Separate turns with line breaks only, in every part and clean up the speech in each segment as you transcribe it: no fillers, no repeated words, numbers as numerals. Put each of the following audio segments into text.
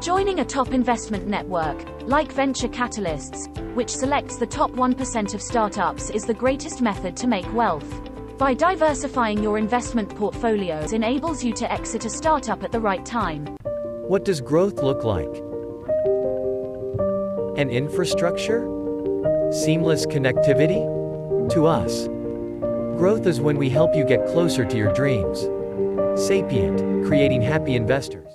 Joining a top investment network, like Venture Catalysts, which selects the top 1% of startups, is the greatest method to make wealth. By diversifying your investment portfolios enables you to exit a startup at the right time.
What does growth look like? An infrastructure? Seamless connectivity? To us, growth is when we help you get closer to your dreams. Sapient, creating happy investors.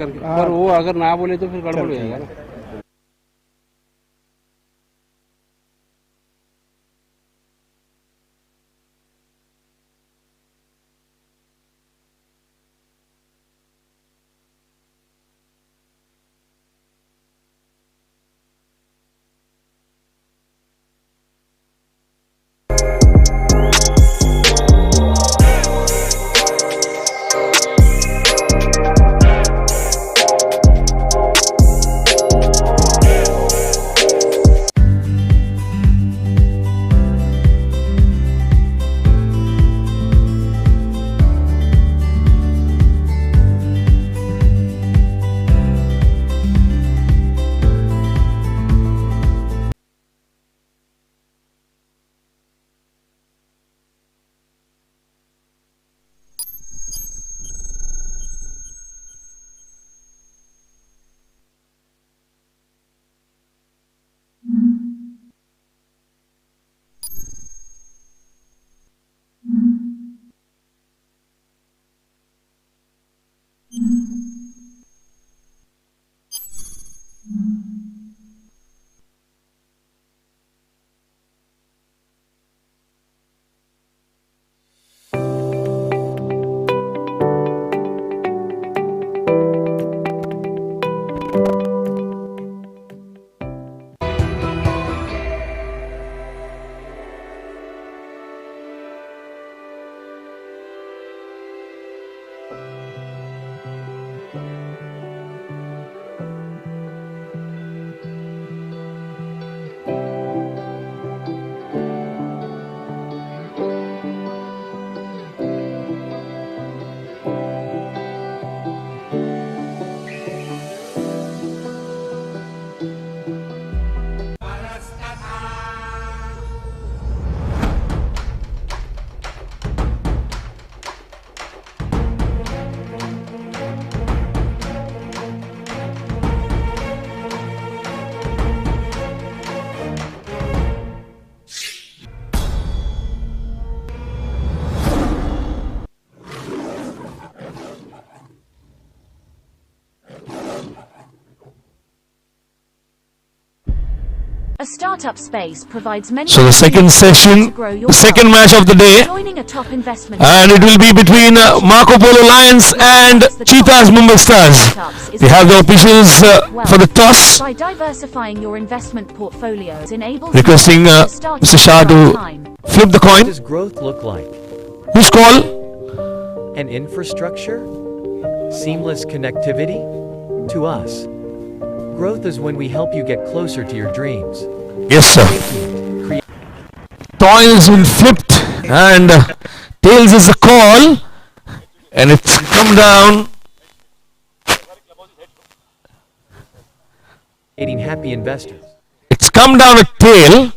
पर वो अगर ना बोले तो फिर गड़बड़ हो जाएगा ना।
A startup space provides many.
So the second session, second match of the day,
Joining a top investment
and it will be between Marko Polo Lions and Cheetahs Mumbai Stars. We have the officials for the toss.
By diversifying your investment portfolios enables
Requesting Mr. Shah to flip the
What
coin.
does growth look like?
Whose call?
An infrastructure? Seamless connectivity? To us, growth is when we help you get closer to your dreams.
Yes, sir. Coin has been flipped, and tails is the call, and it's come down.
Creating happy investors.
It's come down a tail.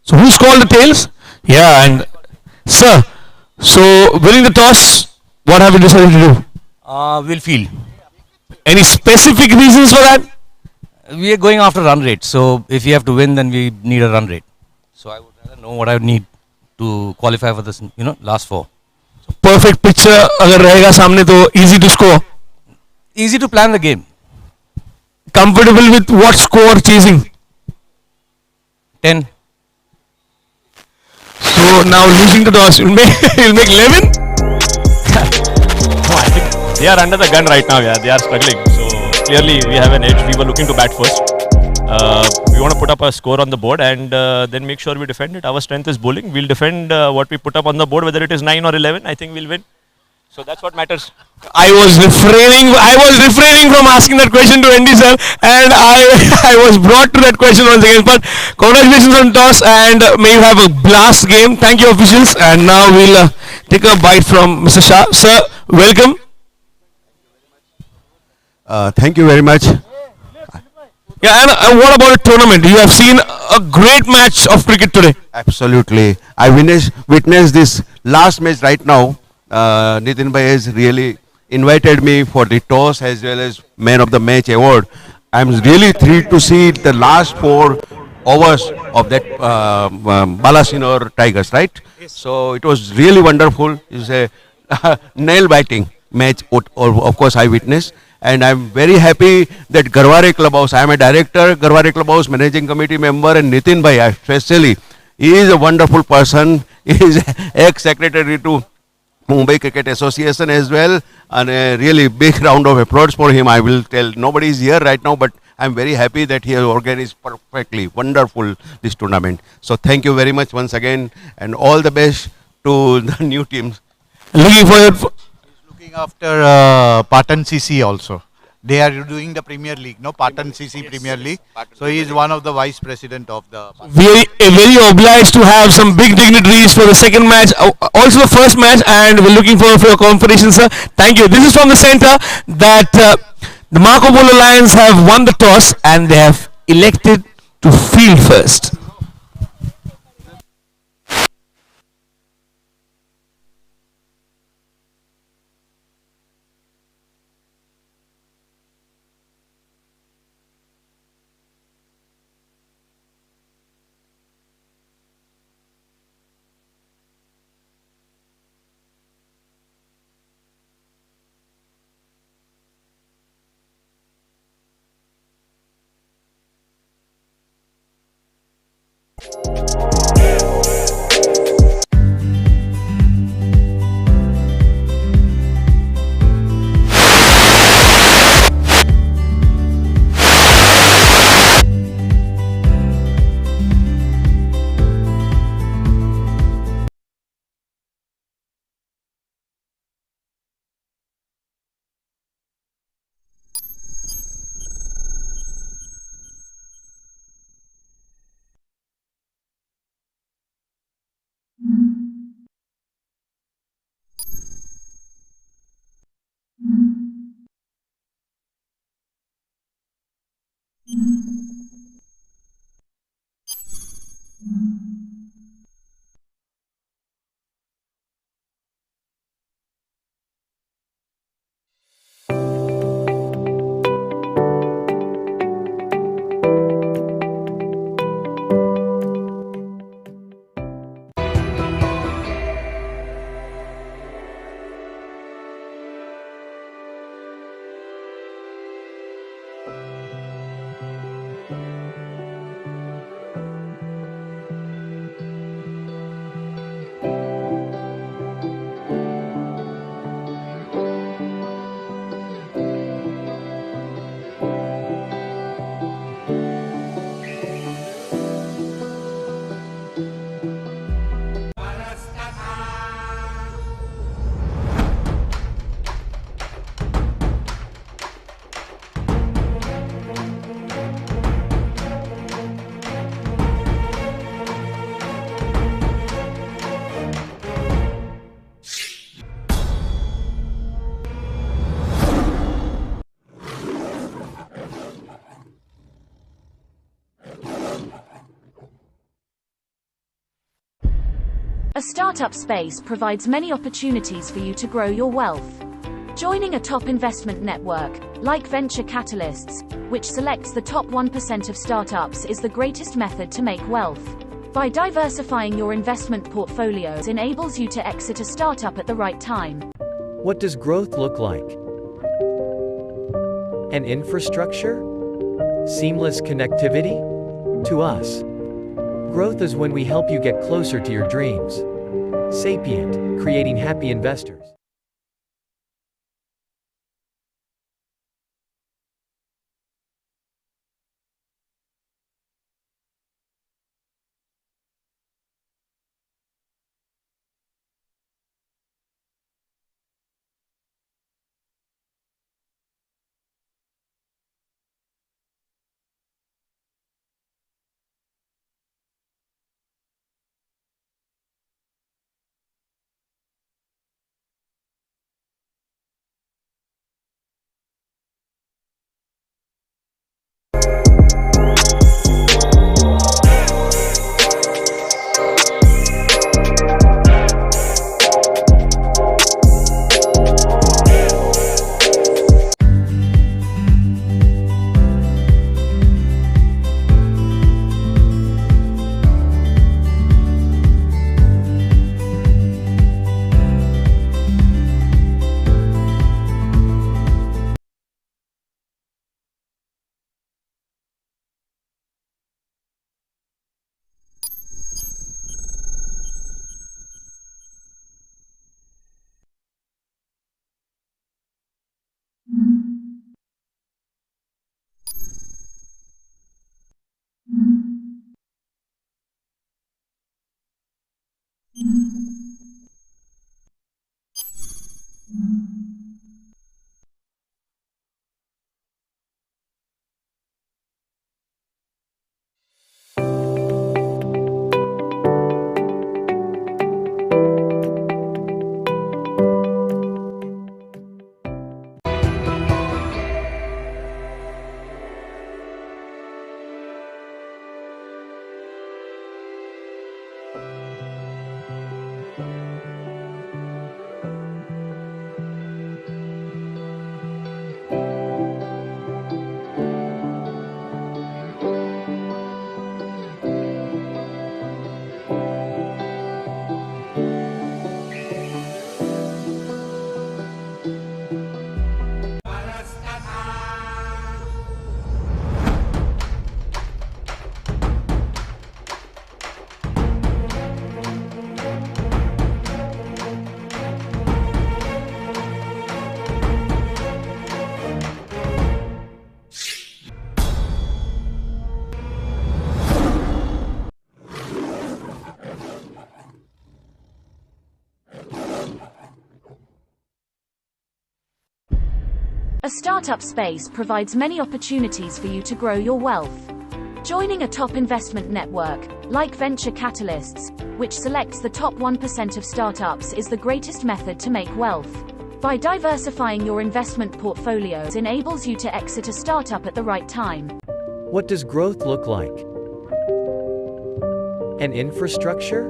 So who's called the tails? Yeah, and sir, so winning the toss, what have you decided to do?
We'll field.
Any specific reasons for that?
We are going after run rate. So if we have to win, then we need a run rate. So I would rather know what I would need to qualify for this, last four.
So perfect picture अगर रहेगा सामने तो easy to score.
Easy to plan the game.
Comfortable with what score chasing?
10.
So now losing the toss, you'll make 11.
No, I think they are under the gun right now. Yeah, they are struggling. So clearly we have an edge. We were looking to bat first. We want to put up a score on the board and then make sure we defend it. Our strength is bowling. We'll defend what we put up on the board, whether it is 9 or 11. I think we'll win. So that's what matters.
I was refraining from asking that question to Andy sir, and I was brought to that question once again. But congratulations on toss, and may you have a blast game. Thank you, officials. And now we'll take a bite from Mr. Shah. Sir, welcome.
Thank you very much.
Yeah, and what about a tournament? You have seen a great match of cricket today.
Absolutely. I witnessed this last match right now. Nitin Bhai has really invited me for the toss as well as man of the match award. I'm really thrilled to see the last 4 overs of that Balasinor Tigers, right? So it was really wonderful. It's a nail biting match. Of course, I witnessed. And I'm very happy that Garware Club House, I am a director, Garware Club House managing committee member, and Nitin Bhai especially, he is a wonderful person. He is ex-secretary to Mumbai Cricket Association as well, and a really big round of applause for him. I will tell, nobody is here right now, but I'm very happy that he has organized perfectly, wonderful this tournament. So thank you very much once again, and all the best to the new teams.
Looking forward.
Looking after Patan CC also. They are doing the Premier League, no? Patan CC Premier League. So he is one of the vice president of the.
Very obliged to have some big dignitaries for the second match, also the first match, and we're looking forward for your confirmation, sir. Thank you. This is from the center that the Marko Polo Lions have won the toss and they have elected to field first.
A startup space provides many opportunities for you to grow your wealth. Joining a top investment network, like venture capitalists, which selects the top 1% of startups, is the greatest method to make wealth. By diversifying your investment portfolios enables you to exit a startup at the right time.
What does growth look like? An infrastructure? Seamless connectivity? To us, growth is when we help you get closer to your dreams. Sapient, creating happy investors.
A startup space provides many opportunities for you to grow your wealth. Joining a top investment network, like venture capitalists, which selects the top 1% of startups, is the greatest method to make wealth. By diversifying your investment portfolios enables you to exit a startup at the right time.
What does growth look like? An infrastructure?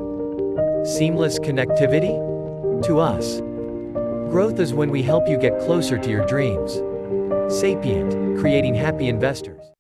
Seamless connectivity? To us, growth is when we help you get closer to your dreams. Sapient, creating happy investors.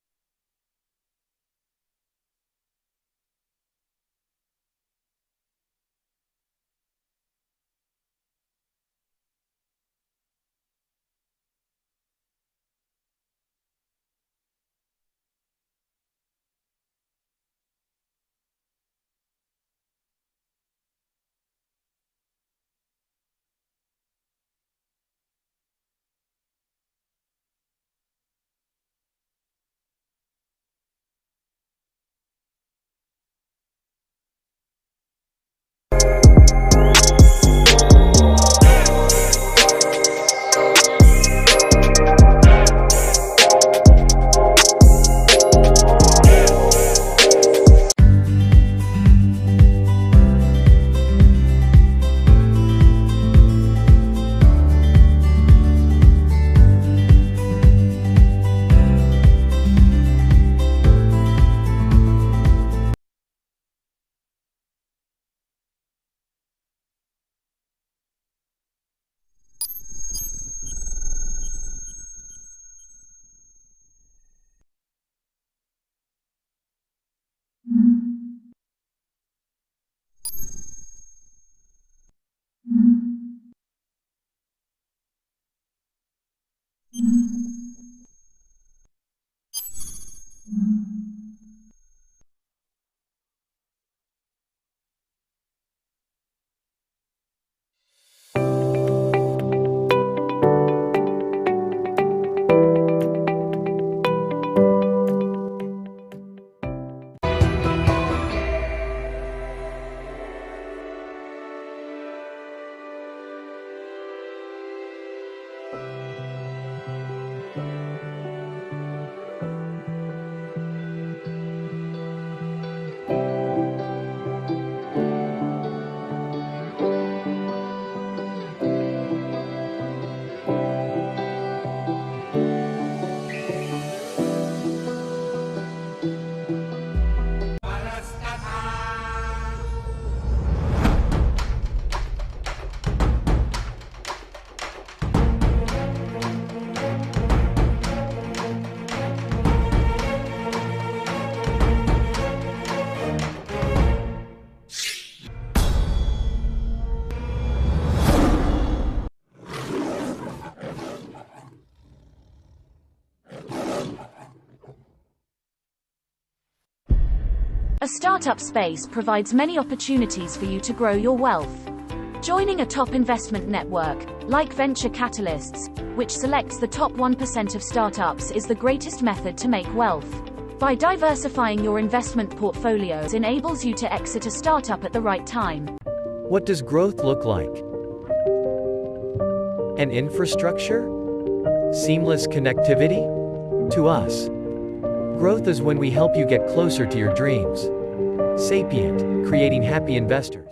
A startup space provides many opportunities for you to grow your wealth. Joining a top investment network, like venture capitalists, which selects the top 1% of startups, is the greatest method to make wealth. By diversifying your investment portfolios enables you to exit a startup at the right time.
What does growth look like? An infrastructure? Seamless connectivity? To us, growth is when we help you get closer to your dreams. Sapient, creating happy investors.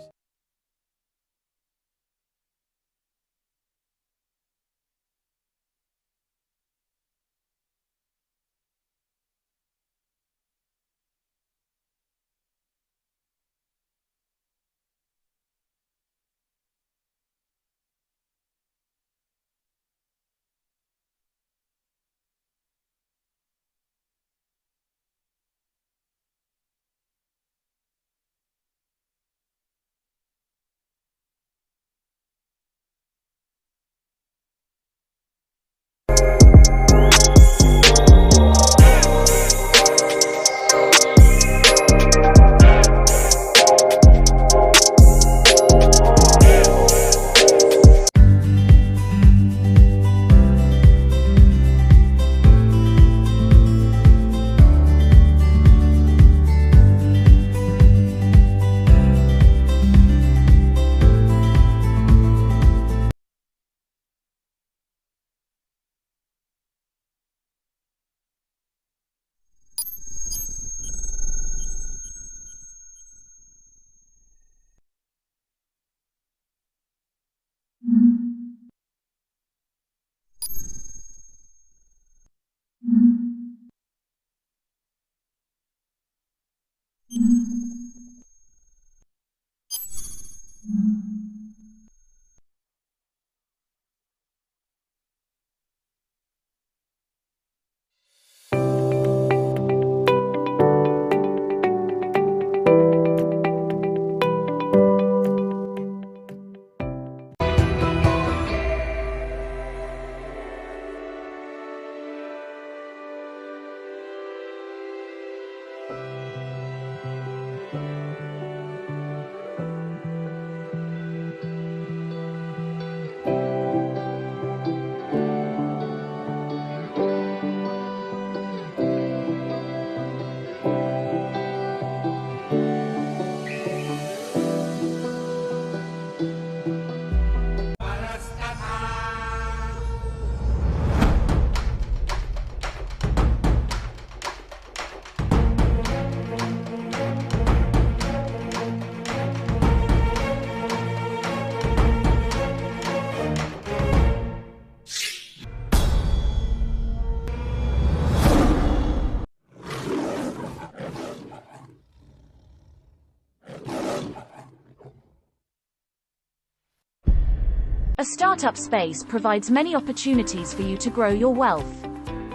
A startup space provides many opportunities for you to grow your wealth.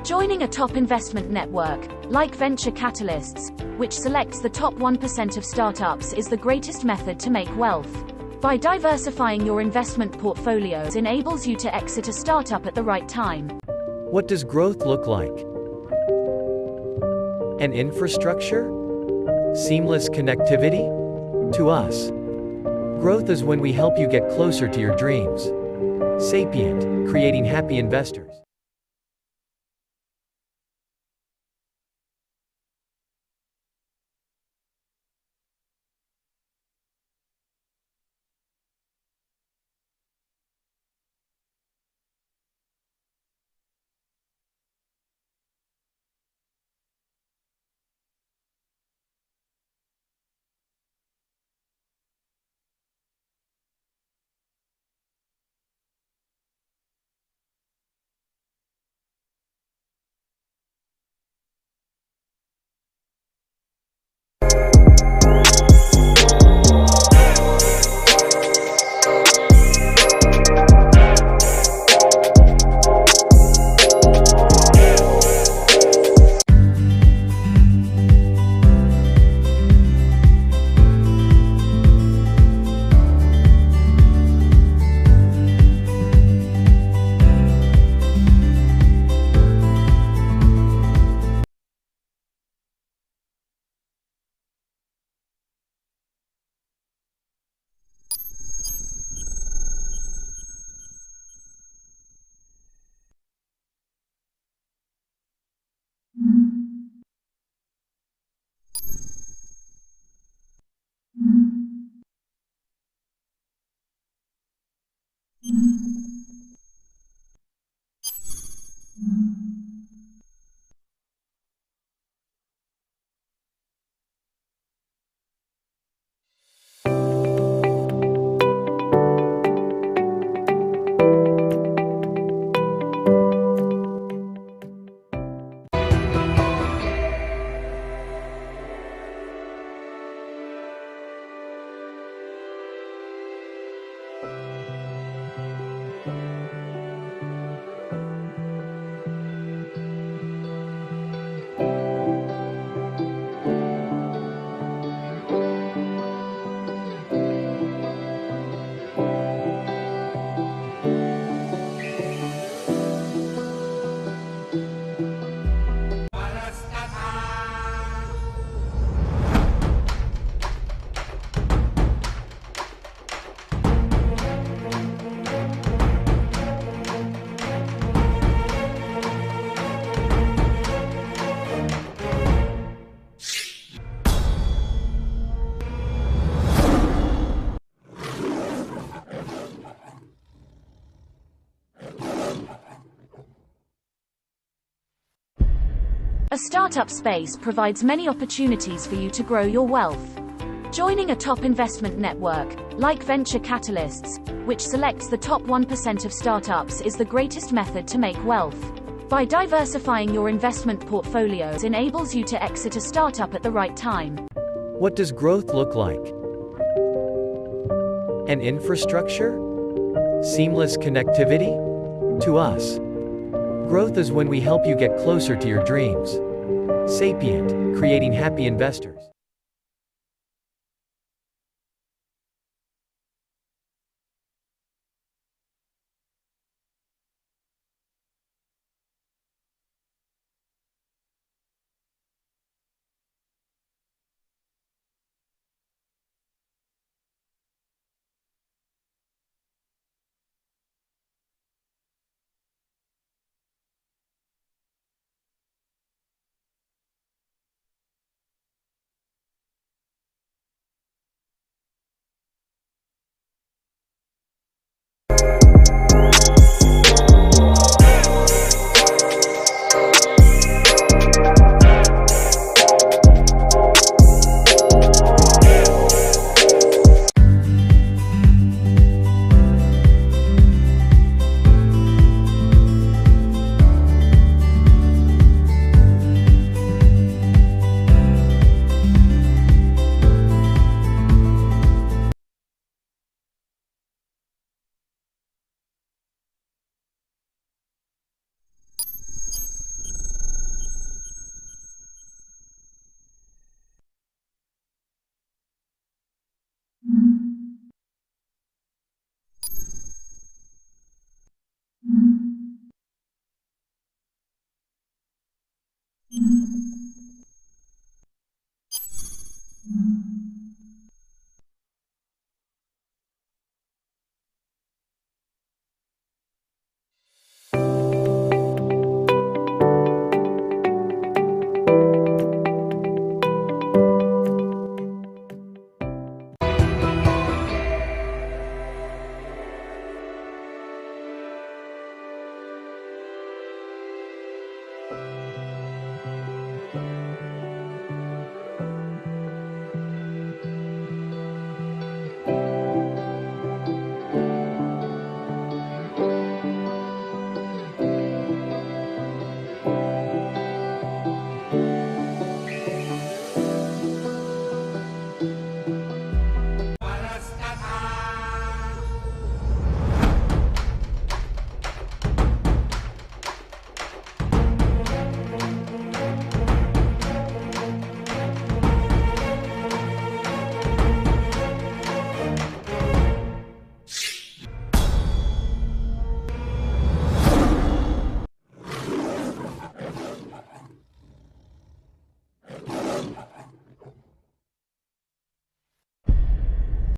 Joining a top investment network, like venture capitalists, which selects the top 1% of startups, is the greatest method to make wealth. By diversifying your investment portfolios enables you to exit a startup at the right time.
What does growth look like? An infrastructure? Seamless connectivity? To us, growth is when we help you get closer to your dreams. Sapient, creating happy investors.
A startup space provides many opportunities for you to grow your wealth. Joining a top investment network, like venture capitalists, which selects the top 1% of startups, is the greatest method to make wealth. By diversifying your investment portfolios enables you to exit a startup at the right time.
What does growth look like? An infrastructure? Seamless connectivity? To us, growth is when we help you get closer to your dreams. Sapient, creating happy investors.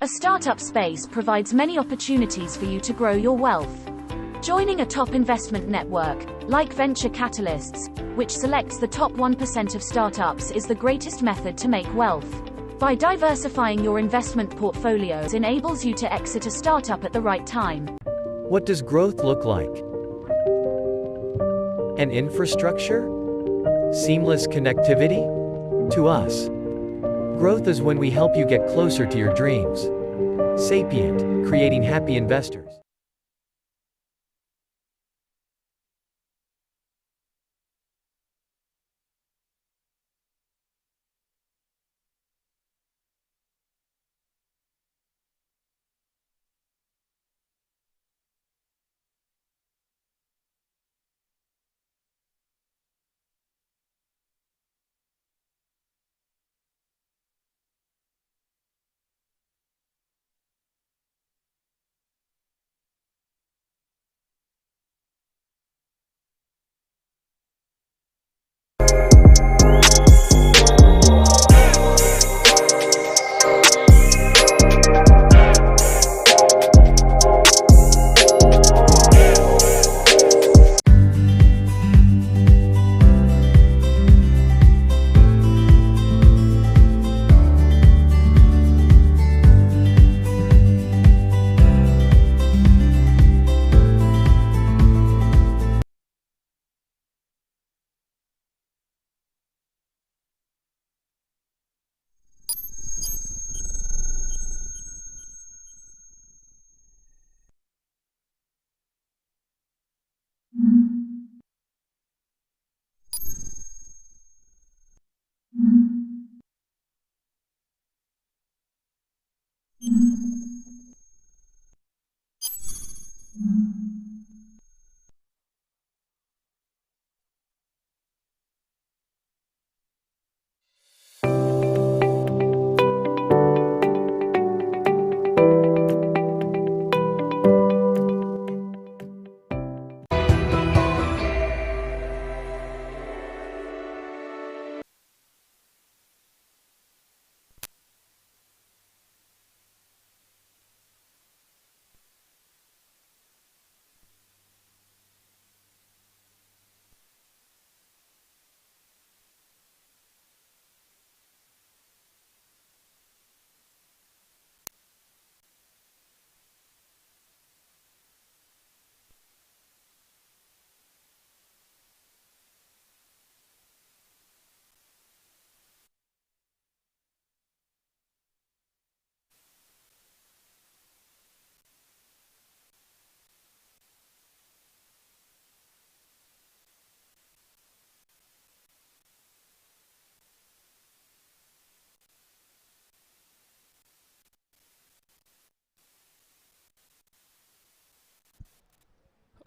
A startup space provides many opportunities for you to grow your wealth. Joining a top investment network, like venture capitalists, which selects the top 1% of startups, is the greatest method to make wealth. By diversifying your investment portfolios enables you to exit a startup at the right time.
What does growth look like? An infrastructure? Seamless connectivity? To us, growth is when we help you get closer to your dreams. Sapient, creating happy investors.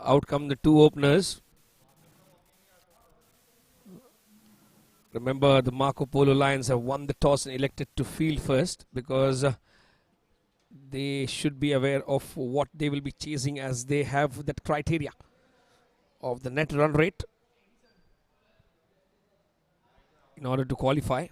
Out come the two openers. Remember, the Marko Polo Lions have won the toss and elected to field first because they should be aware of what they will be chasing, as they have that criteria of the net run rate in order to qualify.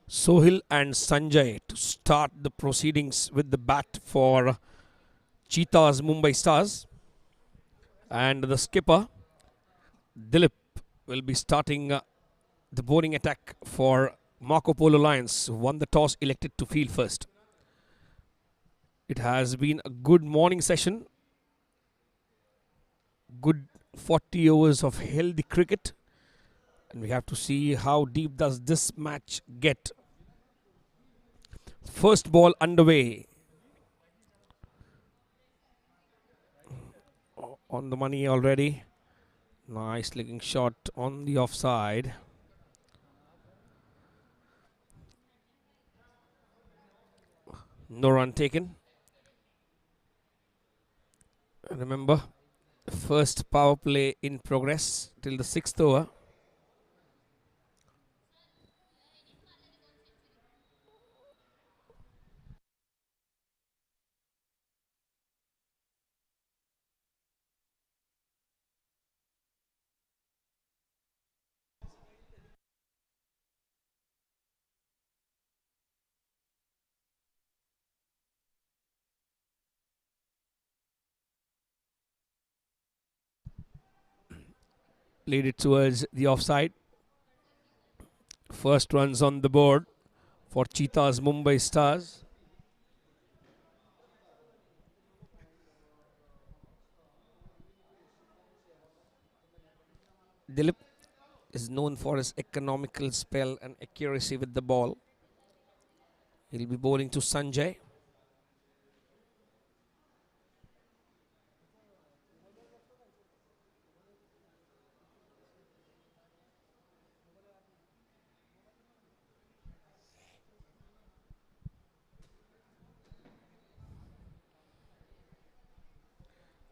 Sohil and Sanjay to start the proceedings with the bat for Cheetahs Mumbai Stars. And the skipper, Dilip, will be starting the bowling attack for Marko Polo Lions, who won the toss, elected to field first. It has been a good morning session. Good 40 overs of healthy cricket. And we have to see how deep does this match get. First ball underway. On the money already. Nice looking shot on the offside. No run taken. Remember, first power play in progress till the 6th over. Played it towards the offside. First runs on the board for Cheetahs Mumbai Stars. Dilip is known for his economical spell and accuracy with the ball. He'll be bowling to Sanjay.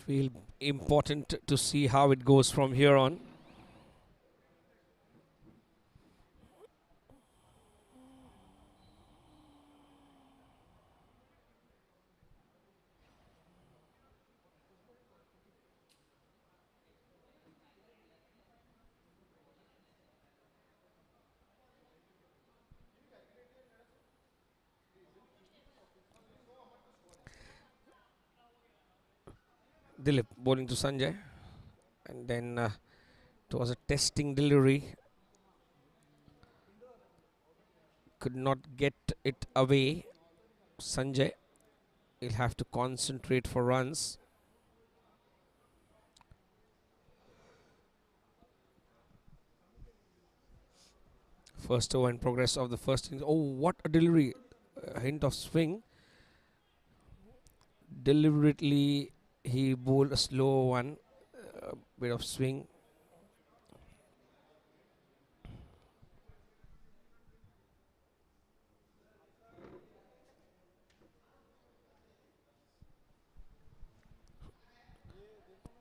It will be important to see how it goes from here on. Dilip bowling to Sanjay, and then it was a testing delivery, could not get it away. Sanjay will have to concentrate for runs. First over in progress of the first innings. Oh, what a delivery! A hint of swing. Deliberately he bowled a slow one, a bit of swing.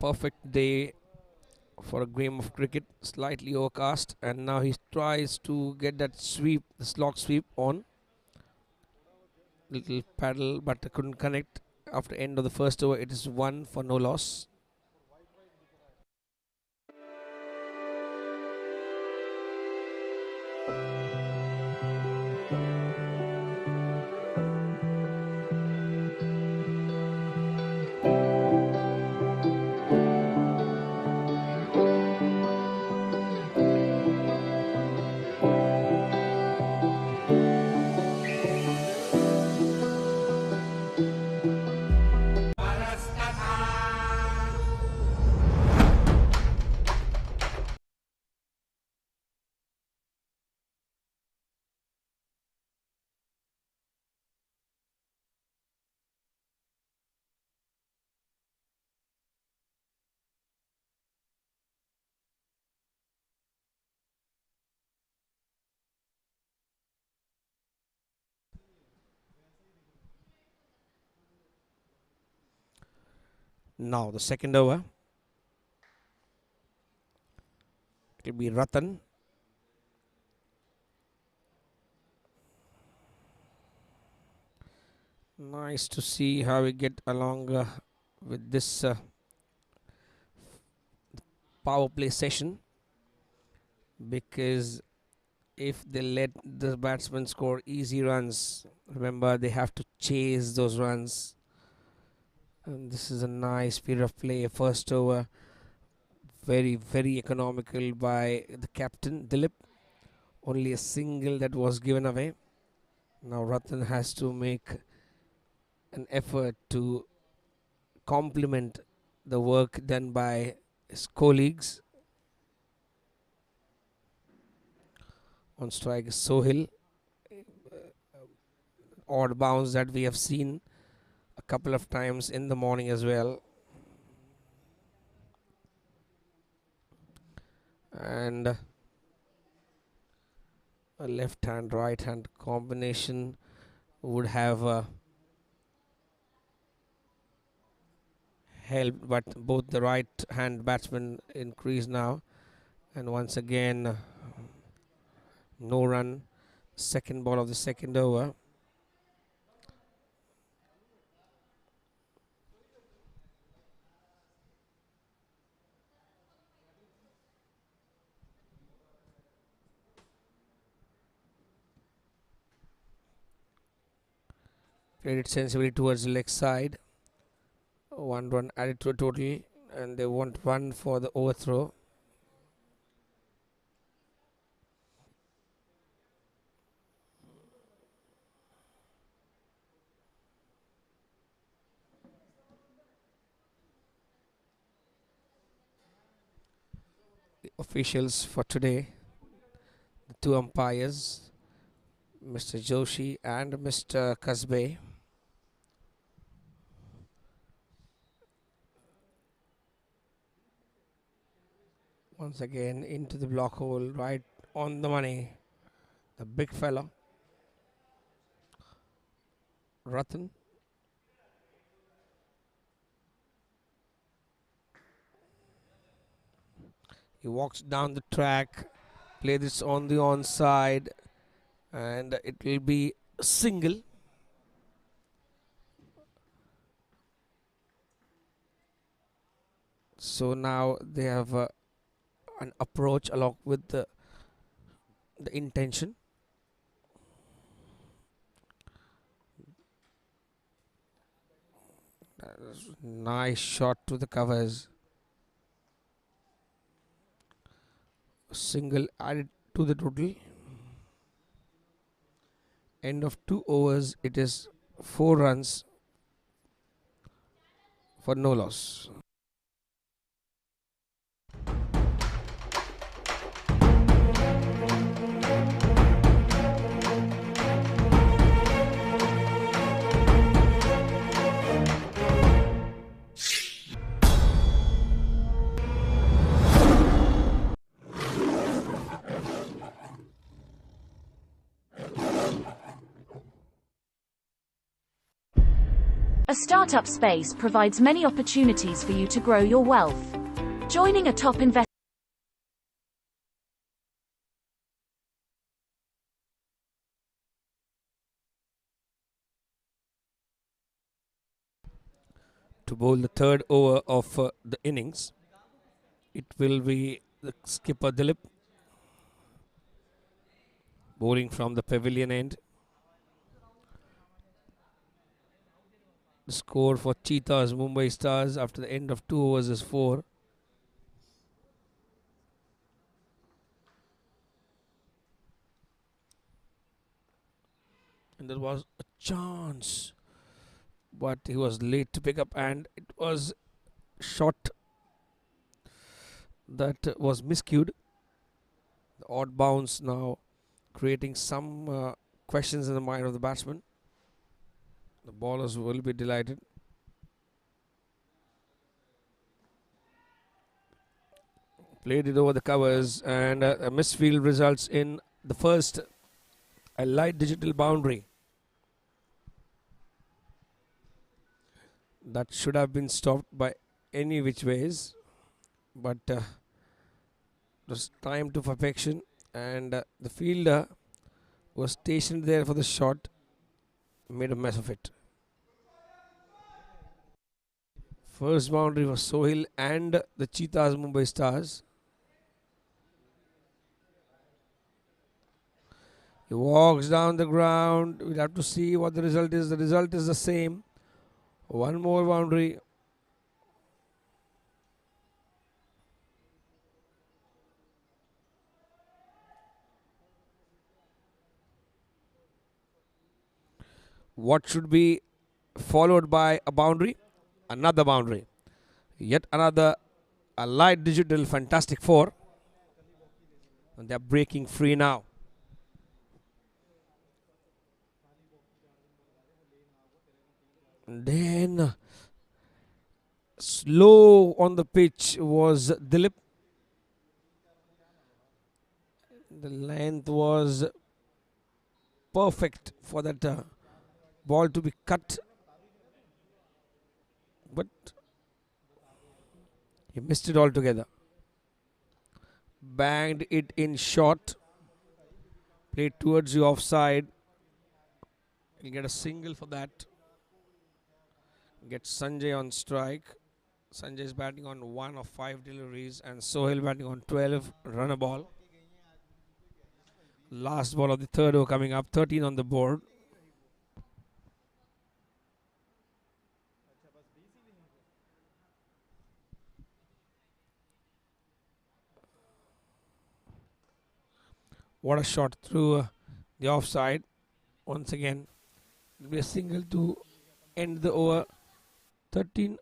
Perfect day for a game of cricket, slightly overcast, and now he tries to get that sweep, the slog sweep on. Little paddle, but couldn't connect. After end of the first over, it is 1 for no loss.
Now the second over. It will be Ratan. Nice to see how we get along with this power play session, because if they let the batsmen score easy runs, remember they have to chase those runs. And this is a nice period of play. First over, very, very economical by the captain, Dilip. Only a single that was given away. Now Ratan has to make an effort to complement the work done by his colleagues. On strike is Sohil. Odd bounce that we have seen a couple of times in the morning as well. And a left hand right hand combination would have helped, but both the right hand batsmen increase now, and once again no run. Second ball of the second over. Played it sensibly towards the leg side. 1 run added to a total, and they want 1 for the overthrow. The officials for today, the two umpires, Mr. Joshi and Mr. Kasbe. Once again into the block hole, right on the money. The big fella, Ratan. He walks down the track, play this on the onside, and it will be a single. So now they have an approach along with the intention. Nice shot to the covers. Single added to the total. End of 2 overs, it is 4 runs for no loss.
A startup space provides many opportunities for you to grow your wealth. Joining a top investor
to bowl the third over of the innings, it will be the skipper Dilip bowling from the pavilion end. The score for Cheetahs Mumbai Stars after the end of 2 overs is 4. And there was a chance, but he was late to pick up, and it was shot that was miscued. The odd bounce now creating some questions in the mind of the batsman. The bowlers will be delighted. Played it over the covers, and a misfield results in the first a light digital boundary. That should have been stopped by any which ways, but it was timed to perfection, and the fielder was stationed there for the shot, made a mess of it. First boundary for Sohail and the Cheetahs Mumbai Stars. He walks down the ground. We'll have to see what the result is. The result is the same. One more boundary. What should be followed by a boundary? Another boundary. Yet another a light digital fantastic four. And they're breaking free now. And then slow on the pitch was Dilip. The length was perfect for that ball to be cut, but he missed it altogether. Banged it in short, played towards the offside. He'll get a single for that. Gets Sanjay on strike. Sanjay is batting on 1 of 5 deliveries and Sohail batting on 12, run a ball. Last ball of the third over coming up, 13 on the board. What a shot through the offside. Once again, it will be a single to end the over. 3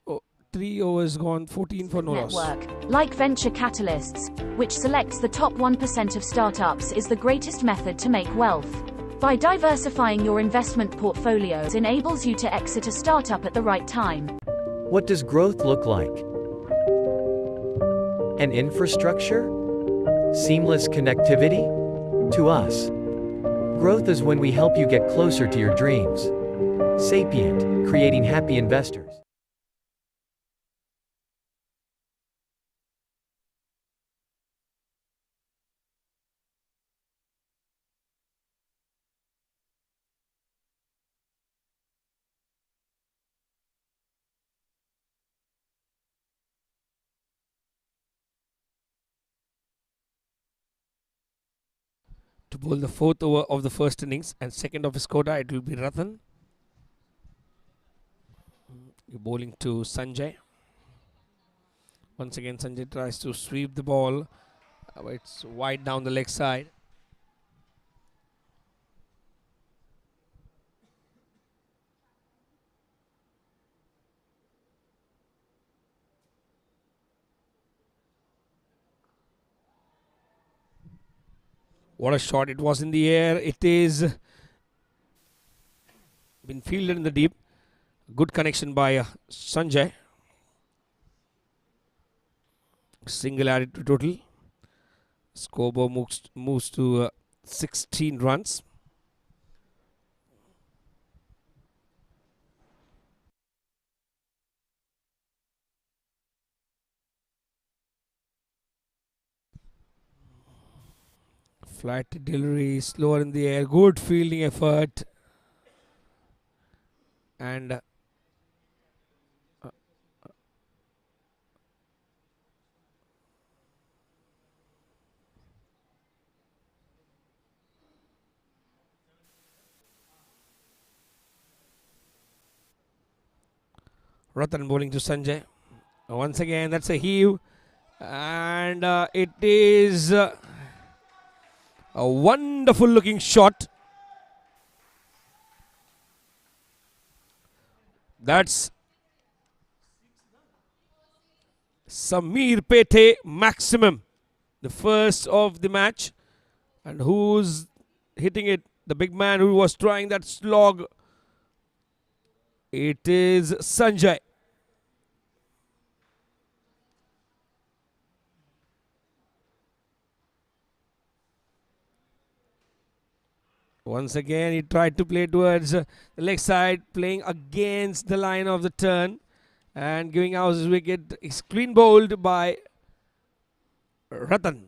overs gone, 14 for no loss.
Network, like venture catalysts, which selects the top 1% of startups, is the greatest method to make wealth. By diversifying your investment portfolios enables you to exit a startup at the right time.
What does growth look like? An infrastructure? Seamless connectivity? To us, growth is when we help you get closer to your dreams. Sapient, creating happy investors.
To bowl the fourth over of the first innings and second of his quota, it will be Ratan. You're bowling to Sanjay. Once again, Sanjay tries to sweep the ball. It's wide down the leg side. What a shot. It was in the air. It is been fielded in the deep. Good connection by Sanjay. Single added to total. Scoreboard moves to 16 runs. Flight delivery, slower in the air, good fielding effort. And Ratan bowling to Sanjay. Once again, that's a heave. And it is a wonderful looking shot. That's Samir Pete maximum, the first of the match. And who's hitting it? The big man who was trying that slog. It is Sanjay. Once again, he tried to play towards the leg side, playing against the line of the turn. And giving out his wicket is clean bowled by Ratan.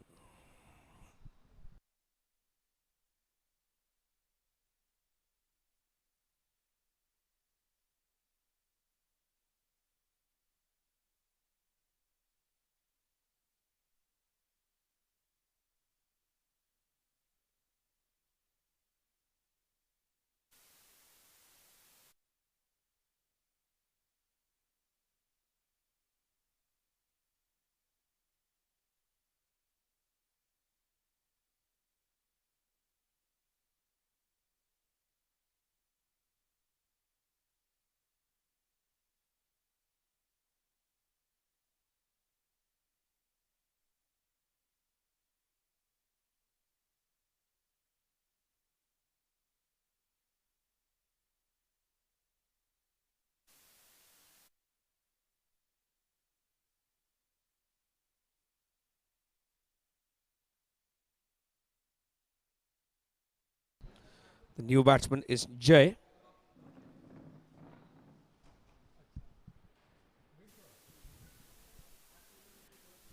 The new batsman is Jay.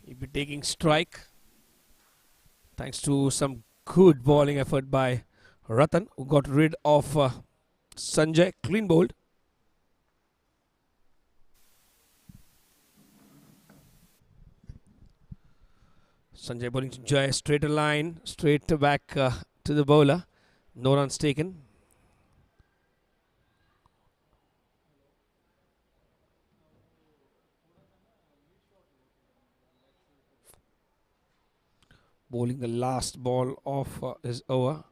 He'll be taking strike thanks to some good bowling effort by Ratan, who got rid of Sanjay, clean bowled. Sanjay bowling to Jay, straight a line, straight back to the bowler. No runs taken. Bowling the last ball of his over.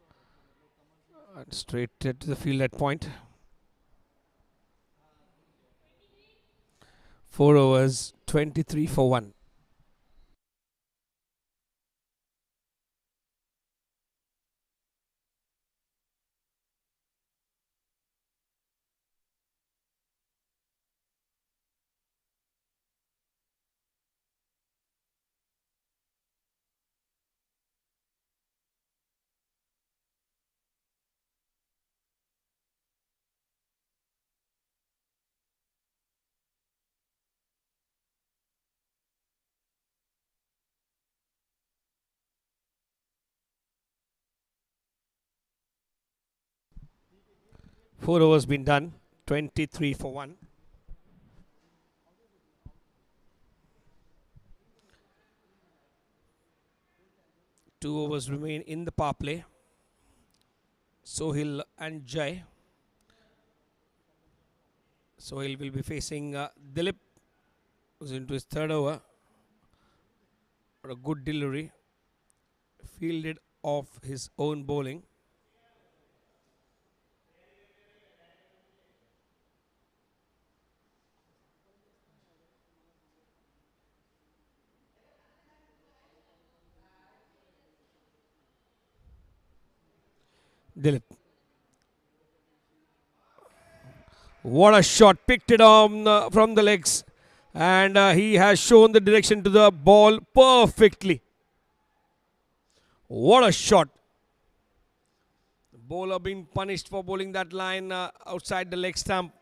And straight to the field at point. 4 overs, 23 for 1. Four overs been done, 23 for 1. Two overs remain in the power play. Sohil and Jai. Sohil will be facing Dilip, who's into his third over. A good delivery, fielded off his own bowling. Dilip. What a shot, picked it on from the legs, and he has shown the direction to the ball perfectly. What a shot. The bowler being punished for bowling that line outside the leg stump.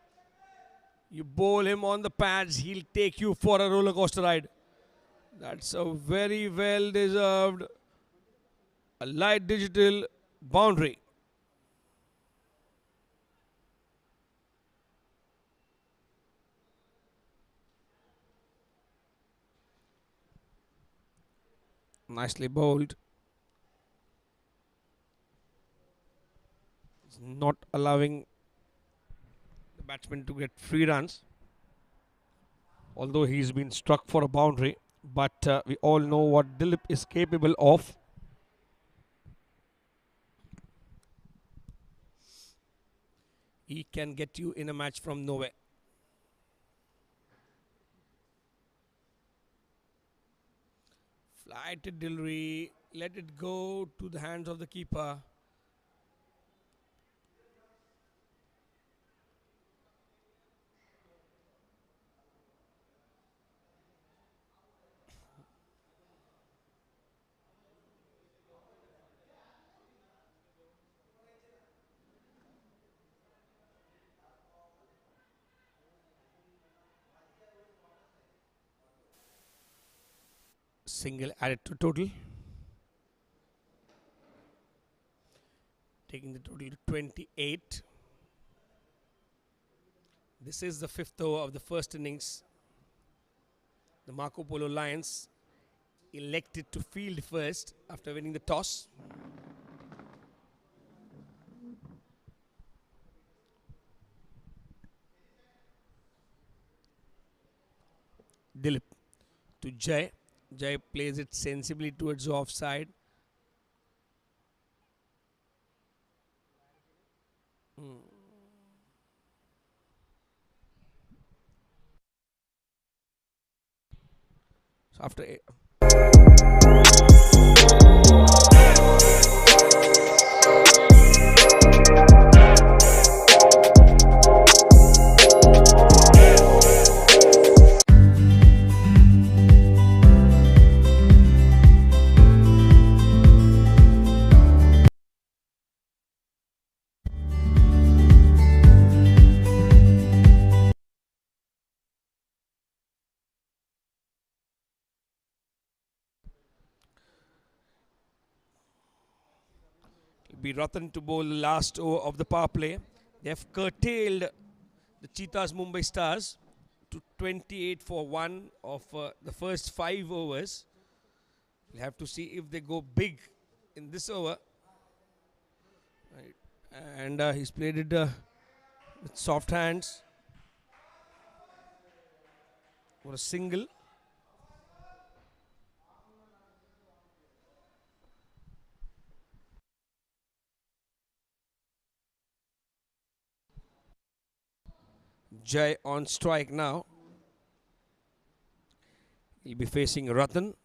You bowl him on the pads, he'll take you for a roller coaster ride. That's a very well deserved a light digital boundary. Nicely bowled. It's not allowing the batsman to get free runs, although he's been struck for a boundary. But we all know what Dilip is capable of. He can get you in a match from nowhere. Flighted delivery, let it go to the hands of the keeper. Single added to total, taking the total to 28. This is the 5th over of the first innings. The Marko Polo Lions elected to field first after winning the toss. Dilip to Jai. Jai plays it sensibly towards the offside. So after be Ratan to bowl the last over of the power play. They have curtailed the Cheetahs Mumbai Stars to 28 for 1 of the first 5 overs. We'll have to see if they go big in this over. Right. And he's played it with soft hands for a single. Jai on strike now. He'll be facing Ratan.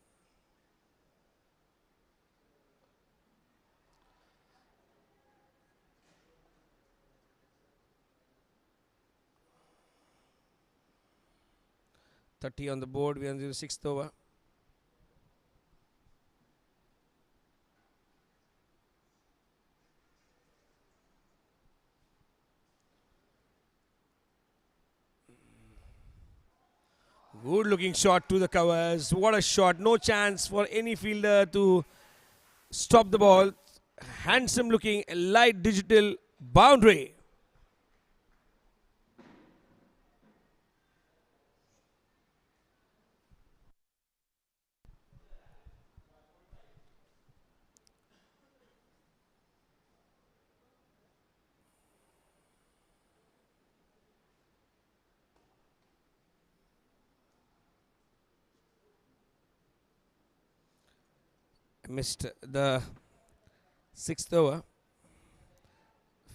.30 on the board. We are in the 6th over. Good looking shot to the covers. What a shot. No chance for any fielder to stop the ball. Handsome looking light digital boundary. Missed the 6th over.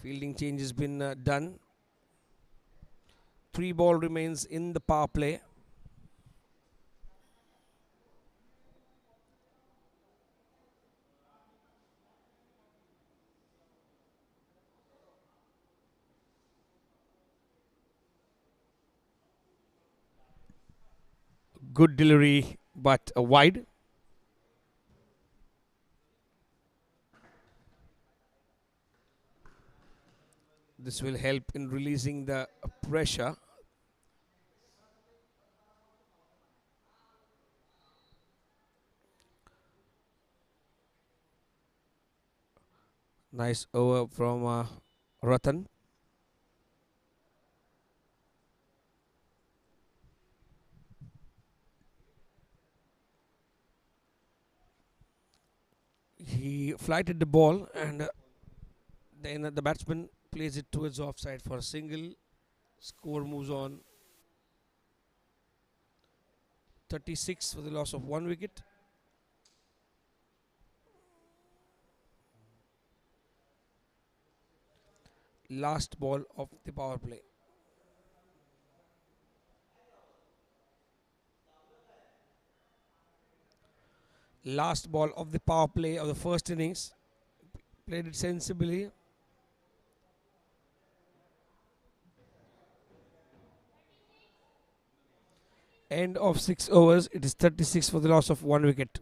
Fielding change has been done. 3 ball remains in the power play. Good delivery, but wide. This will help in releasing the pressure. Nice over from Ratan. He flighted the ball and then the batsman plays it towards offside for a single. Score moves on. 36 for the loss of 1 wicket. Last ball of the power play. Last ball of the power play of the first innings. Played it sensibly. End of 6 overs. It is 36 for the loss of 1 wicket.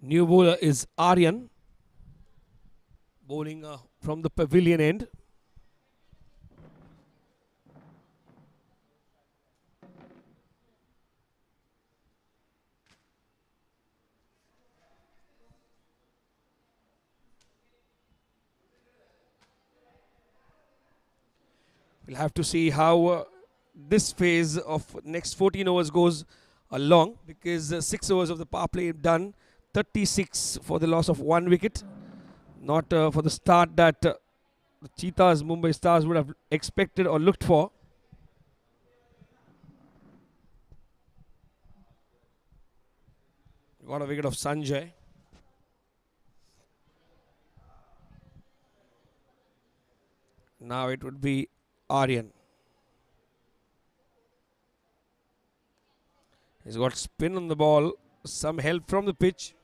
New bowler is Aryan, bowling from the pavilion end. We'll have to see how this phase of next 14 overs goes along, because 6 overs of the power play done, 36 for the loss of 1 wicket. Not for the start that the Cheetahs, Mumbai Stars would have expected or looked for. Got a wicket of Sanjay. Now it would be Aryan. He's got spin on the ball, some help from the pitch.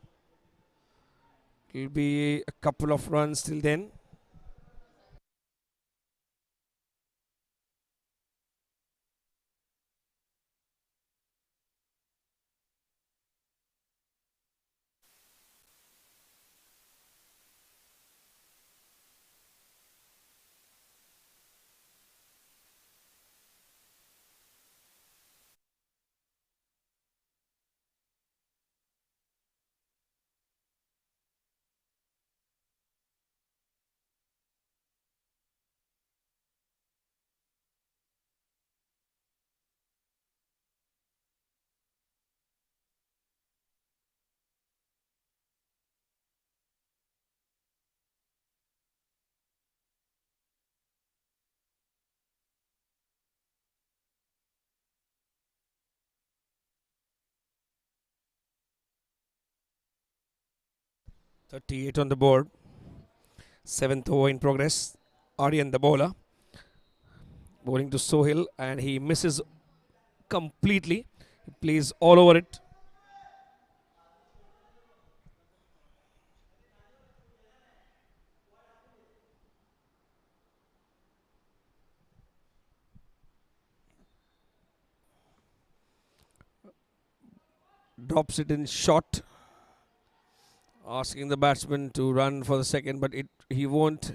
It'll be a couple of runs till then. .38 on the board. 7th over in progress. Aryan the bowler. Bowling to Sohail, and he misses completely. He plays all over it. Drops it in short, asking the batsman to run for the second, but he won't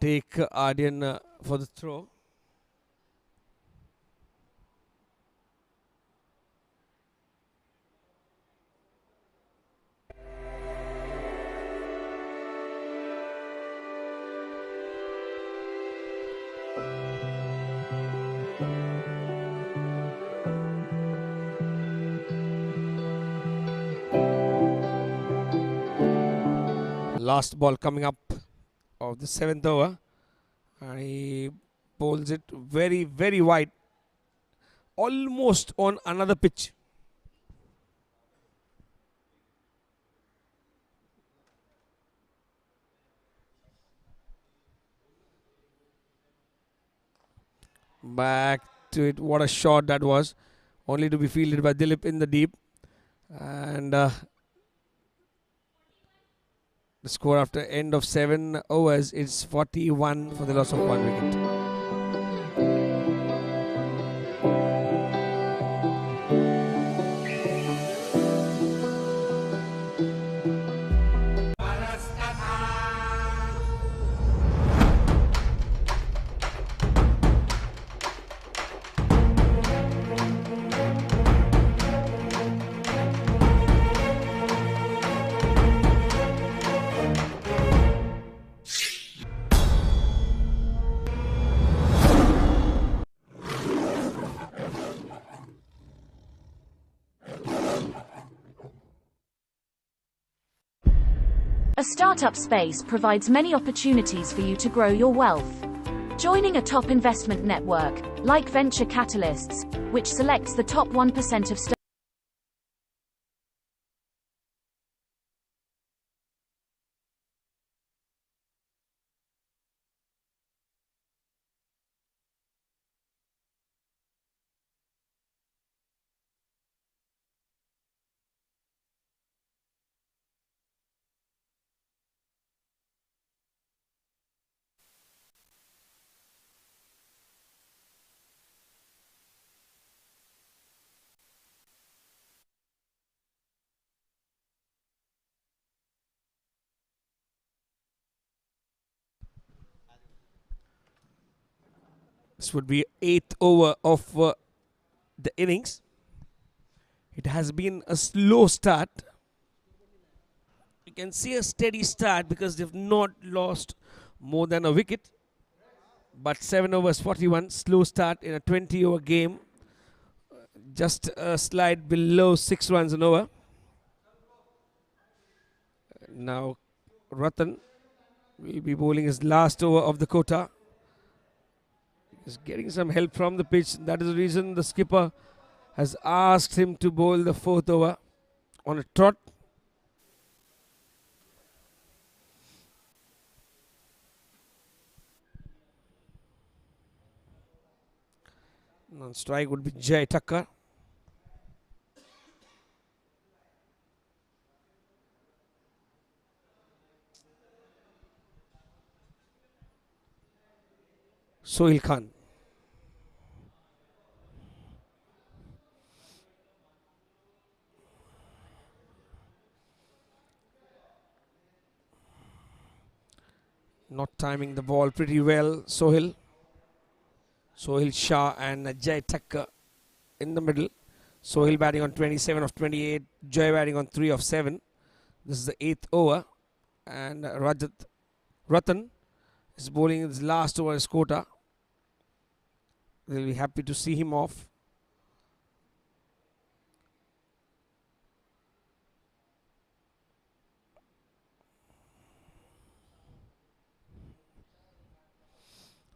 take Aryan for the throw. Last ball coming up of the 7th over, and he bowls it very, very wide, almost on another pitch. Back to it. What a shot that was, only to be fielded by Dilip in the deep. And the score after end of 7 overs is 41 for the loss of 1 wicket.
A startup space provides many opportunities for you to grow your wealth. Joining a top investment network, like Venture Catalysts, which selects the top 1% of
This would be 8th over of the innings. It has been a slow start. You can see a steady start because they've not lost more than a wicket. But 7 overs 41, slow start in a 20 over game. Just a slide below 6 runs an over. Now Ratan will be bowling his last over of the quota. He's getting some help from the pitch. That is the reason the skipper has asked him to bowl the 4th over on a trot. On strike would be Jai Thakkar. Sohail Khan. Not timing the ball pretty well, Sohail. Sohail Shah and Jai Thakkar in the middle. Sohail batting on 27 of 28. Jai batting on 3 of 7. This is the 8th over. And Ratan is bowling his last over as quota. They'll be happy to see him off.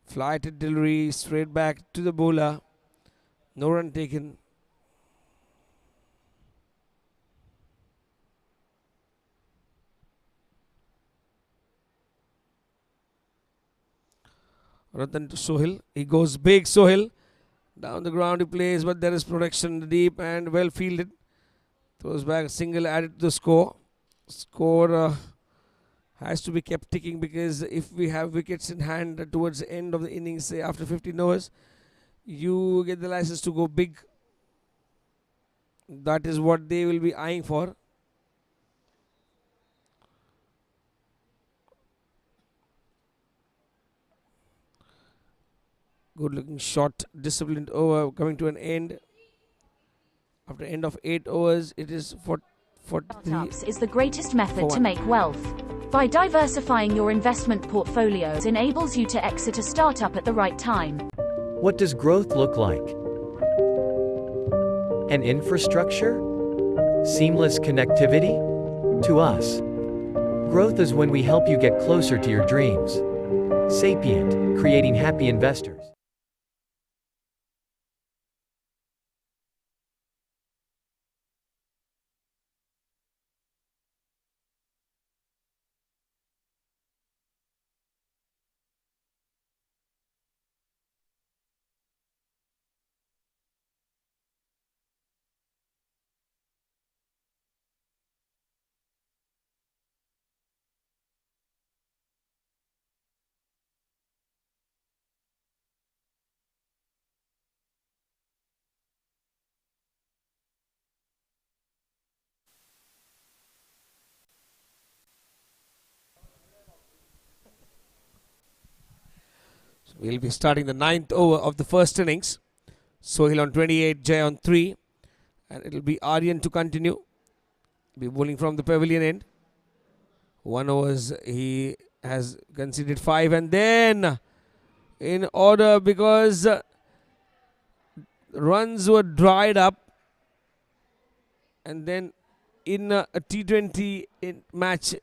Flighted delivery straight back to the bowler. No run taken. Ratan to Sohail. He goes big, Sohail. Down the ground he plays, but there is protection in the deep and well fielded. Throws back a single added to the score. Score has to be kept ticking because if we have wickets in hand towards the end of the innings, say after 15 overs, you get the license to go big. That is what they will be eyeing for. Good looking shot, disciplined over coming to an end. After end of 8 overs, it is 43.
Startups is the greatest method to make wealth. By diversifying your investment portfolios enables you to exit a startup at the right time.
What does growth look like? An infrastructure? Seamless connectivity? To us, growth is when we help you get closer to your dreams. Sapient, creating happy investors.
We'll be starting the 9th over of the first innings. Sohail on 28, Jai on 3. And it will be Aryan to continue. Be bowling from the pavilion end. 1 overs, he has conceded 5. And then in order because runs were dried up. And then in a T20 match,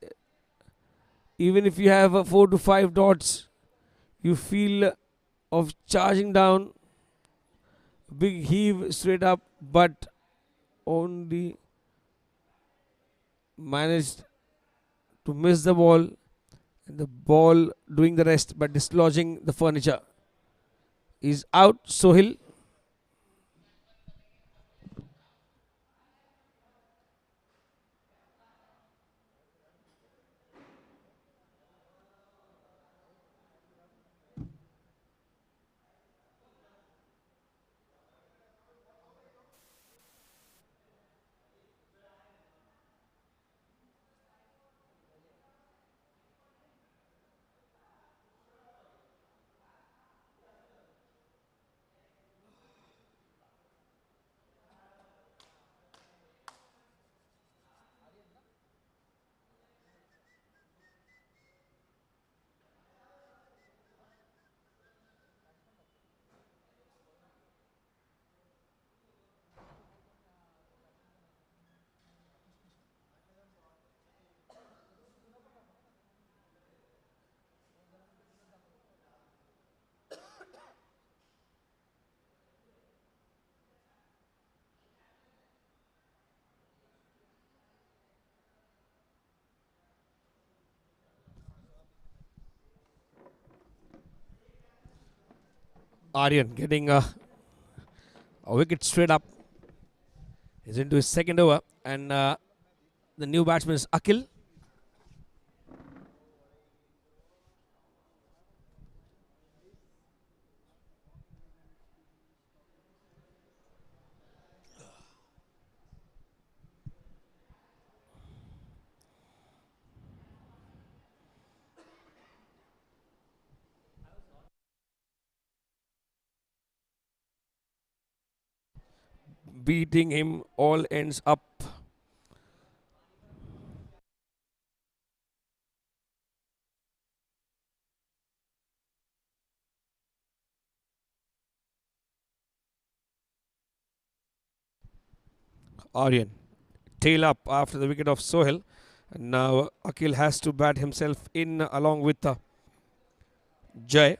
even if you have 4 to 5 dots, you feel of charging down, big heave straight up, but only managed to miss the ball, and the ball doing the rest but dislodging the furniture. Is out, Sohail. Aryan getting a wicket straight up. He's into his second over, and the new batsman is Akhil. Beating him all ends up. Aryan tail up after the wicket of Sohail, and now Akhil has to bat himself in along with Jay.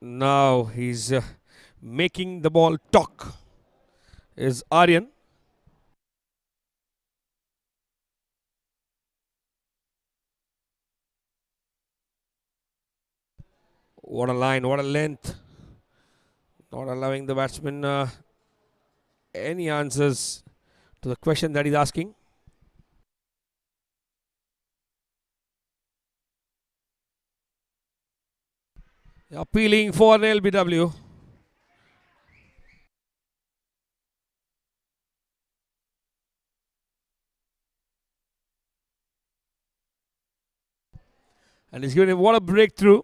Now he's making the ball talk. Is Aryan. What a line, what a length. Not allowing the batsman any answers to the question that he's asking. Appealing for an LBW. And he's given him what a breakthrough.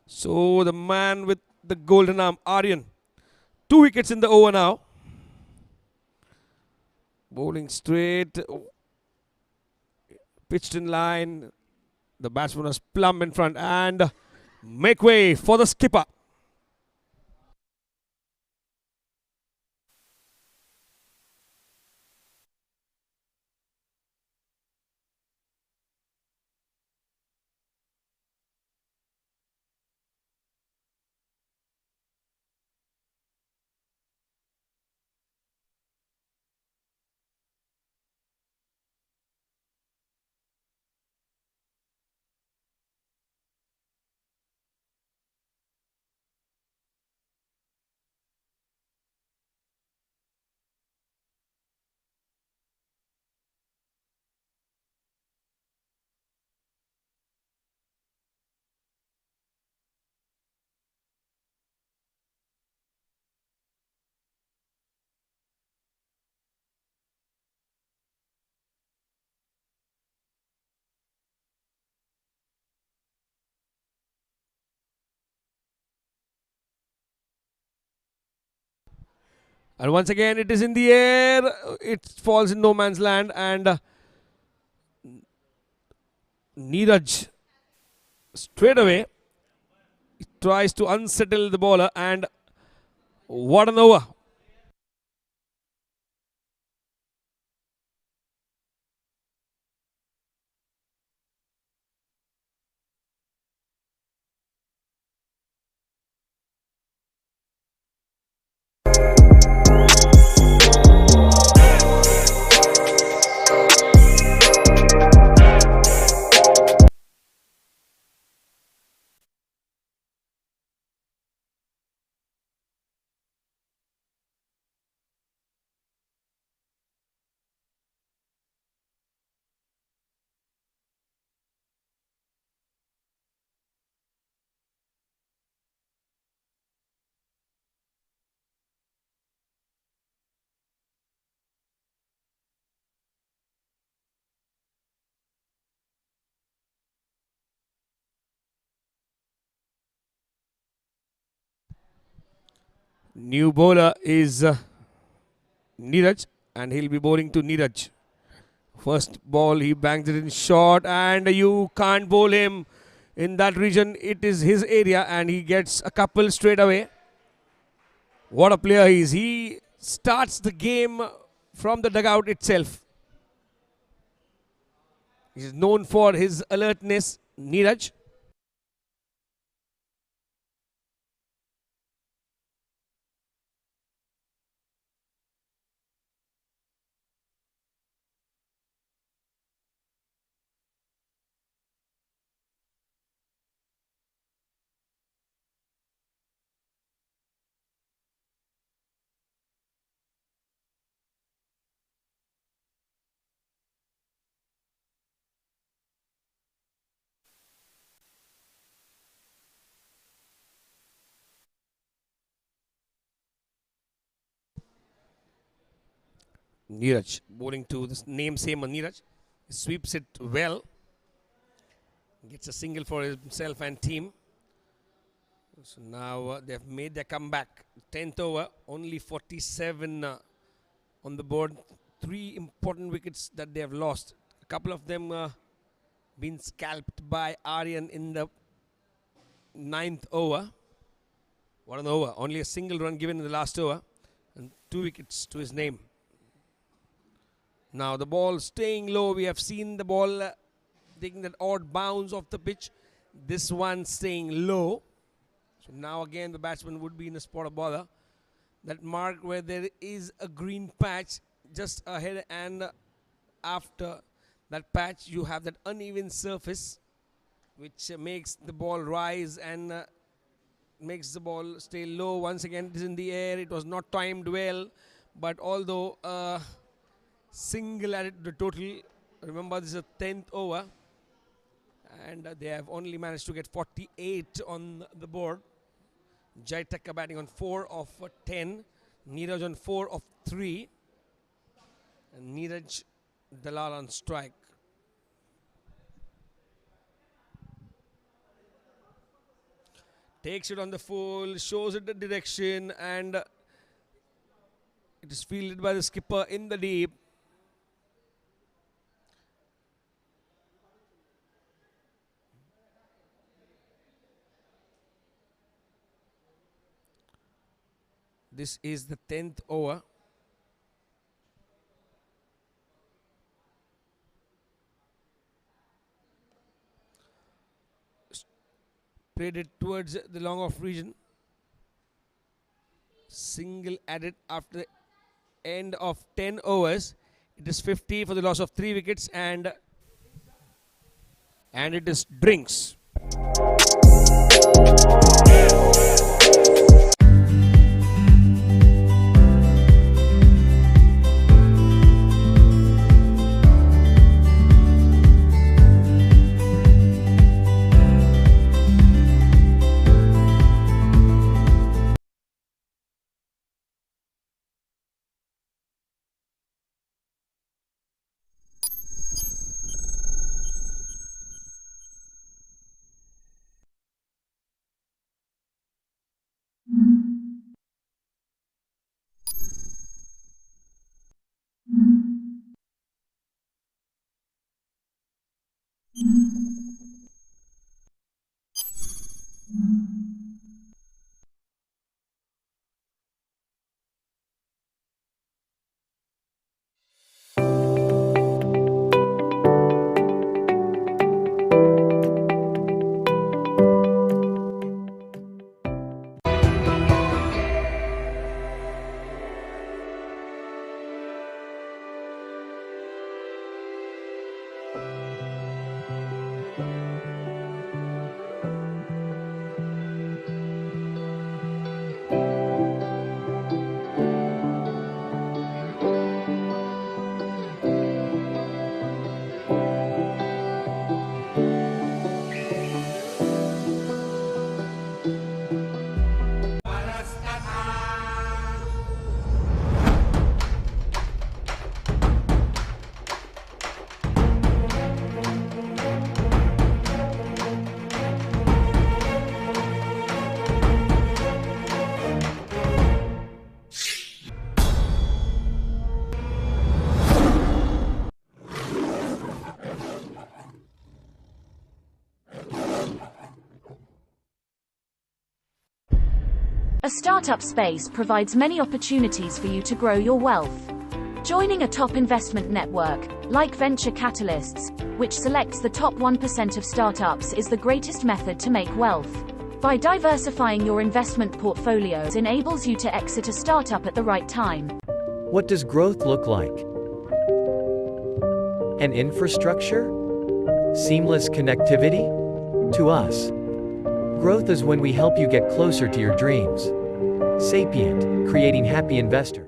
So the man with the golden arm, Aryan. 2 wickets in the over now. Bowling straight. Pitched in line. The batsman was plumb in front and make way for the skipper. And once again, it is in the air. It falls in no man's land. And Neeraj straight away tries to unsettle the bowler. And what an over. New bowler is Neeraj, and he'll be bowling to Neeraj. First ball, he bangs it in short, and you can't bowl him in that region. It is his area, and he gets a couple straight away. What a player he is. He starts the game from the dugout itself. He's known for his alertness, Neeraj. Neeraj bowling to this name same Neeraj. He sweeps it well. Gets a single for himself and team. So now they've made their comeback. 10th over, only 47 on the board. 3 important wickets that they have lost. A couple of them been scalped by Aryan in the 9th over. What an over. Only a single run given in the last over. And 2 wickets to his name. Now the ball staying low. We have seen the ball taking that odd bounce off the pitch. This one staying low. So now again the batsman would be in a spot of bother. That mark where there is a green patch just ahead and after that patch you have that uneven surface which makes the ball rise and makes the ball stay low. Once again it is in the air. It was not timed well, but although single added to the total. Remember this is a 10th over and they have only managed to get 48 on the board. Jai Thakkar batting on 4 of 10. Neeraj on 4 of 3. And Neeraj Dalal on strike. Takes it on the full, shows it the direction, and it is fielded by the skipper in the deep. This is the 10th over. Played it towards the long off region. Single added after the end of 10 overs. It is 50 for the loss of 3 wickets and it is drinks.
A startup space provides many opportunities for you to grow your wealth. Joining a top investment network, like Venture Catalysts, which selects the top 1% of startups, is the greatest method to make wealth. By diversifying your investment portfolios enables you to exit a startup at the right time.
What does growth look like? An infrastructure? Seamless connectivity? To us, growth is when we help you get closer to your dreams. Sapient, creating happy investors.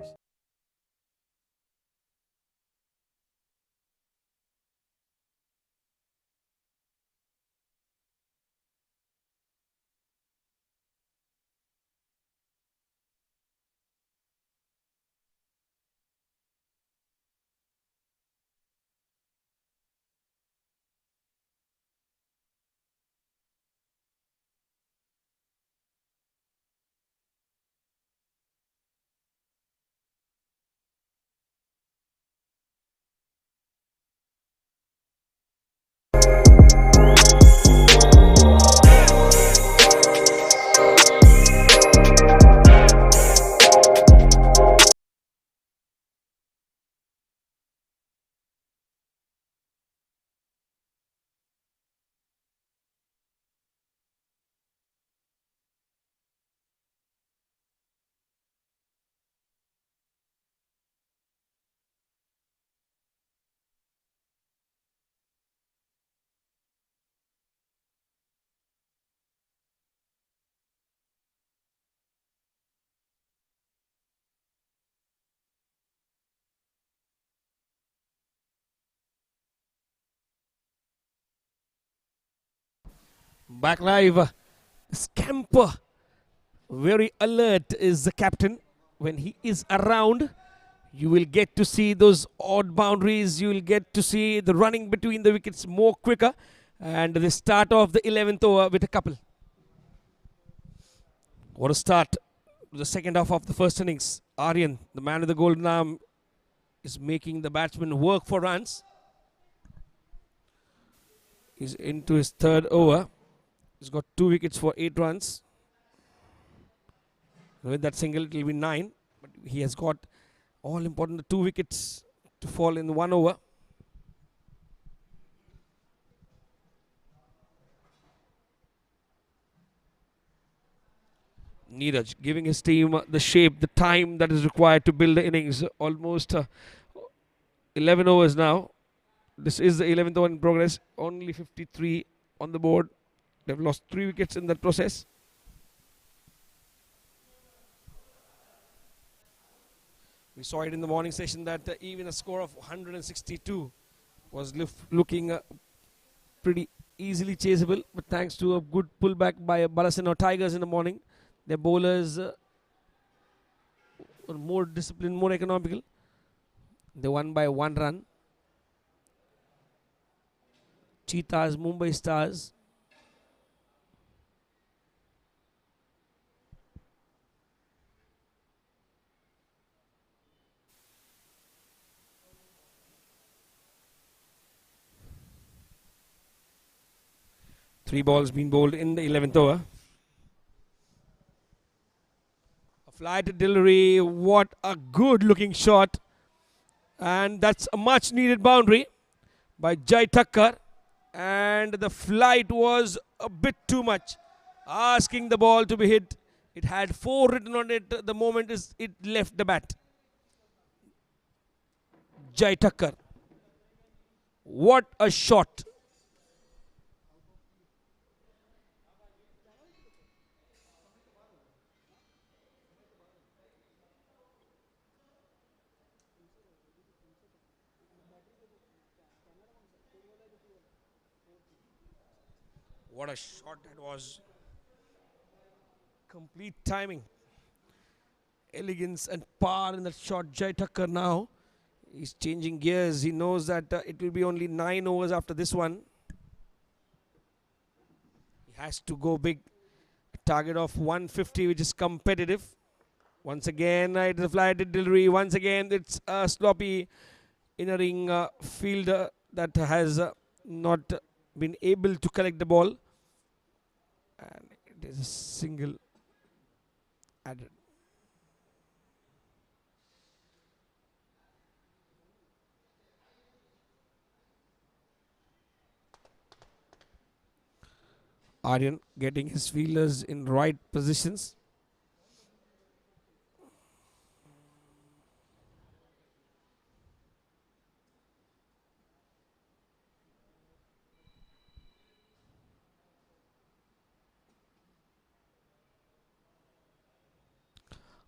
Back live. Scamper. Very alert is the captain. When he is around, you will get to see those odd boundaries. You will get to see the running between the wickets more quicker. And the start of the 11th over with a couple. What a start. The second half of the first innings. Aryan, the man with the golden arm, is making the batsman work for runs. He's into his third over. He's got 2 wickets for 8 runs. With that single, it will be 9. But he has got all important 2 wickets to fall in 1 over. Neeraj giving his team the shape, the time that is required to build the innings. Almost 11 overs now. This is the 11th over in progress. Only 53 on the board. They've lost 3 wickets in that process. We saw it in the morning session that even a score of 162 was looking pretty easily chaseable. But thanks to a good pullback by Balasana Tigers in the morning, their bowlers were more disciplined, more economical. They won by 1 run. Cheetahs, Mumbai Stars. Three balls being bowled in the 11th over. A fly to delivery. What a good looking shot. And that's a much needed boundary by Jai Thakkar. And the flight was a bit too much. Asking the ball to be hit. It had 4 written on it the moment it left the bat. Jai Thakkar. What a shot. What a shot that was. Complete timing. Elegance and power in that shot. Jai Thakkar now. He's changing gears. He knows that it will be only 9 overs after this one. He has to go big. A target of 150, which is competitive. Once again, it's a fly to delivery. Once again, it's a sloppy inner-ring fielder that has not been able to collect the ball. And it is a single added. Aryan getting his fielders in right positions.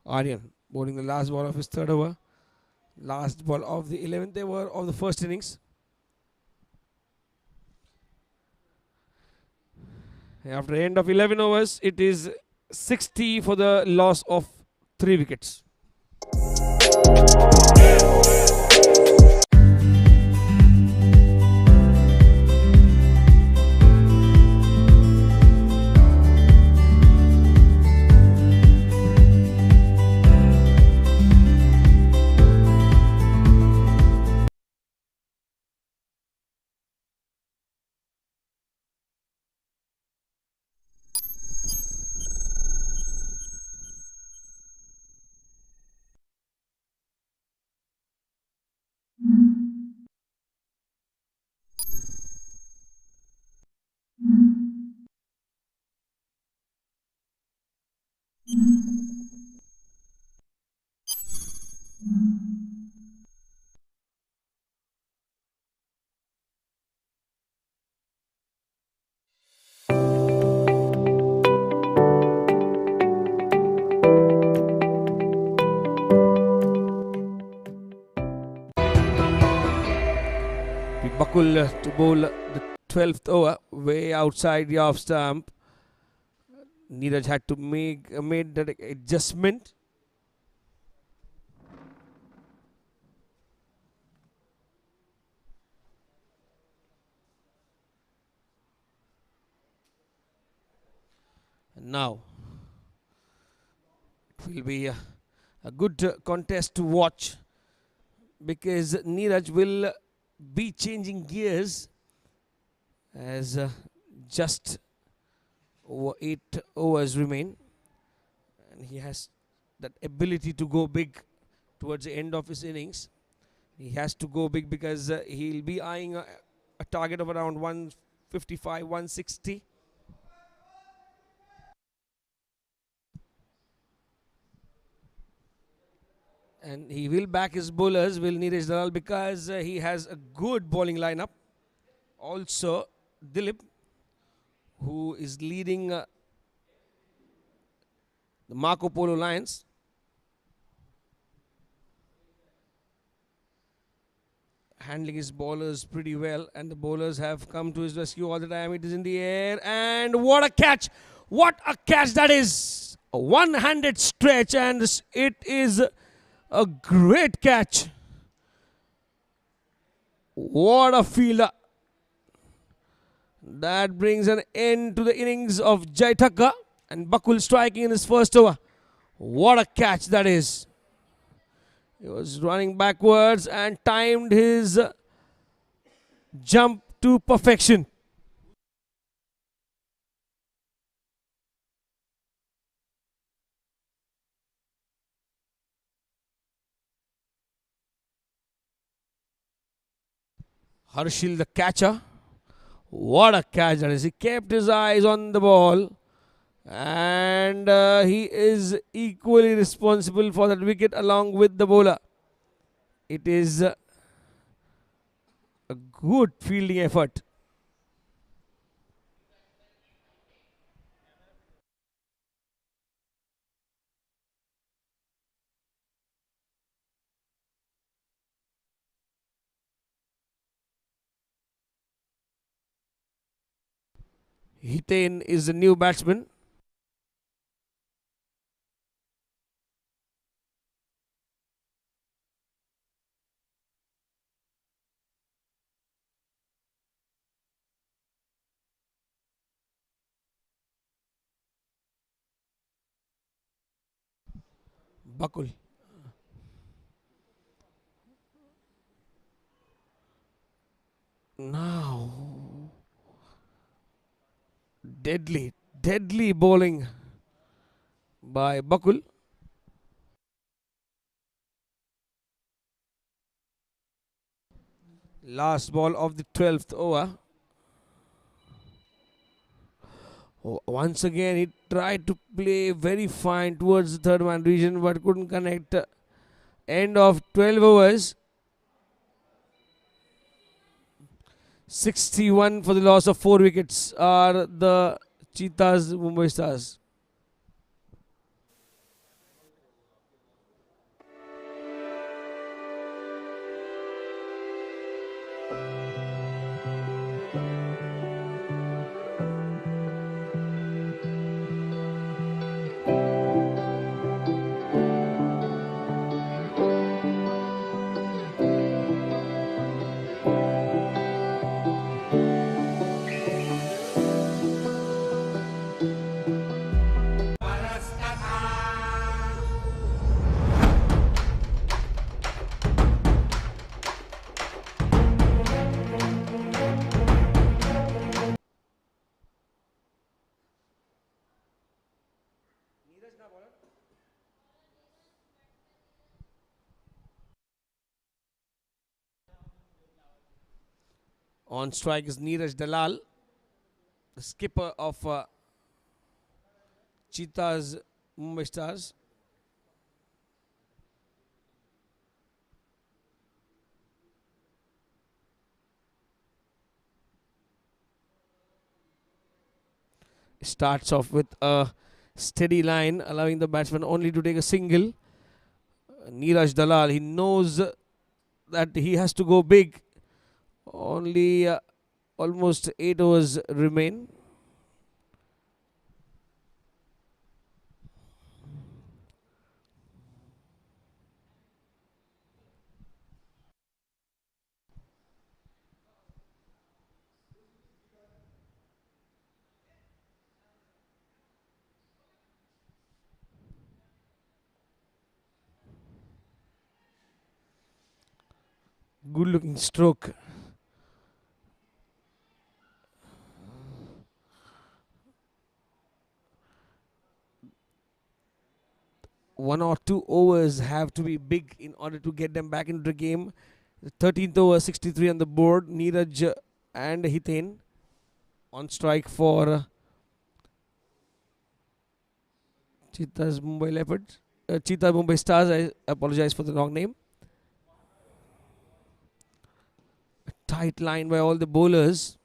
Aryan bowling the last ball of his third over. Last ball of the 11th over of the first innings. After the end of 11 overs, it is 60 for the loss of 3 wickets. Bakul to bowl the 12th over, way outside the off stump. Neeraj had to made that adjustment. Now it will be a good contest to watch, because Neeraj will be changing gears as just over 8 overs remain, and he has that ability to go big towards the end of his innings. He has to go big because he'll be eyeing a target of around 155, 160. And he will back his bowlers, will Neeraj Dalal, because he has a good bowling lineup. Also, Dilip, who is leading the Marko Polo Lions. Handling his bowlers pretty well, and the bowlers have come to his rescue all the time. It is in the air, and what a catch! What a catch that is! A one-handed stretch, and it is a great catch. What a fielder. That brings an end to the innings of Jaitaka, and Bakul striking in his first over. What a catch that is. He was running backwards and timed his jump to perfection. Harshil, the catcher. What a catch that is. He kept his eyes on the ball, and he is equally responsible for that wicket along with the bowler. It is a good fielding effort. Hitain is the new batsman. Bakul. Now, deadly bowling by Bakul. Last ball of the 12th over. Once again, he tried to play very fine towards the third man region, but couldn't connect. End of 12 overs. 61 for the loss of 4 wickets are the Cheetahs Mumbai Stars. On strike is Neeraj Dalal, the skipper of Cheetahs Mumbai Stars. Starts off with a steady line, allowing the batsman only to take a single. Neeraj Dalal, he knows that he has to go big. Only Almost 8 overs remain. Good looking stroke. One or two overs have to be big in order to get them back into the game. The 13th over, 63 on the board. Neeraj and Hiten on strike for Cheetahs Mumbai Leopards. Cheetah Mumbai Stars, I apologize for the wrong name. A tight line by all the bowlers.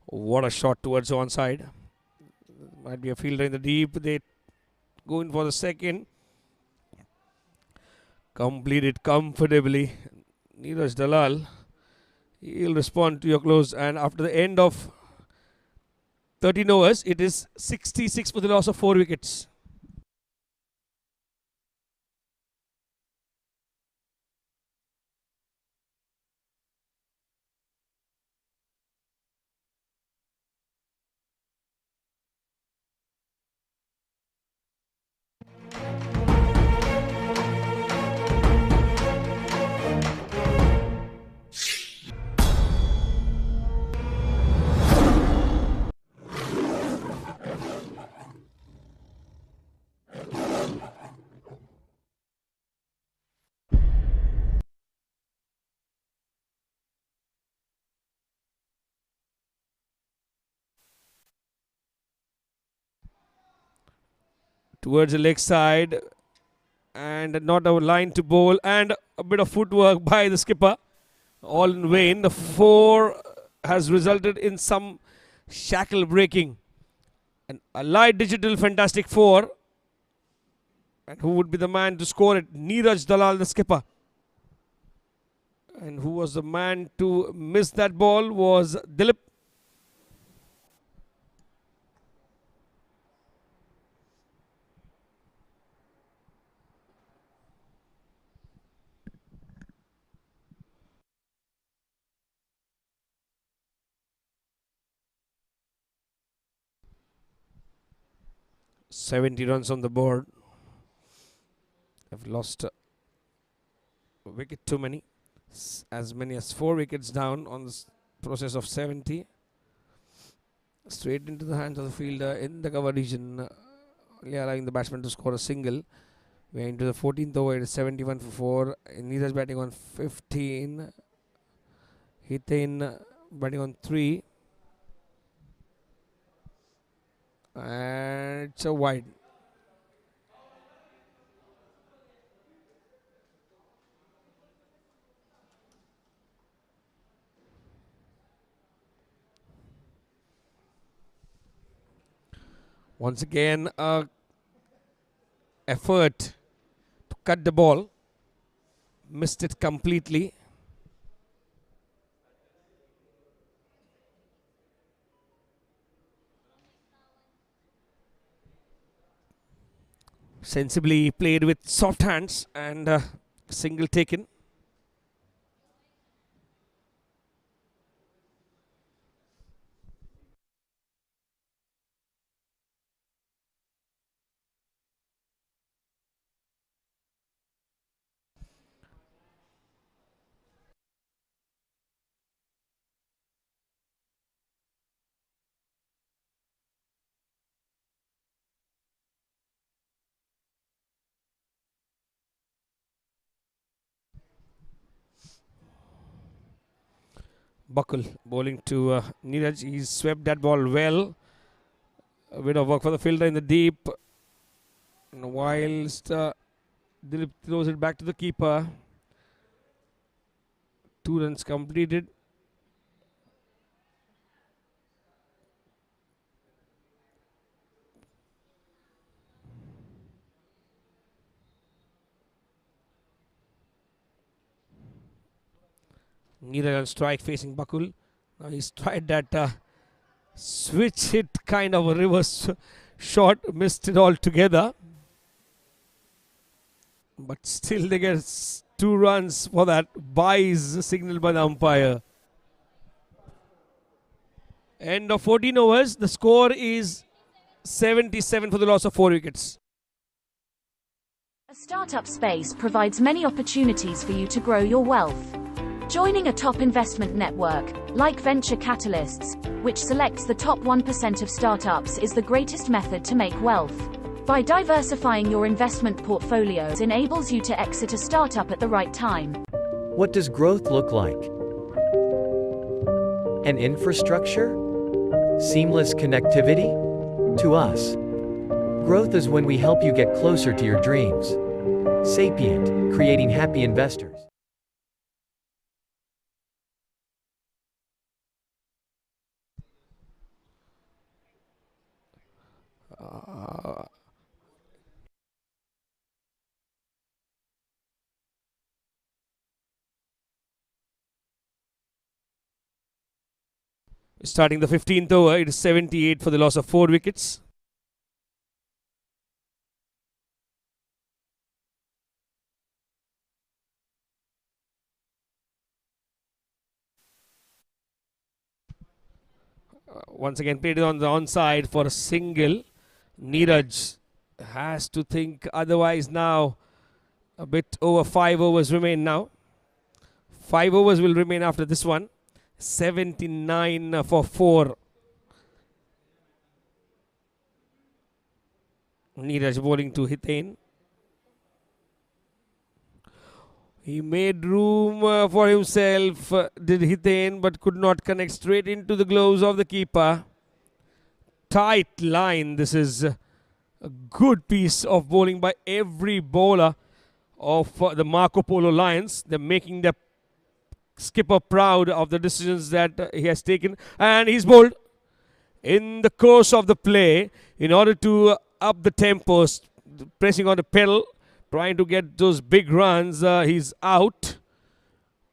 What a shot towards the onside. Might be a fielder in the deep. They go in for the second. Completed comfortably. Neeraj Dalal. He'll respond to your close. And after the end of 13 overs, it is 66 for the loss of 4 wickets. Towards the leg side, and not a line to bowl, and a bit of footwork by the skipper, all in vain. The 4 has resulted in some shackle breaking, and a light digital fantastic 4. And who would be the man to score it? Neeraj Dalal, the skipper. And who was the man to miss that ball was Dilip. "70 runs on the board. Have lost a wicket too many. As many as 4 wickets down on this process of 70. Straight into the hands of the fielder in the cover region, only allowing the batsman to score a single. We're into the 14th over. It is 71 for 4. Neeraj batting on 15. Hiten batting on 3. And it's a wide. Once again, effort to cut the ball. Missed it completely. Sensibly played with soft hands, and single taken. Bakul bowling to Neeraj. He swept that ball well. A bit of work for the fielder in the deep. And whilst Dilip throws it back to the keeper. 2 runs completed. Neeraj on strike facing Bakul. Now he's tried that switch hit, kind of a reverse shot, missed it altogether. But still they get 2 runs for that. Bye is signaled by the umpire. End of 14 overs. The score is 77 for the loss of 4 wickets.
A startup space provides many opportunities for you to grow your wealth. Joining a top investment network, like Venture Catalysts, which selects the top 1% of startups, is the greatest method to make wealth. By diversifying your investment portfolios enables you to exit a startup at the right time.
What does growth look like? An infrastructure? Seamless connectivity? To us, growth is when we help you get closer to your dreams. Sapient, creating happy investors.
Starting the 15th over, it is 78 for the loss of 4 wickets. Once again played it on the onside for a single. Neeraj has to think otherwise now. A bit over 5 overs remain now. 5 overs will remain after this one. 79 for 4. Neeraj bowling to Hiten. He made room for himself, did Hiten, but could not connect straight into the gloves of the keeper. Tight line. This is a good piece of bowling by every bowler of the Marko Polo Lions. They're making the skipper proud of the decisions that he has taken. And he's bowled in the course of the play in order to up the tempo, pressing on the pedal, trying to get those big runs. He's out.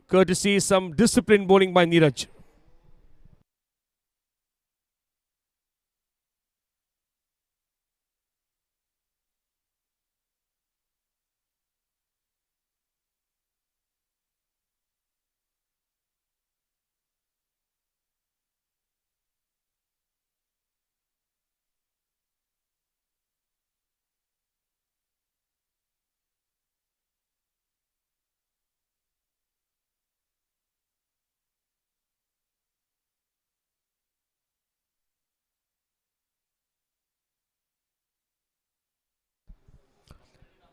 Courtesy some disciplined bowling by Neeraj.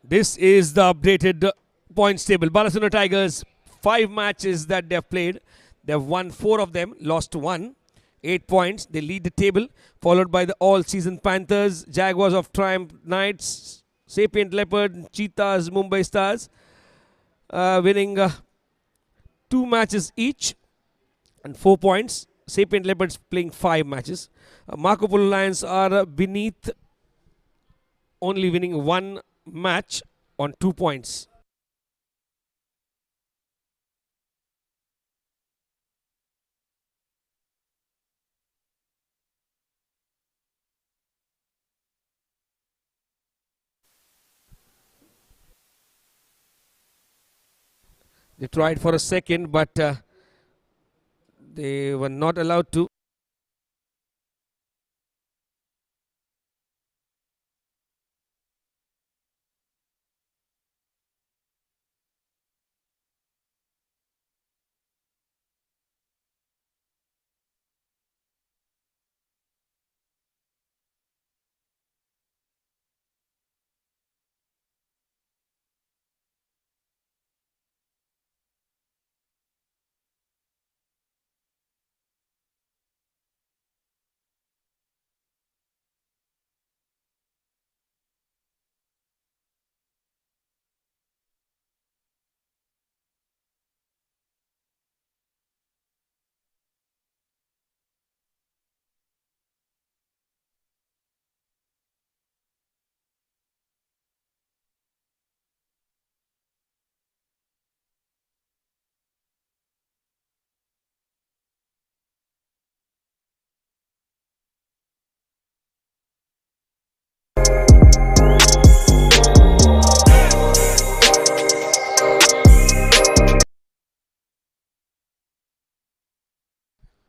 This is the updated points table. Balasuna Tigers, 5 matches that they have played. They have won 4 of them, lost 1. 8 points. They lead the table, followed by the all-season Panthers, Jaguars of Triumph Knights, Sapient Leopard, Cheetahs, Mumbai Stars, winning 2 matches each and 4 points. Sapient Leopards playing 5 matches. Marko Polo Lions are beneath, only winning 1 match on 2 points. They tried for a second, but they were not allowed to.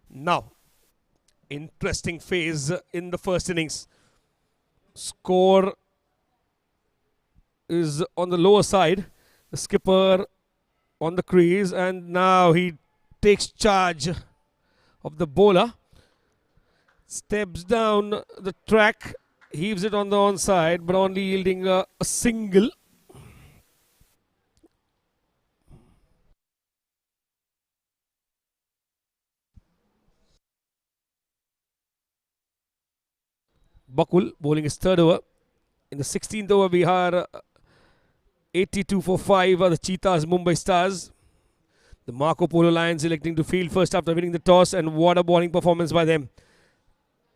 Now, interesting phase in the first innings. Score is on the lower side. The skipper on the crease, and now he takes charge of the bowler. Steps down the track, heaves it on the onside, but only yielding a single. Bakul bowling his third over. In the 16th over, we are 82 for 5 are the Cheetahs, Mumbai Stars. The Marko Polo Lions electing to field first after winning the toss, and what a bowling performance by them.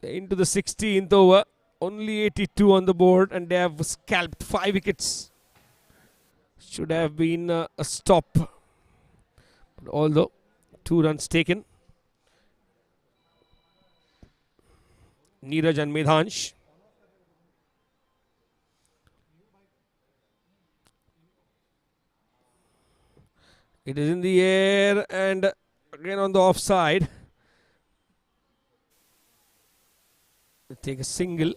Into the 16th over, only 82 on the board, and they have scalped 5 wickets. Should have been a stop. But although 2 runs taken. Neeraj and Medhansh. It is in the air and again on the offside. Take a single.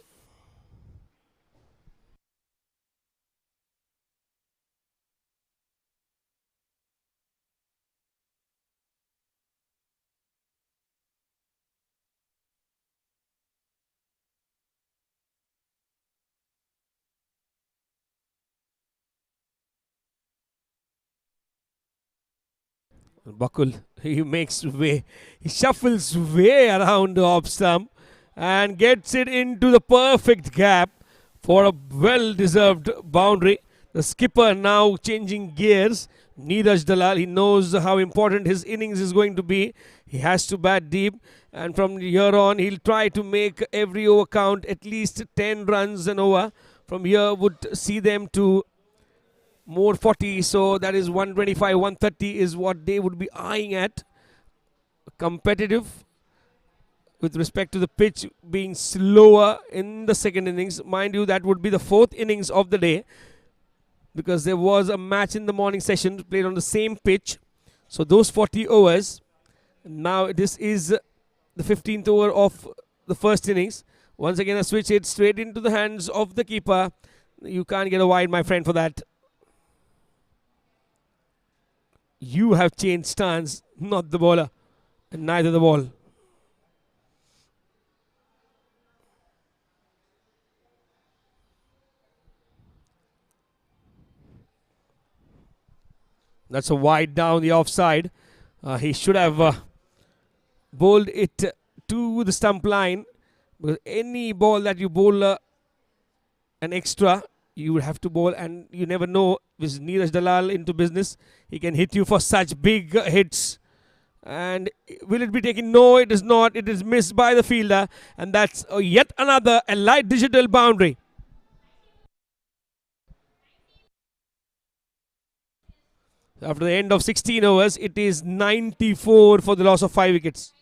Bakul, he makes way. He shuffles way around the off stump and gets it into the perfect gap for a well-deserved boundary. The skipper now changing gears. Neeraj Dalal, he knows how important his innings is going to be. He has to bat deep, and from here on he'll try to make every over count. At least 10 runs an over from here would see them to more 40, so that is 125, 130 is what they would be eyeing at. Competitive with respect to the pitch being slower in the second innings. Mind you, that would be the 4th innings of the day, because there was a match in the morning session played on the same pitch. So those 40 overs, now this is the 15th over of the first innings. Once again a switch hit straight into the hands of the keeper. You can't get a wide, my friend, for that. You have changed stance, not the bowler, and neither the ball. That's a wide down the offside. He should have bowled it to the stump line, because any ball that you bowl an extra, you would have to bowl, and you never know. With Neeraj Dalal into business, he can hit you for such big hits. And will it be taken? No, it is not. It is missed by the fielder, and that's yet another Allied Digital boundary. After the end of 16 overs, it is 94 for the loss of 5 wickets.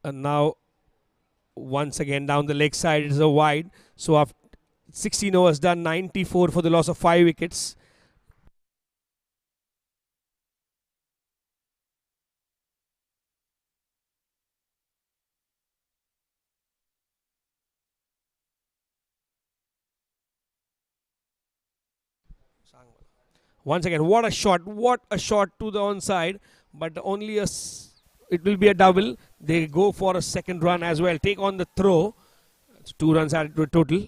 And now once again down the leg side is a wide. So after 16 overs done, 94 for the loss of 5 wickets. Once again, what a shot to the onside, but only it will be a double. They go for a second run as well, take on the throw. So 2 runs added to a total.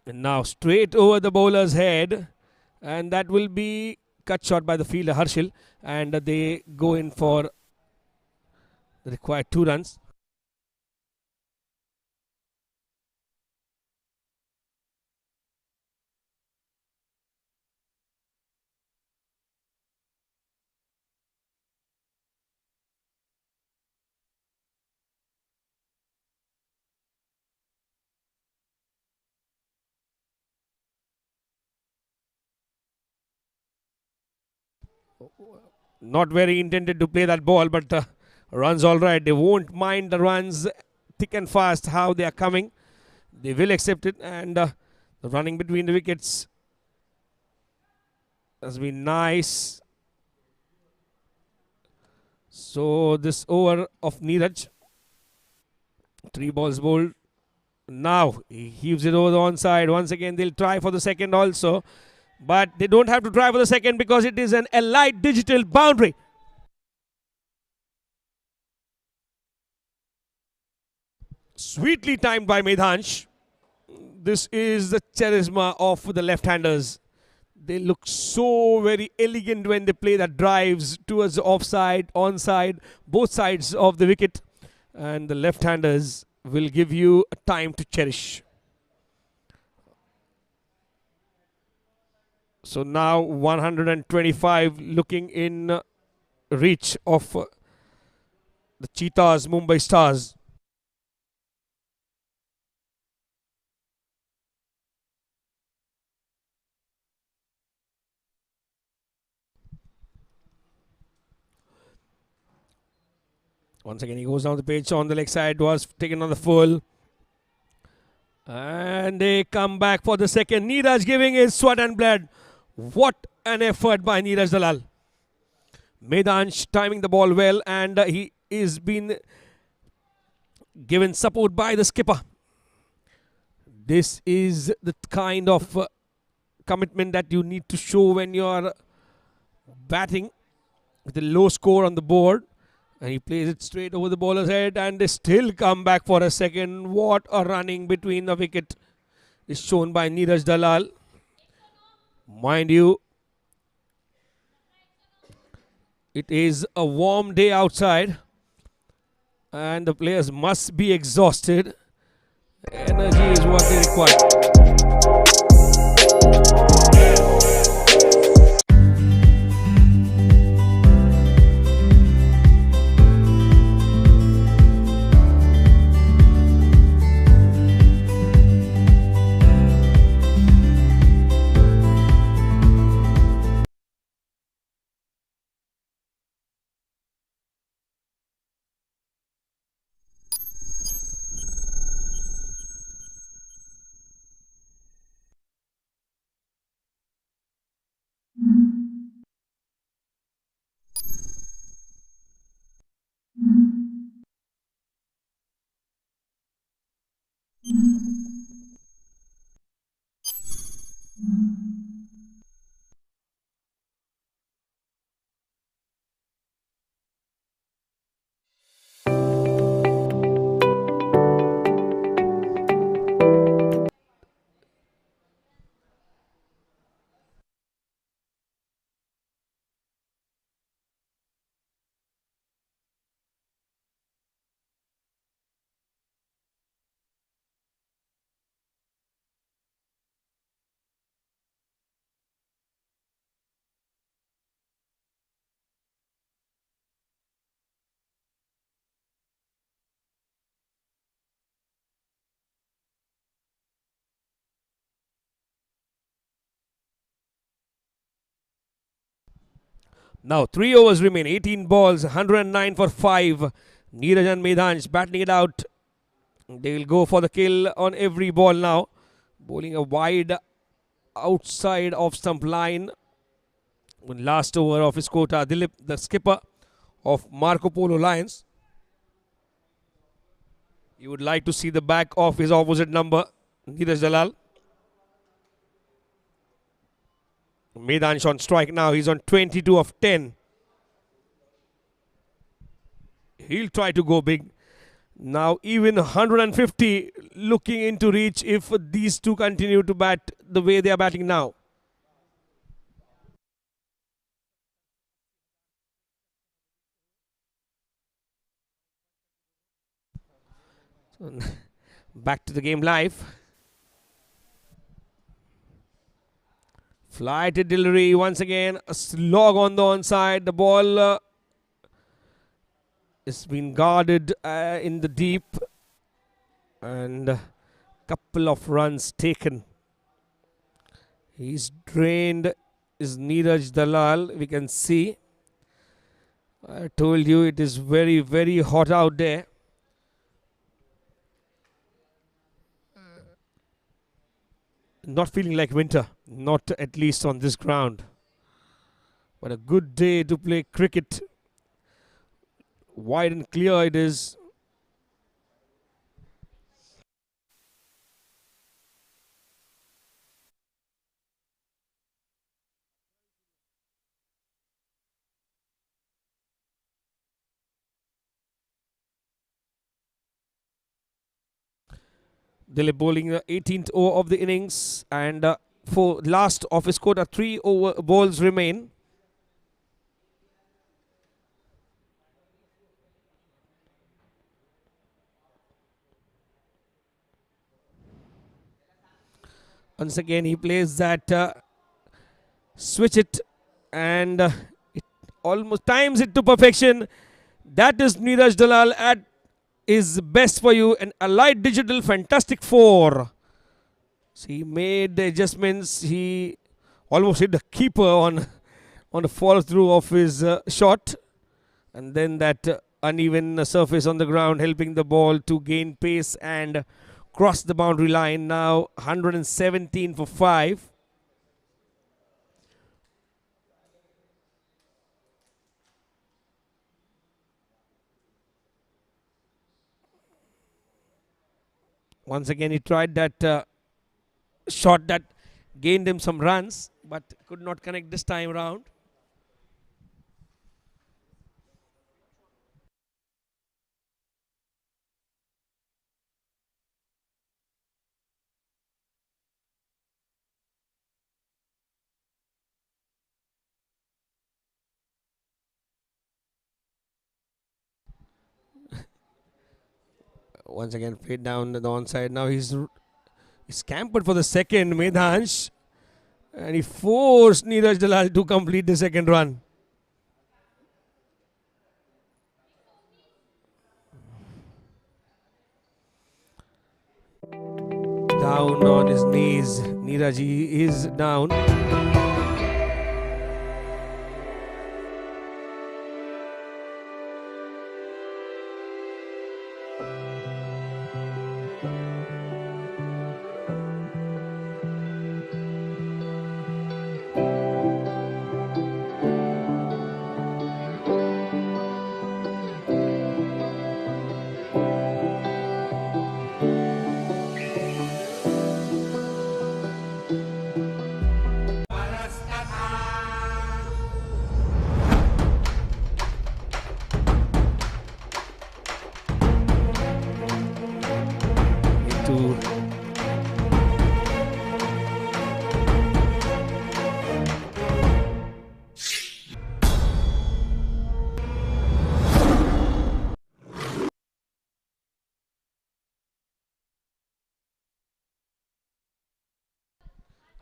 And now straight over the bowler's head, and that will be cut short by the fielder Harshil, and they go in for the required 2 runs. Not very intended to play that ball, but runs all right. They won't mind the runs thick and fast how they are coming. They will accept it, and the running between the wickets has been nice. So this over of Neeraj, 3 balls bowled. Now he heaves it over the onside. Once again they'll try for the second also, but they don't have to try for the second because it is an Elite Digital boundary. Sweetly timed by Medhansh. This is the charisma of the left-handers. They look so very elegant when they play that drives towards the offside, onside, both sides of the wicket. And the left-handers will give you a time to cherish. So now 125 looking in reach of the Cheetahs, Mumbai Stars. Once again, he goes down the pitch on the leg side, was taken on the full. And they come back for the second. Neeraj giving his sweat and blood. What an effort by Neeraj Dalal. Medhansh timing the ball well, and he is been given support by the skipper. This is the kind of commitment that you need to show when you are batting with a low score on the board. And he plays it straight over the bowler's head, and they still come back for a second. What a running between the wicket is shown by Neeraj Dalal. Mind you, it is a warm day outside, and the players must be exhausted. Energy is what they require. Now 3 overs remain, 18 balls, 109 for 5. Neeraj and Medhansh battling it out. They will go for the kill on every ball now. Bowling a wide outside of stump line. Last over of his quota, Dilip, the skipper of Marko Polo Lions. You would like to see the back of his opposite number, Neeraj Dalal. Medansh on strike now. He's on 22 of 10. He'll try to go big. Now even 150 looking into reach if these two continue to bat the way they are batting now. Back to the game live. Flight delivery once again. A slog on the onside. The ball has been guarded in the deep. And a couple of runs taken. He's drained is Neeraj Dalal. We can see. I told you it is very, very hot out there. Not feeling like winter, not at least on this ground. But a good day to play cricket. Wide and clear it is. Dilip bowling the 18th over of the innings, and for last of his quota, 3 over balls remain. Once again he plays that switch it, and it almost times it to perfection. That is Neeraj Dalal at his best for you, and a light digital fantastic 4. So he made the adjustments. He almost hit the keeper on the follow through of his shot, and then that uneven surface on the ground helping the ball to gain pace and cross the boundary line. Now 117 for 5. Once again he tried that shot that gained him some runs, but could not connect this time around. Once again played down the onside. Now he's scampered for the second, Medansh, and he forced Neeraj Dalal to complete the second run. Down on his knees, Neeraj is down.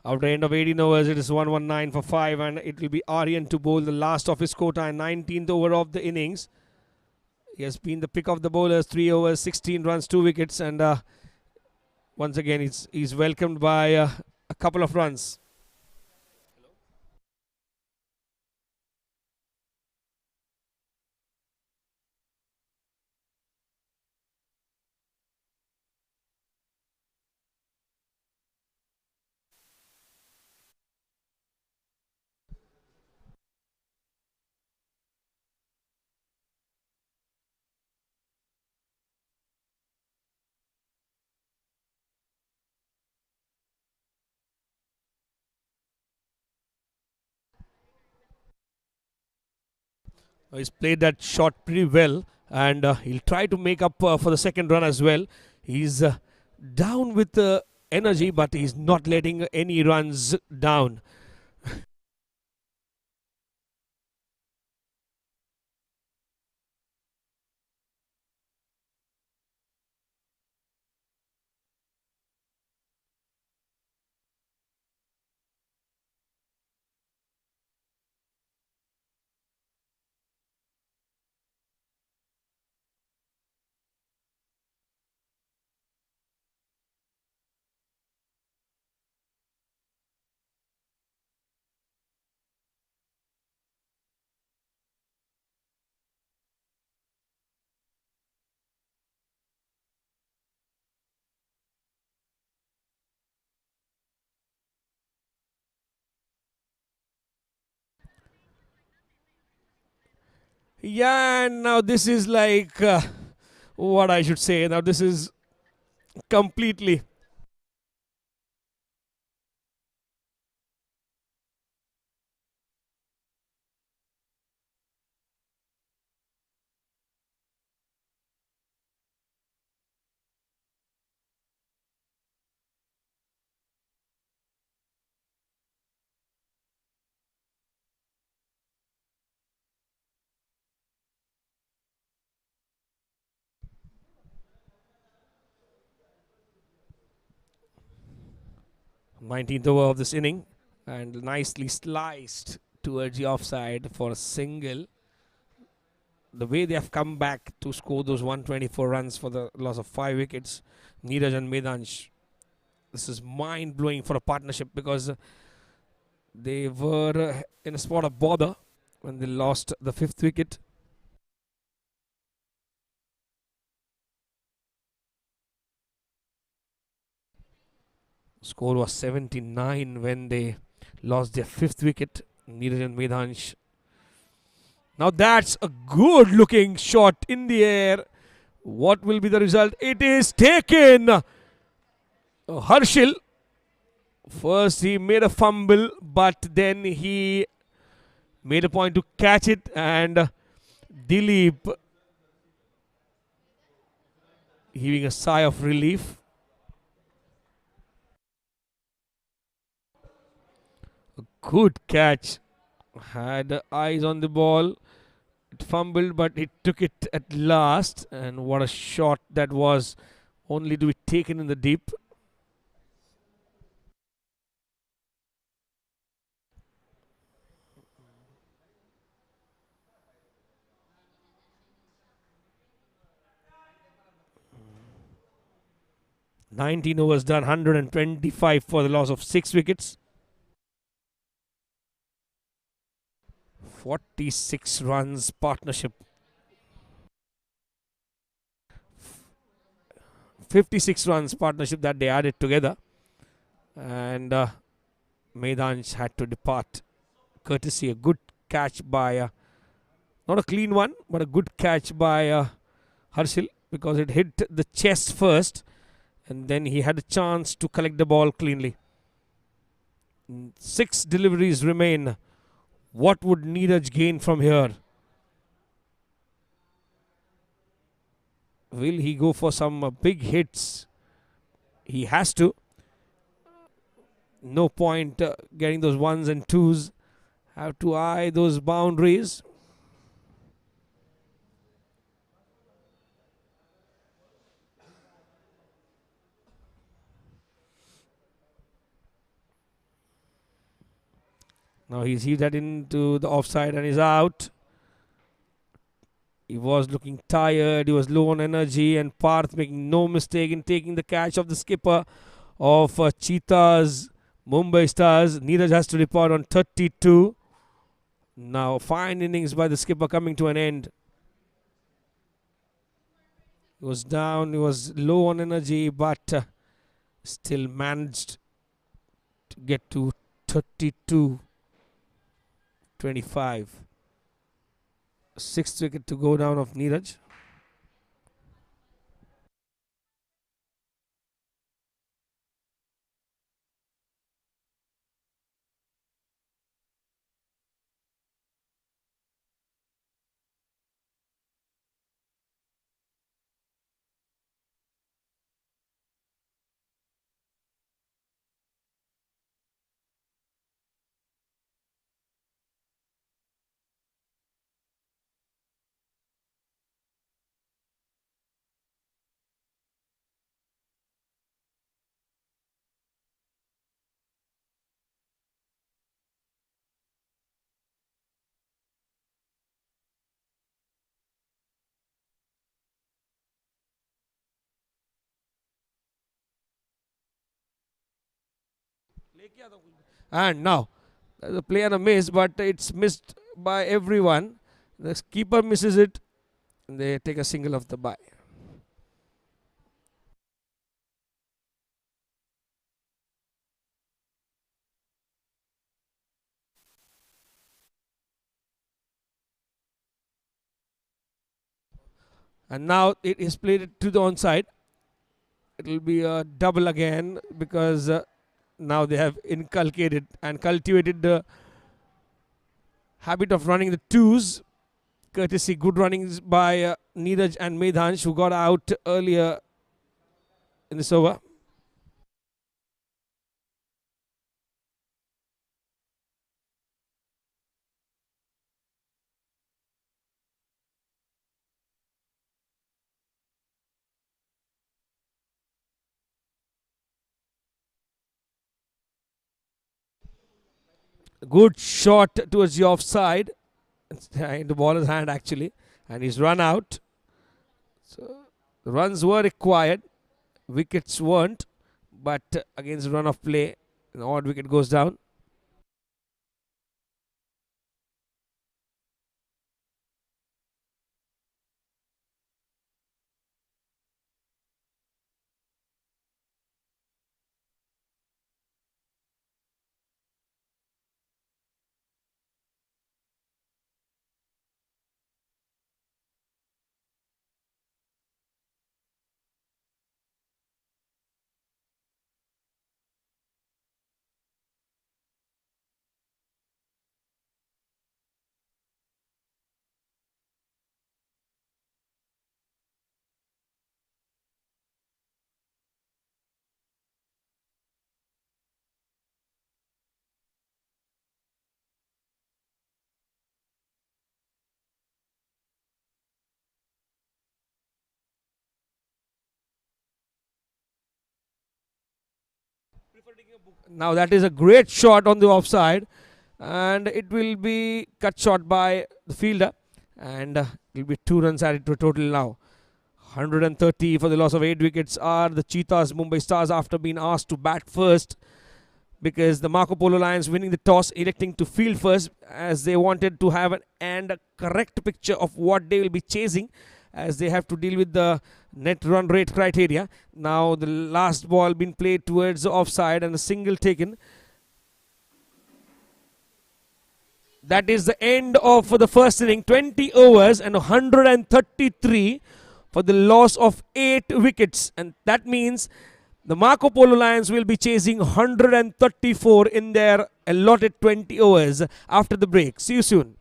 After end of 18 overs, it is 119 for 5, and it will be Aryan to bowl the last of his quota and 19th over of the innings. He has been the pick of the bowlers, 3 overs, 16 runs, 2 wickets, and once again he's welcomed by a couple of runs. He's played that shot pretty well, and he'll try to make up for the second run as well. He's down with energy, but he's not letting any runs down. Yeah, and now this is like what I should say. Now this is completely. Nineteenth over of this inning, and nicely sliced towards the offside for a single. The way they have come back to score those 124 runs for the loss of 5 wickets, Neeraj and Medansh, this is mind-blowing for a partnership, because they were in a spot of bother when they lost the 5th wicket. Score was 79 when they lost their 5th wicket, Neeraj and Medansh. Now that's a good looking shot in the air. What will be the result? It is taken. Harshil, first he made a fumble, but then he made a point to catch it, and Dilip heaving a sigh of relief. A good catch. Had eyes on the ball. It fumbled, but it took it at last. And what a shot that was, only to be taken in the deep. "19 overs done, 125 for the loss of 6 wickets. 46 runs partnership. 56 runs partnership that they added together. And Medansh had to depart. Courtesy a good catch by, not a clean one, but a good catch by Harshil, because it hit the chest first, and then he had a chance to collect the ball cleanly. 6 deliveries remain. What would Neeraj gain from here? Will he go for some big hits? He has to. No point getting those ones and twos. Have to eye those boundaries. Now he's heaved that into the offside and is out. He was looking tired. He was low on energy, and Parth making no mistake in taking the catch of the skipper of Cheetahs, Mumbai Stars. Neeraj has to depart on 32. Now fine innings by the skipper coming to an end. He was down. He was low on energy, but still managed to get to 32-25. 6th wicket to go down of Neeraj. And now the play and a miss, but it's missed by everyone. The keeper misses it, and they take a single off the bye. And now it is played to the onside. It will be a double again because now they have inculcated and cultivated the habit of running the twos. Courtesy good runnings by Neeraj and Medhansh, who got out earlier in this over. Good shot towards the offside. In the baller's hand actually. And he's run out. So the runs were required. Wickets weren't. But against the run of play, an odd wicket goes down. Now that is a great shot on the offside, and it will be cut short by the fielder, and it will be 2 runs added to a total now. 130 for the loss of 8 wickets are the Cheetahs Mumbai Stars after being asked to bat first, because the Marko Polo Lions winning the toss, electing to field first as they wanted to have a correct picture of what they will be chasing, as they have to deal with the net run rate criteria. Now the last ball been played towards the offside and a single taken. That is the end of the first inning. 20 overs and 133 for the loss of 8 wickets. And that means the Marko Polo Lions will be chasing 134 in their allotted 20 overs after the break. See you soon.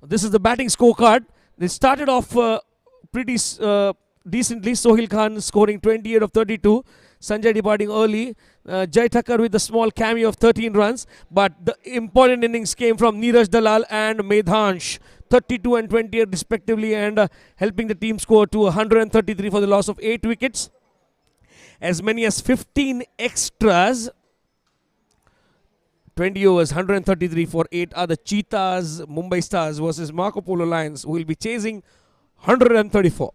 This is the batting scorecard. They started off pretty decently. Sohail Khan scoring 28 of 32. Sanjay departing early. Jai Thakkar with a small cameo of 13 runs. But the important innings came from Neeraj Dalal and Medhansh. 32 and 28 respectively, and helping the team score to 133 for the loss of 8 wickets. As many as 15 extras. 20 overs, 133 for 8 are the Cheetahs Mumbai Stars versus Marko Polo Lions, who will be chasing 134.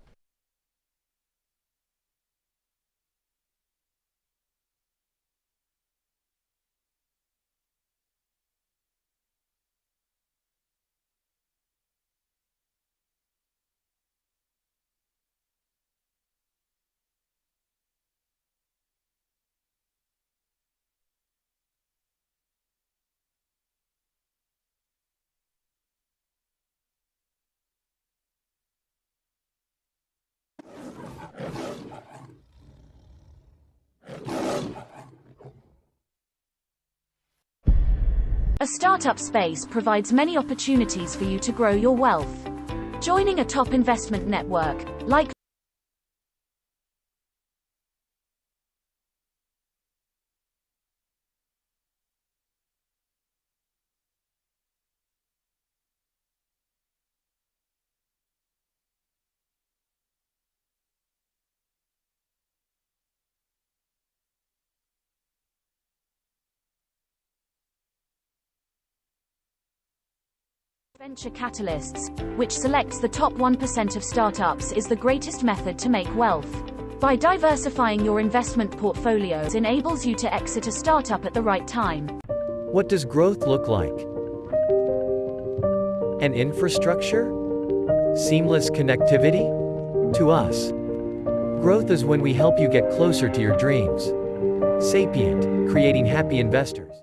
A startup space provides many opportunities for you to grow your wealth. Joining a top investment network, like venture capitalists, which selects the top 1% of startups, is the greatest method to make wealth. By diversifying your investment portfolios enables you to exit a startup at the right time.
What does growth look like? An infrastructure? Seamless connectivity? To us, growth is when we help you get closer to your dreams. Sapient, creating happy investors.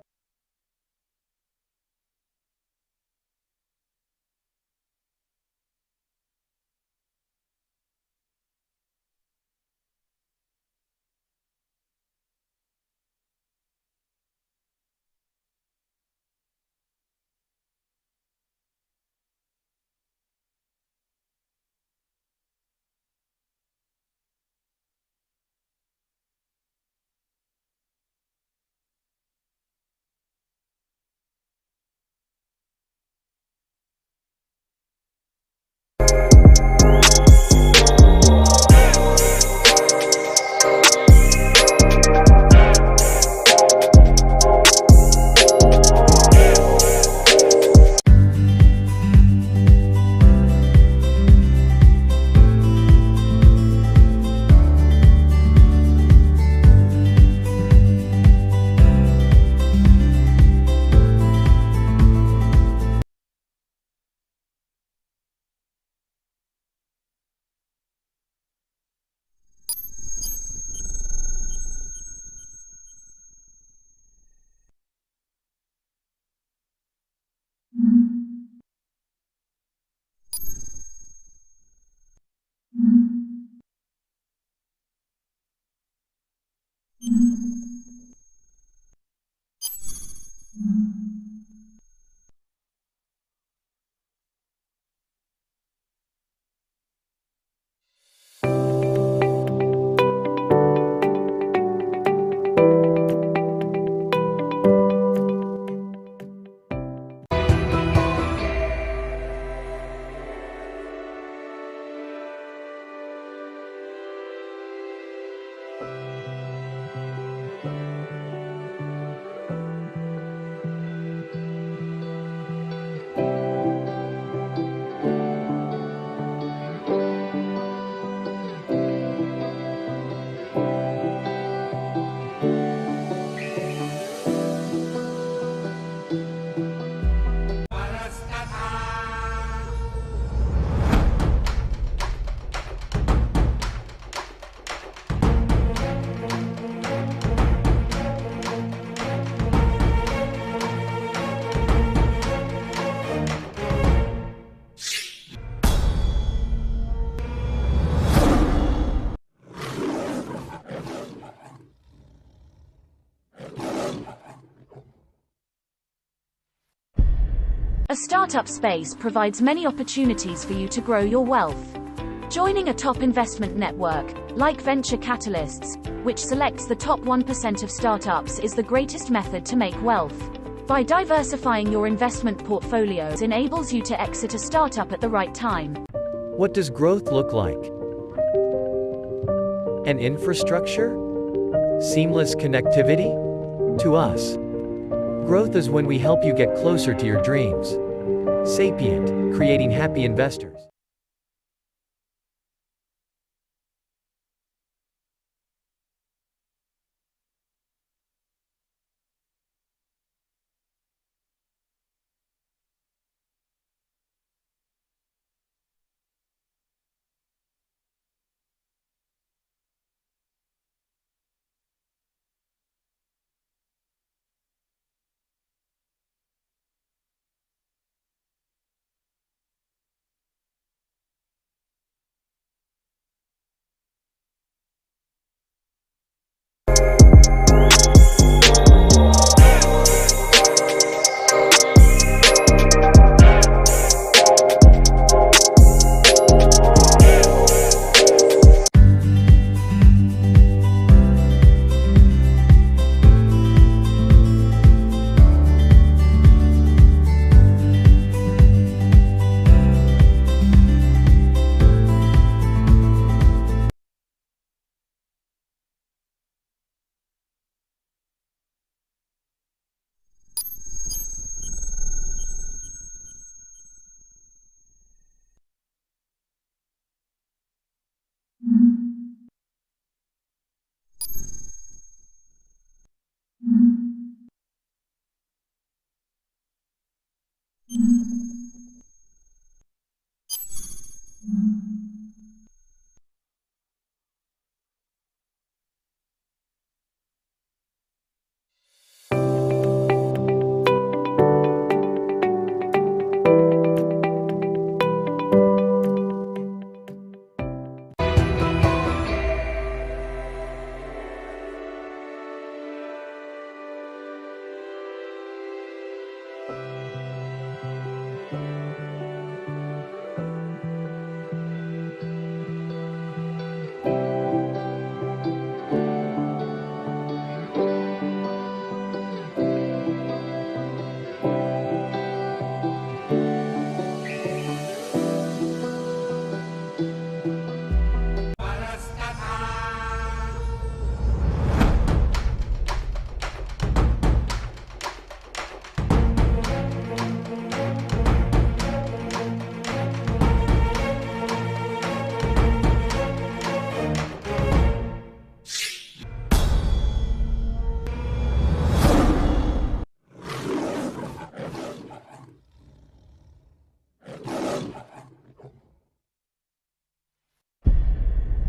A startup space provides many opportunities for you to grow your wealth. Joining a top investment network, like venture capitalists, which selects the top 1% of startups, is the greatest method to make wealth. By diversifying your investment portfolios enables you to exit a startup at the right time.
What does growth look like? An infrastructure? Seamless connectivity? To us, growth is when we help you get closer to your dreams. Sapient, creating happy investors.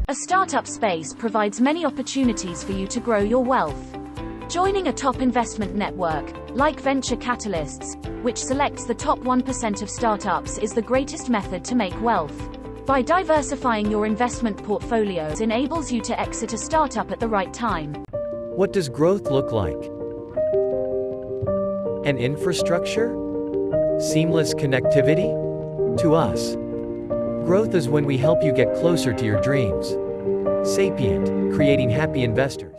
A startup space provides many opportunities for you to grow your wealth. Joining a top investment network, like venture capitalists, which selects the top 1% of startups, is the greatest method to make wealth. By diversifying your investment portfolios enables you to exit a startup at the right time.
What does growth look like? An infrastructure? Seamless connectivity? To us, growth is when we help you get closer to your dreams. Sapient, creating happy investors.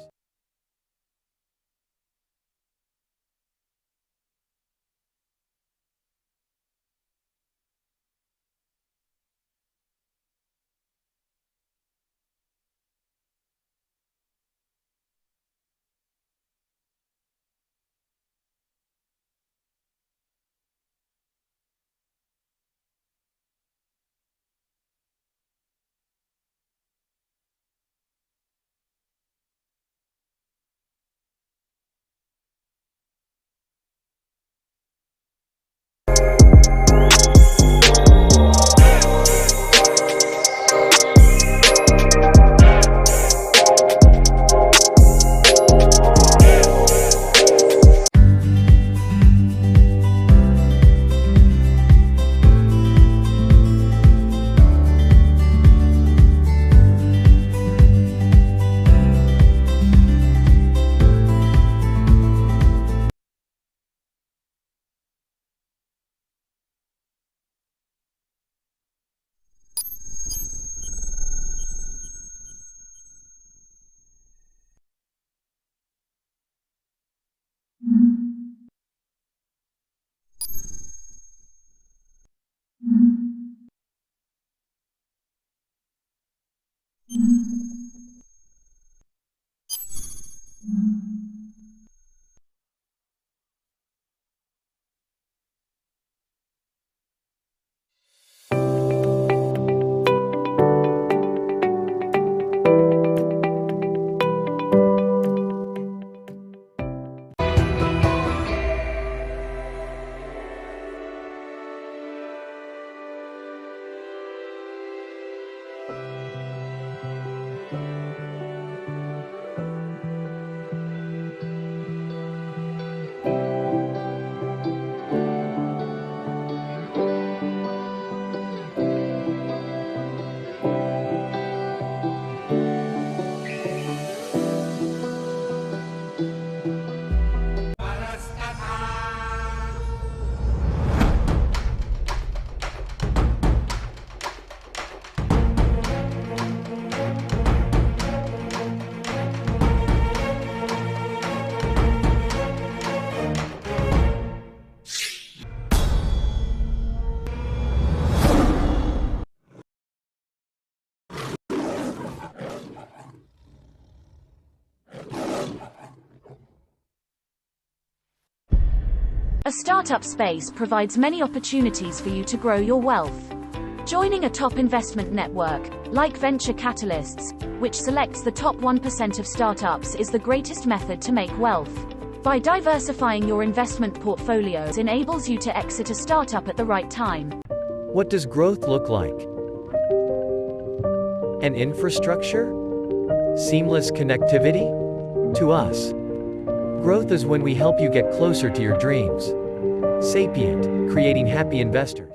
A startup space provides many opportunities for you to grow your wealth. Joining a top investment network, like venture capitalists, which selects the top 1% of startups, is the greatest method to make wealth. By diversifying your investment portfolios enables you to exit a startup at the right time.
What does growth look like? An infrastructure? Seamless connectivity? To us, growth is when we help you get closer to your dreams. Sapient, creating happy investors.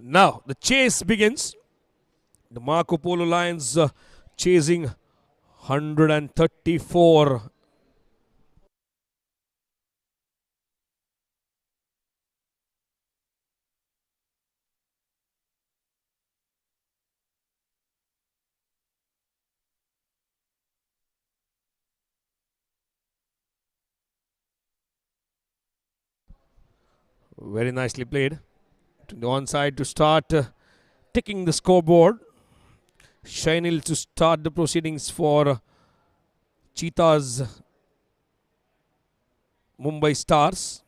Now the chase begins. The Marko Polo Lions chasing 134. Very nicely played. To the onside to start ticking the scoreboard. Shainil to start the proceedings for Cheetahs Mumbai Stars.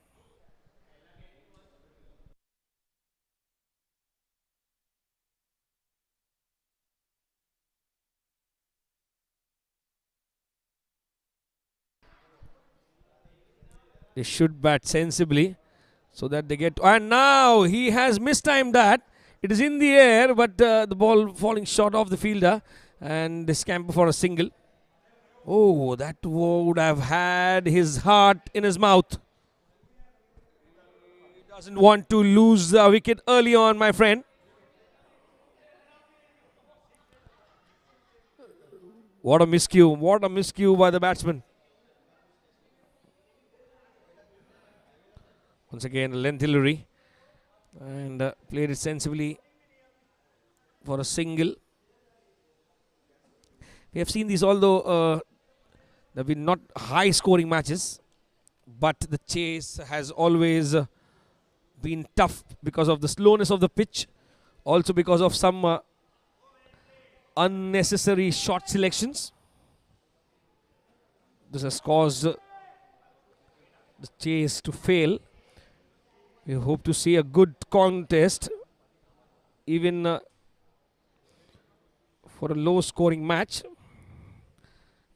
They should bat sensibly so that they get. And now he has mistimed that. It is in the air, but the ball falling short of the fielder. And they scamper for a single. Oh, that would have had his heart in his mouth. He doesn't want to lose the wicket early on, my friend. What a miscue. What a miscue by the batsman. Once again, length delivery. And played it sensibly for a single. We have seen these, although there have been not high scoring matches, but the chase has always been tough because of the slowness of the pitch, also because of some unnecessary shot selections. This has caused the chase to fail. We hope to see a good contest, even for a low scoring match.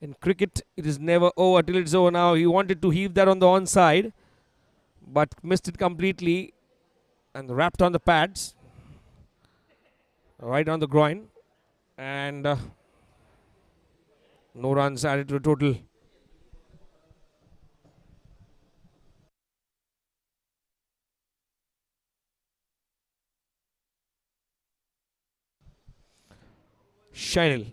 In cricket, it is never over till it's over. Now he wanted to heave that on the onside, but missed it completely and wrapped on the pads, right on the groin, and no runs added to the total. Shainil.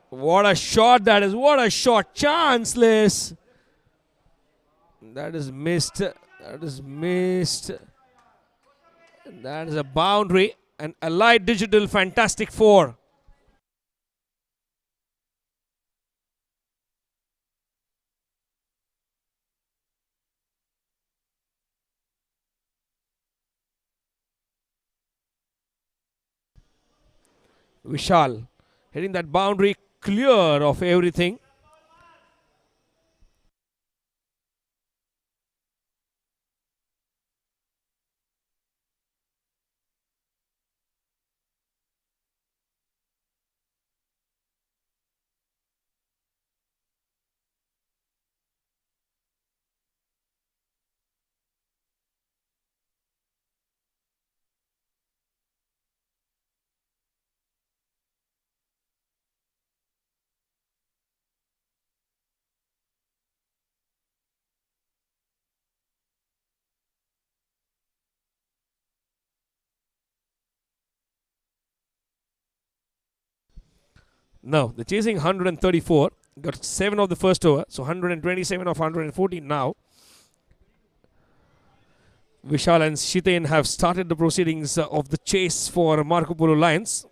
What a shot that is. What a shot. Chanceless. That is missed. That is missed. That is a boundary. And a light digital fantastic 4. Vishal hitting that boundary, clear of everything. No, they're chasing 134. Got 7 of the first over, so 127 of 114 now. Vishal and Shiten have started the proceedings of the chase for Marko Polo Lions.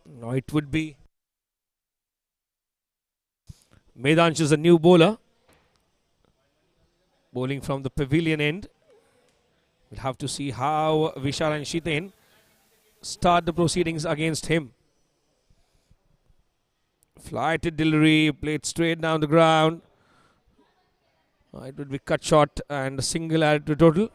Now it would be Medansh is a new bowler, bowling from the pavilion end. We'll have to see how Vishal and Shiten start the proceedings against him. Flighted delivery, played straight down the ground. It would be cut short and a single added to total.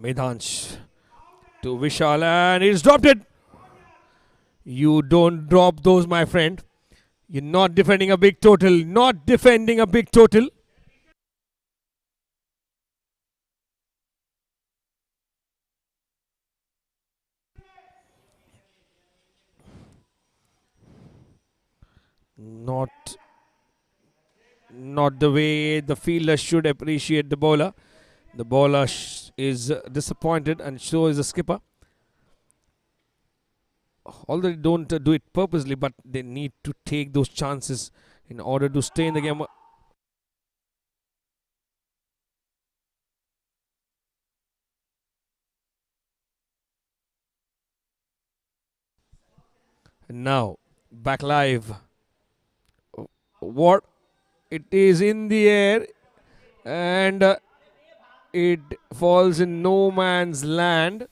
Medansh to Vishal, and he's dropped it. You don't drop those, my friend. You're not defending a big total. Not defending a big total. Not the way the fielder should appreciate the bowler. The bowler is disappointed, and so is the skipper. although they don't do it purposely, but they need to take those chances in order to stay in the game. And now, back live. What? It is in the air and it falls in no man's land.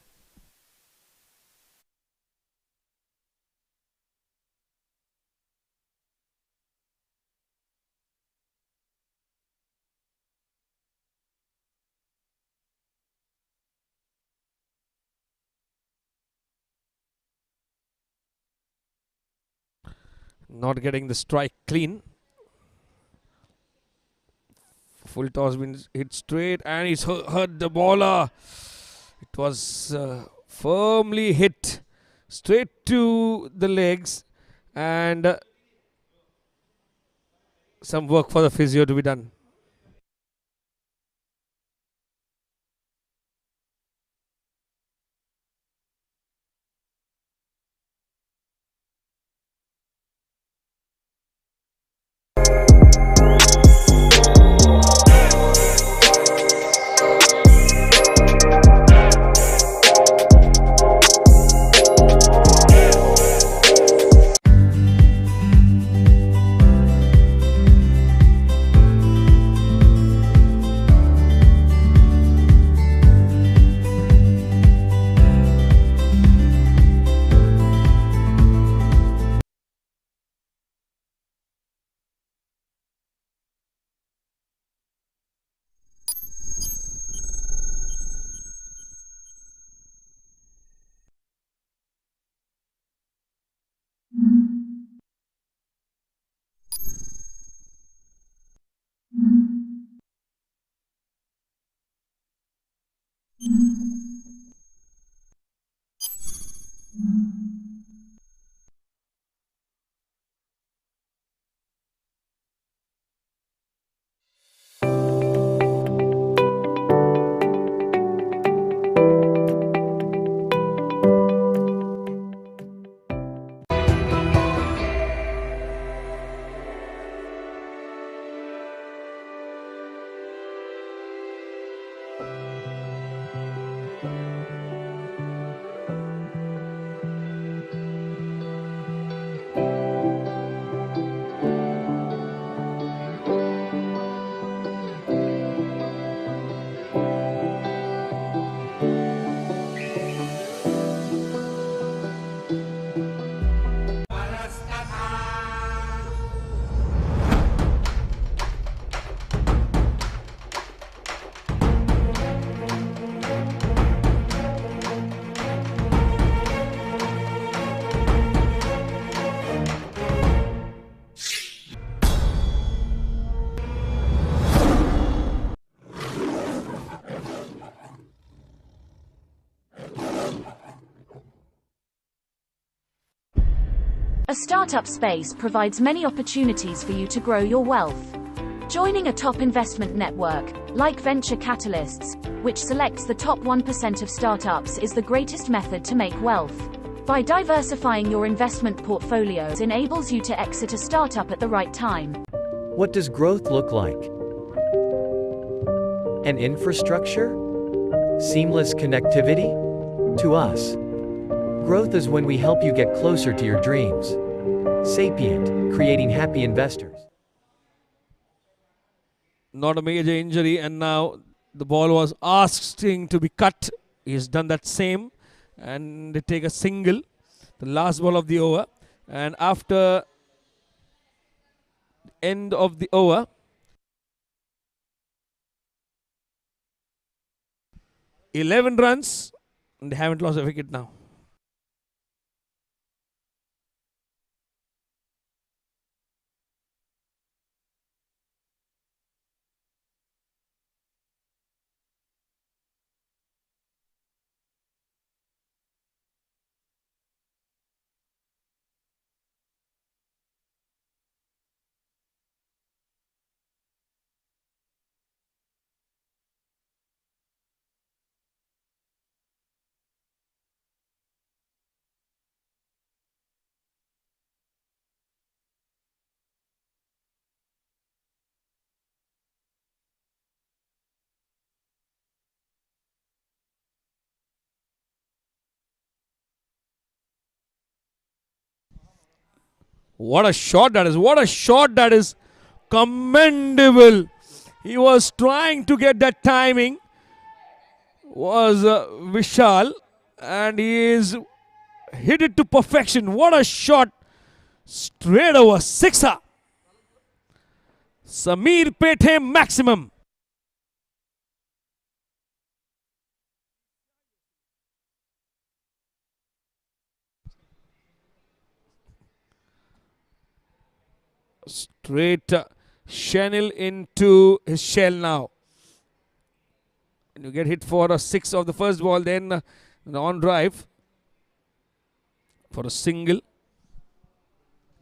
Not getting the strike clean. Full toss been hit straight and it's hurt the bowler. It was firmly hit straight to the legs and some work for the physio to be done.
A startup space provides many opportunities for you to grow your wealth. Joining a top investment network, like Venture Catalysts, which selects the top 1% of startups, is the greatest method to make wealth. By diversifying your investment portfolios enables you to exit a startup at the right time.
What does growth look like? An infrastructure? Seamless connectivity? To us, growth is when we help you get closer to your dreams. Sapient, creating happy investors.
Not a major injury, and now the ball was asking to be cut. He's done that same, and they take a single, the last ball of the over. And after end of the over, (11 runs, and they haven't lost a wicket now. What a shot that is. What a shot that is. Commendable. He was trying to get that timing. Was Vishal. And he is hit it to perfection. What a shot. Straight over. Sixer. Samir Pethe maximum. Straight Chanel into his shell now. And you get hit for a 6 of the first ball, then an on drive for a single.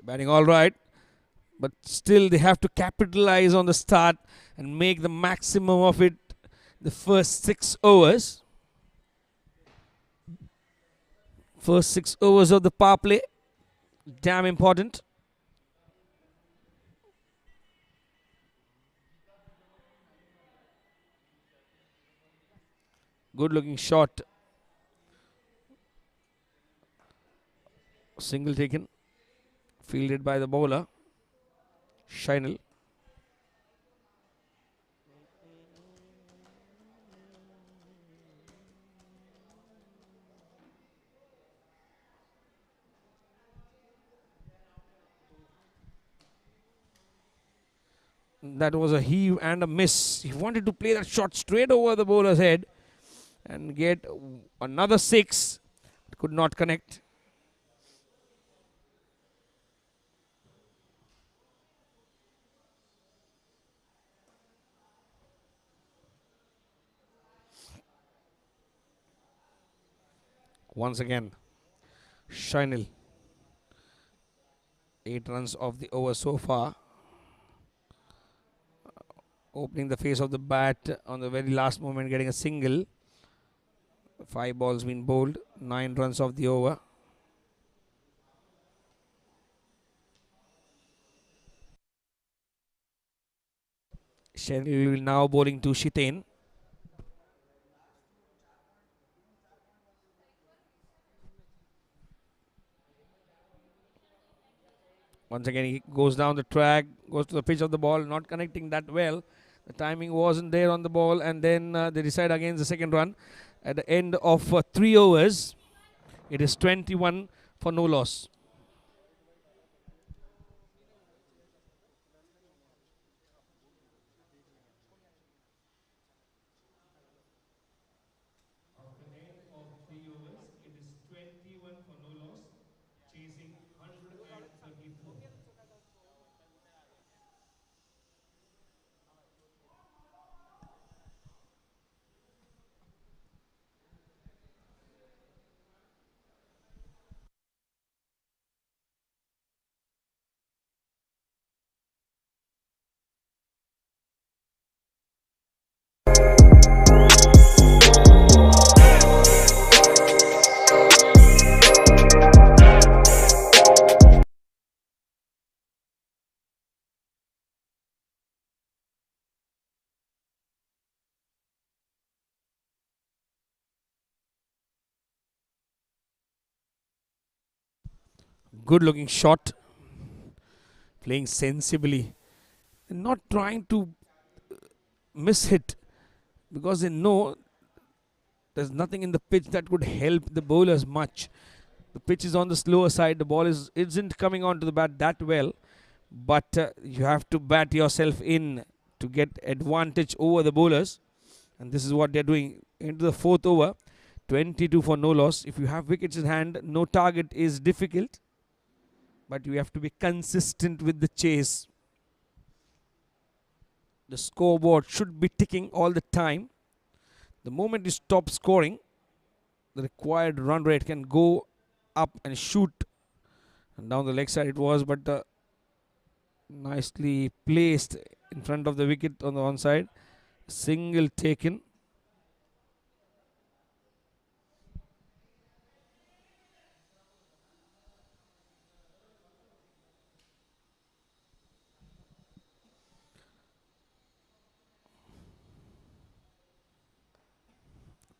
Batting all right, but still they have to capitalize on the start and make the maximum of it the first 6 overs. First 6 overs of the power play, damn important. Good looking shot. Single taken. Fielded by the bowler. Chanel. That was a heave and a miss. He wanted to play that shot straight over the bowler's head and get another 6. Could not connect. Once again, Chanel. 8 runs of the over so far. Opening the face of the bat on the very last moment, getting a single. 5 balls been bowled, 9 runs of the over. Chanel now bowling to Shitain. Once again, he goes down the track, goes to the pitch of the ball, not connecting that well. The timing wasn't there on the ball, and then they decide against the second run. At the end of 3 overs, it is 21 for no loss. Good looking shot. Playing sensibly. And not trying to miss hit, because they know there's nothing in the pitch that could help the bowlers much. The pitch is on the slower side. The ball isn't coming onto the bat that well. But you have to bat yourself in to get advantage over the bowlers. And this is what they're doing. Into the 4th over. 22 for no loss. If you have wickets in hand, no target is difficult. But you have to be consistent with the chase. The scoreboard should be ticking all the time. The moment you stop scoring, the required run rate can go up and shoot. And down the leg side it was, but nicely placed in front of the wicket on the onside. Single taken.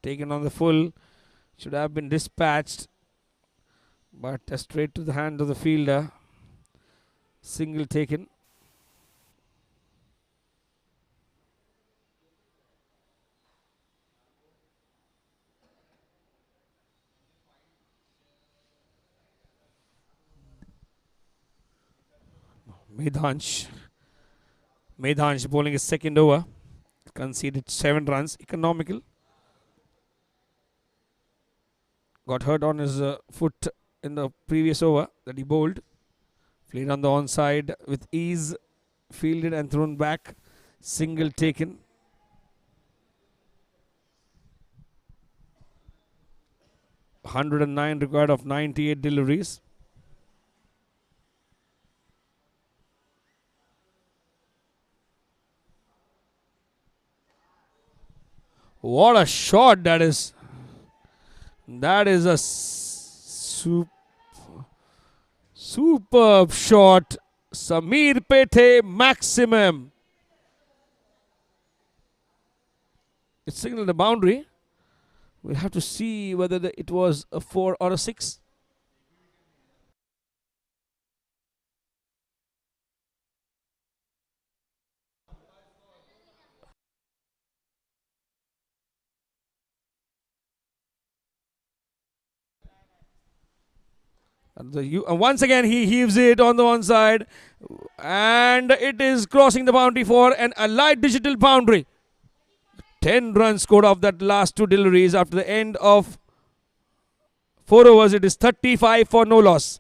Taken on the full, should have been dispatched, but straight to the hand of the fielder. Single taken. Medhansh bowling his second over. Conceded 7 runs. Economical. Got hurt on his foot in the previous over that he bowled. Played on the onside with ease. Fielded and thrown back. Single taken. (109) required of 98 deliveries. What a shot that is. That is a superb shot. Samir Pete maximum. It signaled the boundary. We'll have to see whether it was a 4 or a 6. And once again he heaves it on the one side, and it is crossing the boundary for a light digital boundary. 10 runs scored off that last 2 deliveries after the end of 4 overs. It is 35 for no loss.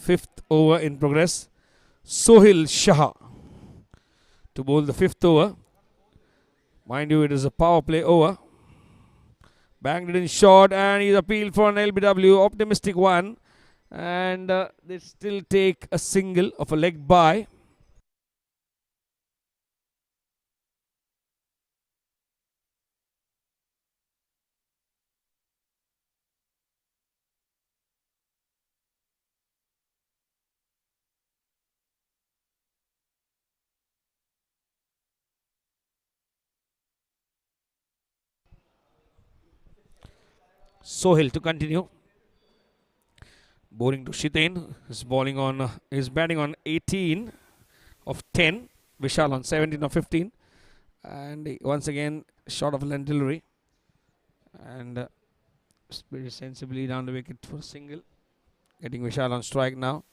Fifth over in progress. Sohil Shah to bowl the 5th over. Mind you, it is a power play over. Banged it in short, and he's appealed for an LBW. Optimistic one. And they still take a single of a leg bye. Sohil to continue. Bowling to Shitain. Is batting on 18 of 10. Vishal on 17 of 15. And once again, short of a length delivery. And very sensibly down the wicket for a single. Getting Vishal on strike now.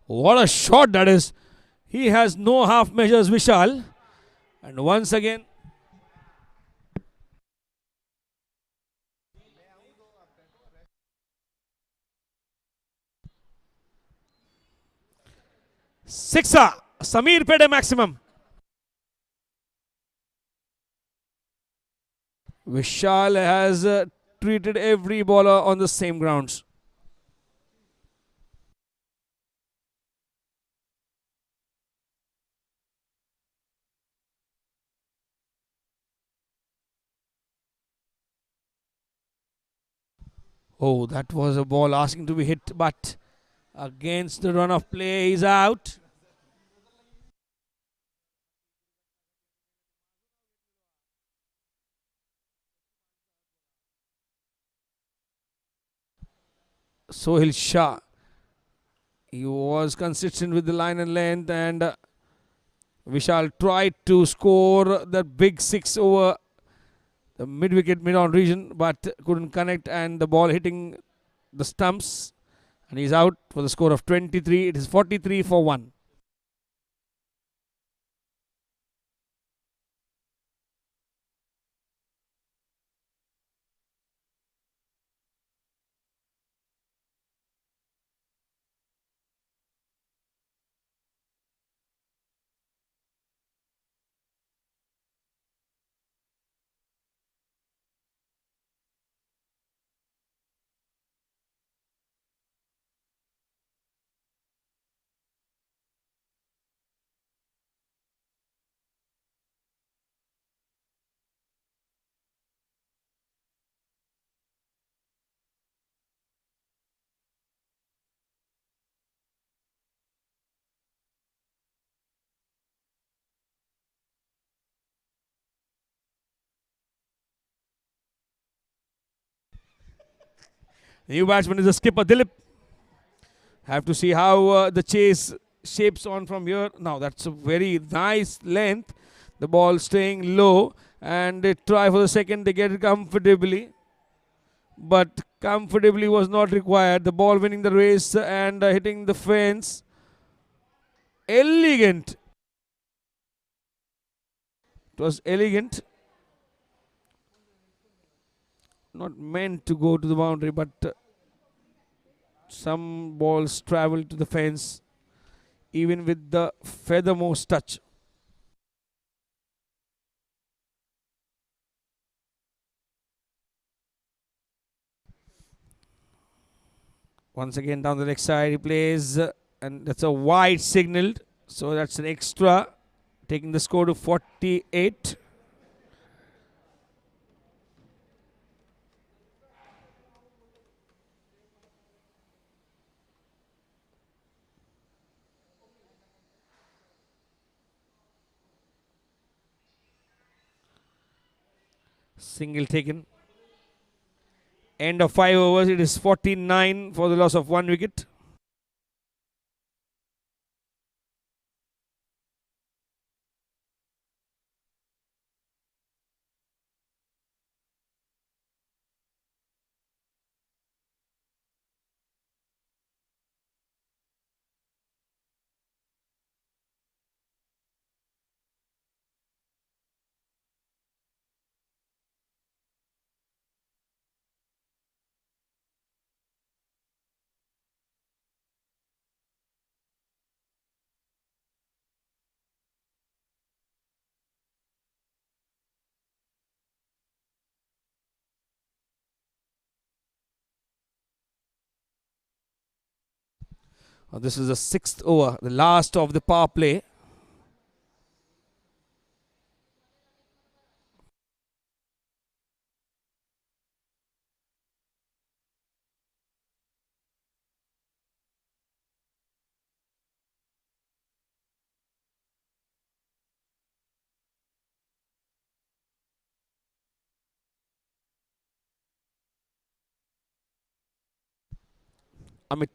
What a shot that is. He has no half measures, Vishal. And once again, sixer. Samir Pede maximum. Vishal has treated every bowler on the same grounds. Oh, that was a ball asking to be hit, but Against the run of play, he's out. Sohail Shah. He was consistent with the line and length, and Vishal tried to score that big 6 over the mid-wicket, mid-on region, but couldn't connect, and the ball hitting the stumps, and he's out for the score of 23. It is 43 for 1. The new batsman is the skipper, Dilip. Have to see how the chase shapes on from here. Now that's a very nice length. The ball staying low, and they try for the second. They get it comfortably, but comfortably was not required. The ball winning the race and hitting the fence. Elegant. It was elegant. Not meant to go to the boundary, but some balls travel to the fence even with the feathermost touch. Once again down the leg side he plays, and that's a wide signaled, so that's an extra, taking the score to 48. Single taken. End of 5 overs. It is 49 for the loss of 1 wicket. This is the 6th over, the last of the power play. Amit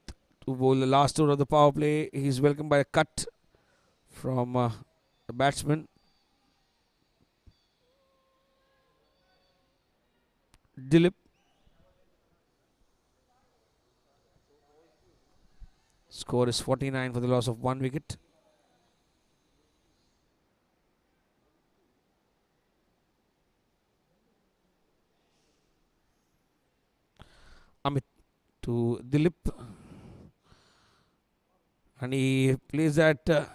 to bowl the last over of the power play. He's welcomed by a cut from the batsman. Dilip. Score is 49 for the loss of 1 wicket. Amit to Dilip. And he plays that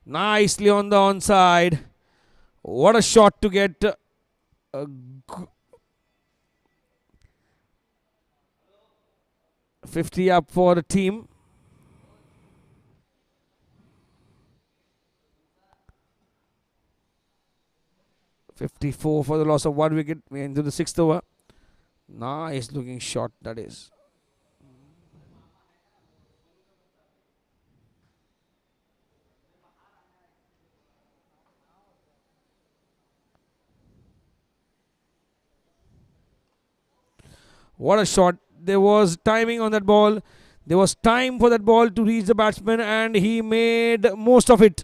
nicely on the onside. What a shot to get 50 up for the team. .54 for the loss of 1 wicket. We're into the 6th over. Nice looking shot that is. What a shot. There was timing on that ball. There was time for that ball to reach the batsman and he made most of it.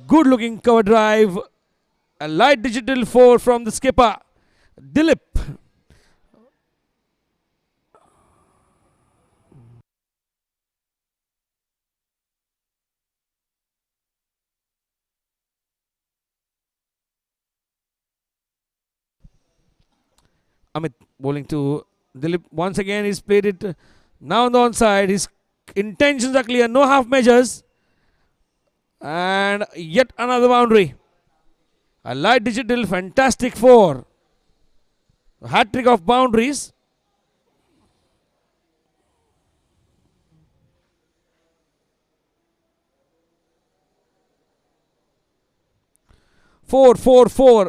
Good looking cover drive. A light digital 4 from the skipper, Dilip. Amit bowling to Dilip. Once again, he's played it now on the onside. His intentions are clear. No half measures. And yet another boundary. A light digital, fantastic 4. A hat trick of boundaries. Four.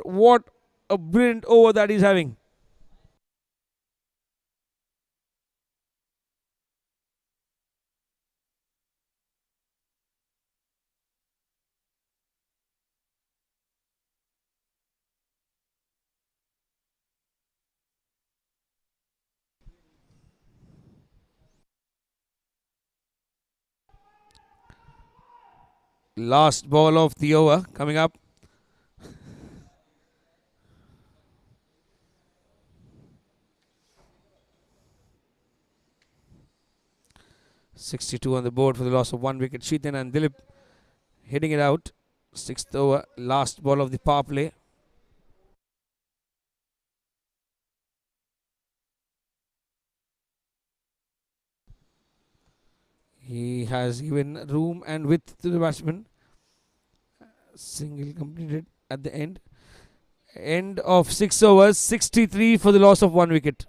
What a brilliant over that he's having. Last ball of the over coming up. .62 on the board for the loss of 1 wicket. Cheetahs and Dilip hitting it out. 6th over, last ball of the power play. He has given room and width to the batsman. Single completed at the end. End of 6 overs, 63 for the loss of 1 wicket.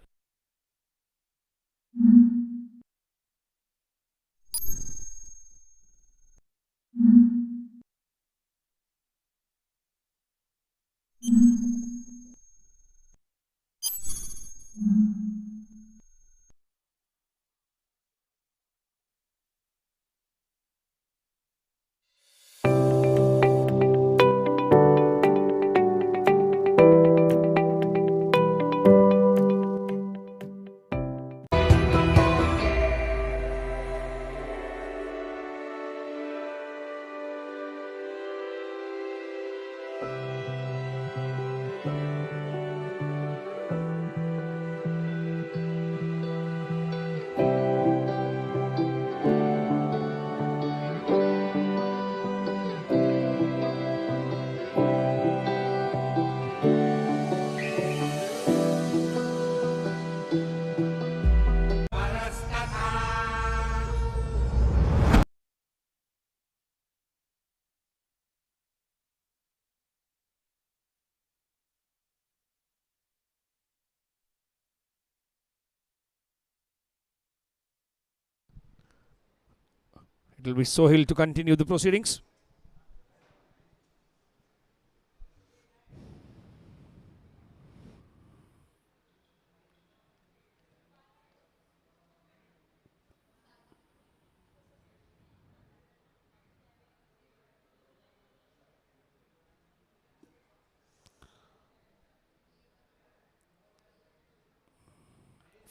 It will be Sohail to continue the proceedings.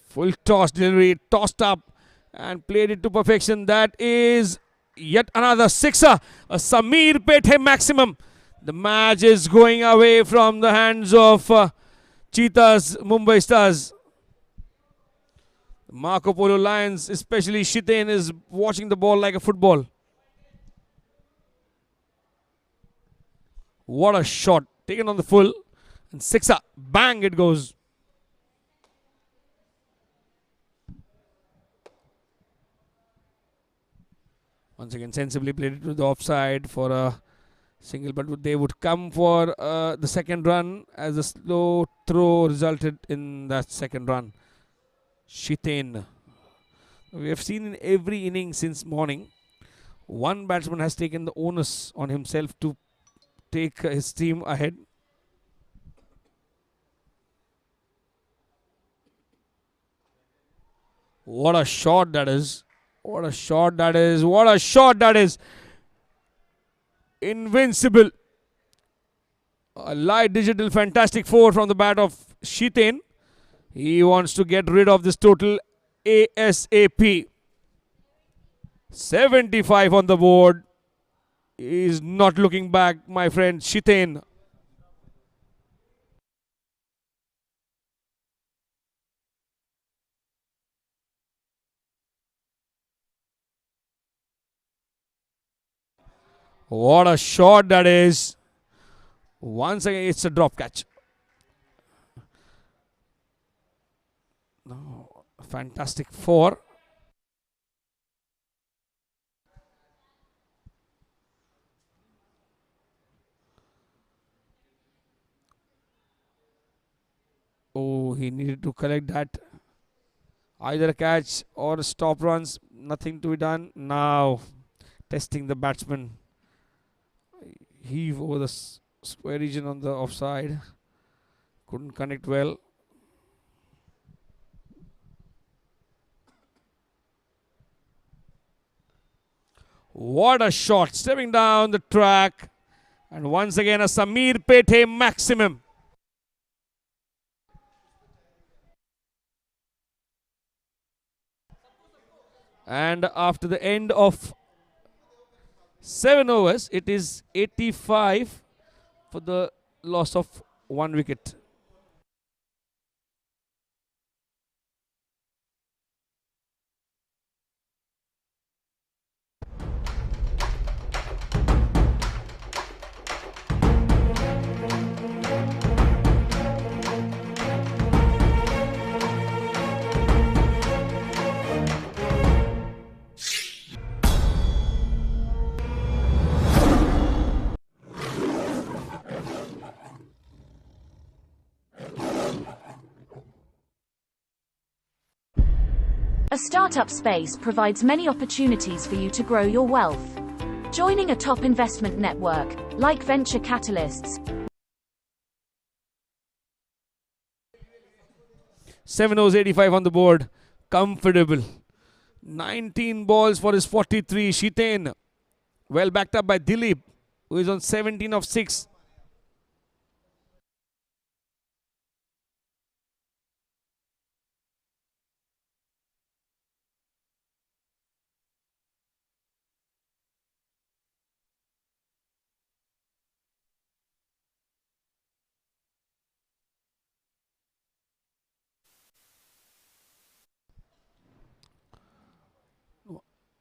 Full toss delivery, tossed up and played it to perfection. That is yet another sixer, a Samir Pethe maximum. The match is going away from the hands of Cheetahs, Mumbai Stars. Marko Polo Lions, especially Cheetahs, is watching the ball like a football. What a shot, taken on the full, and sixer, bang it goes. Once again, sensibly played it to the offside for a single, but they would come for the second run as a slow throw resulted in that second run. Cheetahs. We have seen in every inning since morning, one batsman has taken the onus on himself to take his team ahead. What a shot that is. What a shot that is. What a shot that is. Invincible. A light digital fantastic 4 from the bat of Cheetahs. He wants to get rid of this total ASAP. 75 on the board. He is not looking back, my friend Cheetahs. What a shot that is. Once again, it's a drop catch. No, fantastic 4. Oh, he needed to collect that. Either a catch or a stop runs. Nothing to be done. Now, testing the batsman. Heave over the square region on the offside. Couldn't connect well. What a shot. Stepping down the track. And once again, a Samir Pete maximum. And after the end of 7 overs, it is 85 for the loss of 1 wicket.
A startup space provides many opportunities for you to grow your wealth. Joining a top investment network, like venture capitalists,
7 overs, 85 on the board. Comfortable. 19 balls for his 43. Cheetahs, well backed up by Dilip, who is on 17 of 6.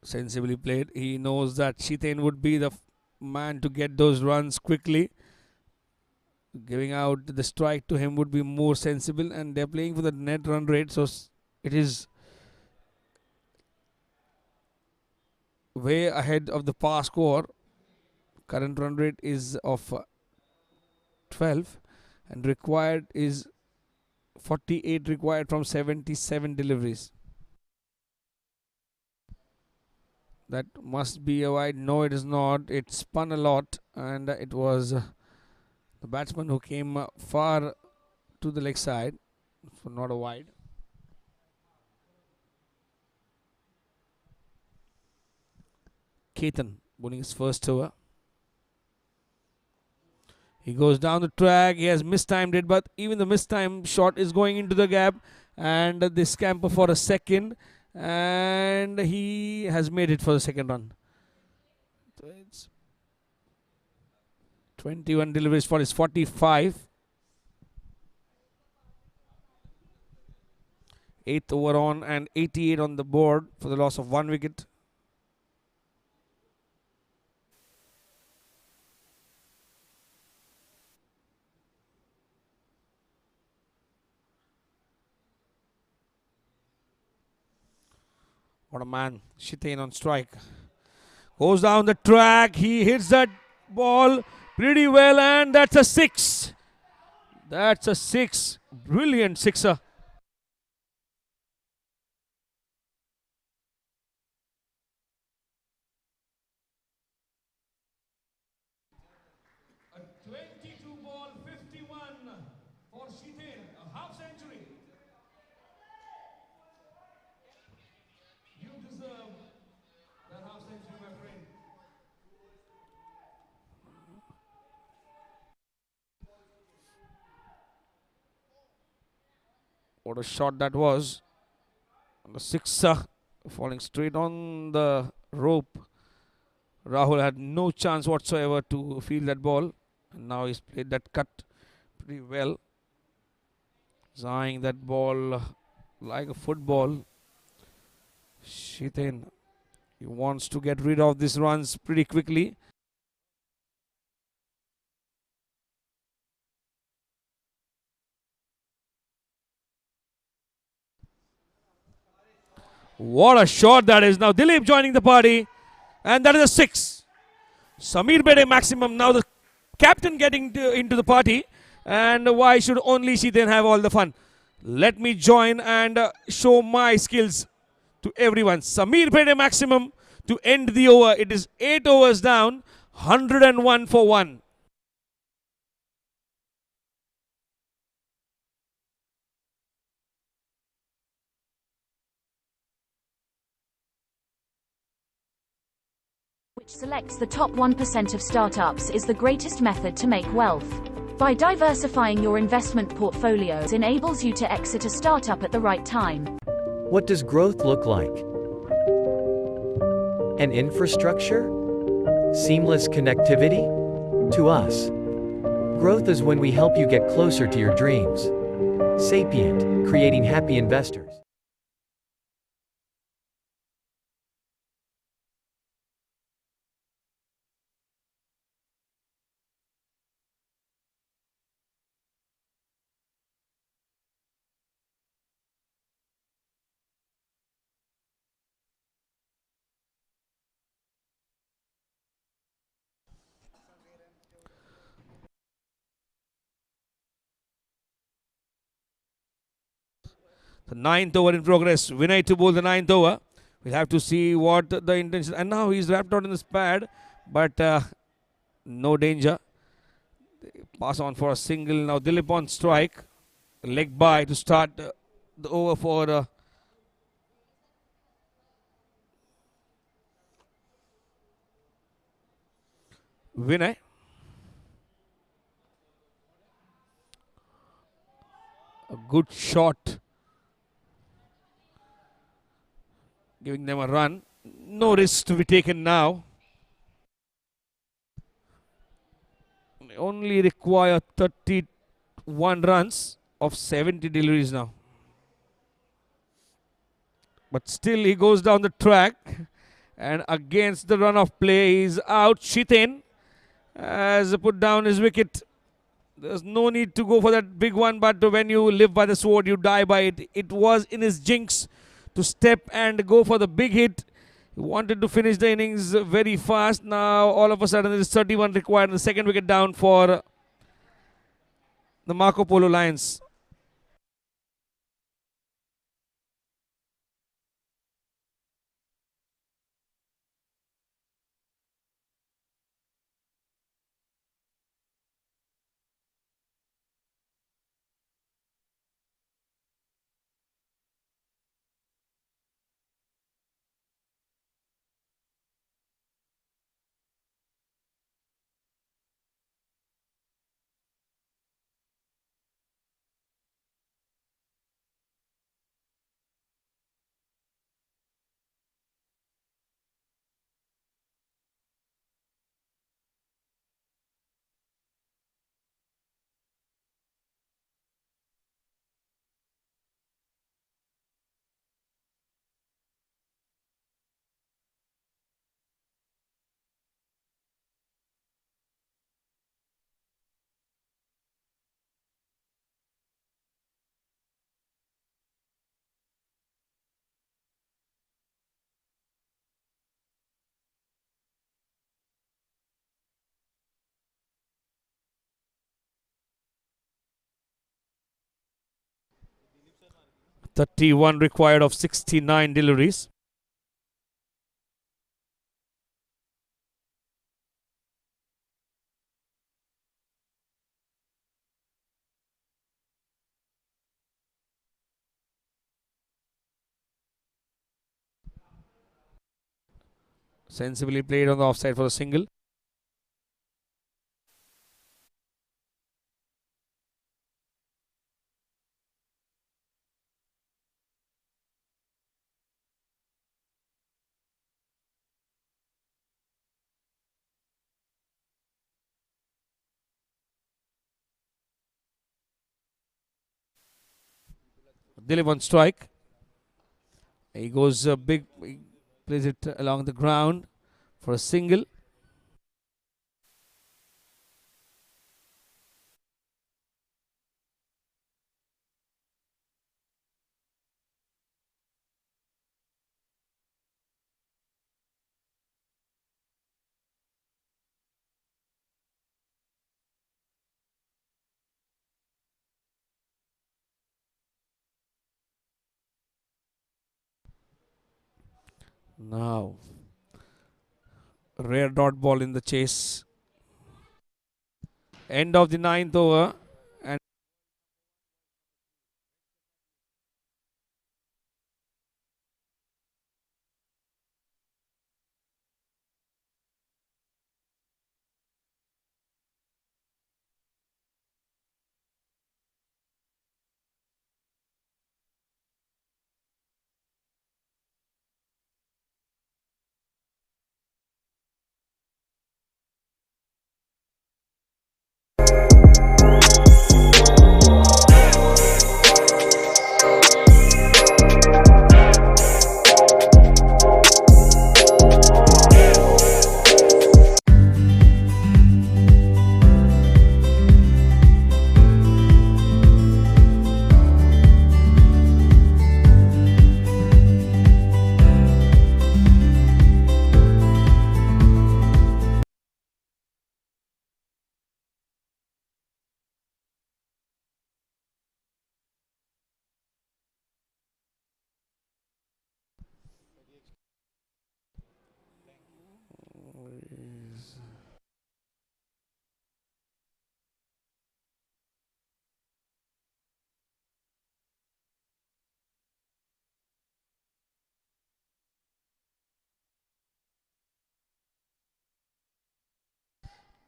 Sensibly played. He knows that Cheetahs would be the man to get those runs quickly. Giving out the strike to him would be more sensible, and they're playing for the net run rate, so it is way ahead of the par score. Current run rate is of 12, and required is 48 required from 77 deliveries. That must be a wide. No, it is not. It spun a lot, and it was the batsman who came far to the leg side, so not a wide. Ketan bowling his first over. He goes down the track. He has mistimed it, but even the mistimed shot is going into the gap, and they scamper for a second, and he has made it for the second run. So it's 21 deliveries for his 45. 8th over on and 88 on the board for the loss of 1 wicket. What a man. Cheetahs on strike. Goes down the track. He hits that ball pretty well, and that's a 6. That's a 6. Brilliant sixer. A 22 ball 51 for Cheetahs, a half century. You deserve that half century, my friend. What a shot that was. And the sixer falling straight on the rope. Rahul had no chance whatsoever to field that ball. And now he's played that cut pretty well. He's eyeing that ball like a football. Cheetahs, he wants to get rid of these runs pretty quickly. What a shot that is. Now Dilip joining the party. And that is a 6. Samir Bede maximum. Now the captain getting into the party. And why should only Cheetahs have all the fun? Let me join and show my skills to everyone. Samir Bede maximum to end the over. It is 8 overs down. 101 for 1.
Which selects the top 1% of startups is the greatest method to make wealth. By diversifying your investment portfolios enables you to exit a startup at the right time.
What does growth look like? An infrastructure? Seamless connectivity? To us, growth is when we help you get closer to your dreams. Sapient, creating happy investors.
The 9th over in progress. Vinay to bowl the 9th over. We'll have to see what the intention. And now he's wrapped out in this pad. But no danger. Pass on for a single. Now Dilip on strike. Leg by to start the over for Vinay. A good shot. Giving them a run. No risk to be taken now. They only require 31 runs of 70 deliveries now. But still he goes down the track. And against the run of play, he's out. Cheetahs has put down his wicket. There's no need to go for that big one, but when you live by the sword, you die by it. It was in his jinx to step and go for the big hit. He wanted to finish the innings very fast. Now all of a sudden there is 31 required and the second wicket down for the Marko Polo Lions. .31 required of 69 deliveries. Sensibly played on the offside for a single. Dilip on strike. He goes big, he plays it along the ground for a single. Now, rare dot ball in the chase. End of the 9th over. And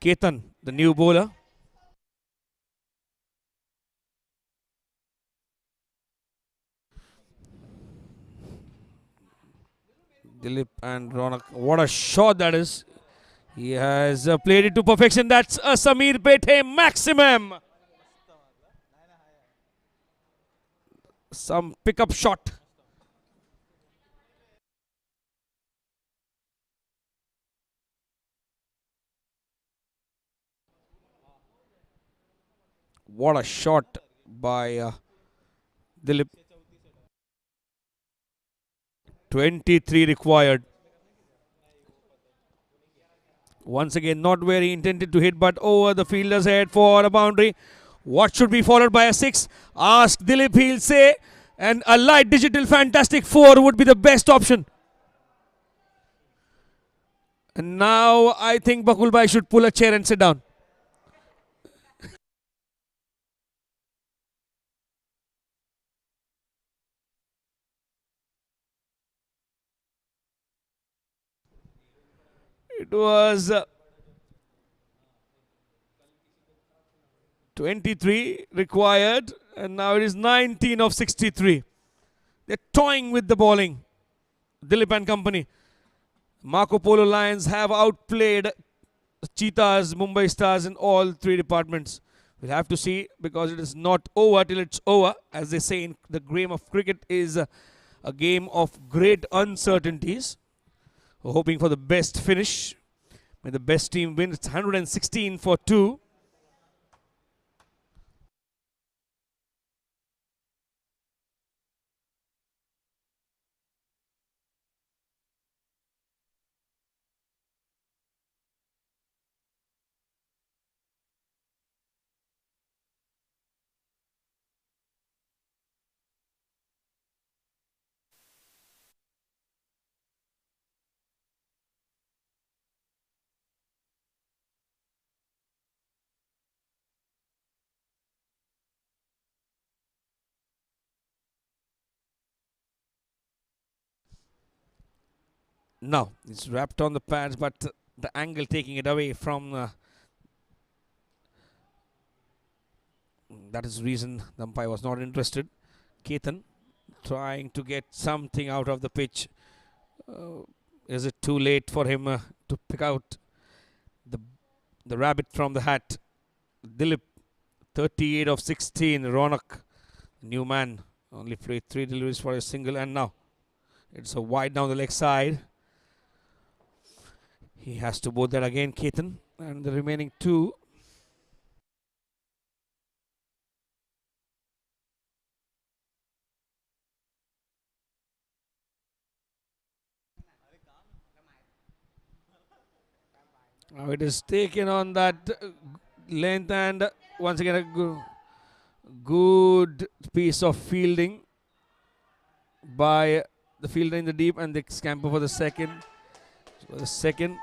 Ketan, the new bowler. Dilip and Ronak. What a shot that is. He has played it to perfection. That's a Samir Bethe maximum. Some pickup shot. What a shot by Dilip. 23 required. Once again, not where he intended to hit, but over the fielder's head for a boundary. What should be followed by a 6? Ask Dilip, he'll say. And a light digital fantastic 4 would be the best option. And now I think Bakul Bhai should pull a chair and sit down. It was 23 required, and now it is 19 of 63. They're toying with the bowling. Dilip and company. Marko Polo Lions have outplayed Cheetahs, Mumbai Stars in all 3 departments. We'll have to see, because it is not over till it's over. As they say in the game of cricket, is a game of great uncertainties. We're hoping for the best finish. May the best team win. It's 116 for 2. Now, it's wrapped on the pads, but the angle taking it away from... that is the reason the umpire was not interested. Ketan trying to get something out of the pitch. Is it too late for him to pick out the rabbit from the hat? Dilip, 38 of 16. Ronak, new man, Only played 3 deliveries for a single, and now it's a wide down the leg side. He has to bowl that again, Ketan, and the remaining 2. Now it is taken on that length, and once again a good piece of fielding by the fielder in the deep, and the scamper for the second. So the second.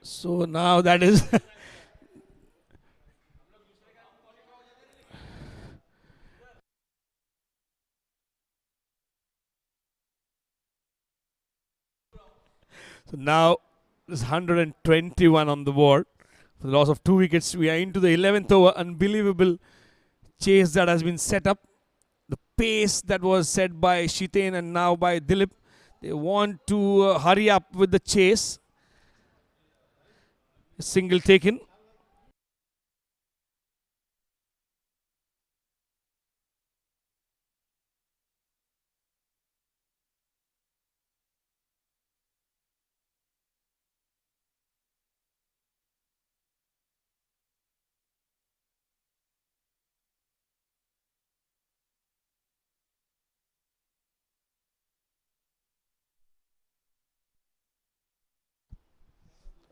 So now that is so now there's 121 on the board for the loss of 2 wickets. We are into the 11th over. Unbelievable chase that has been set up. The pace that was set by Shiten and now by Dilip. They want to hurry up with the chase. A single taken.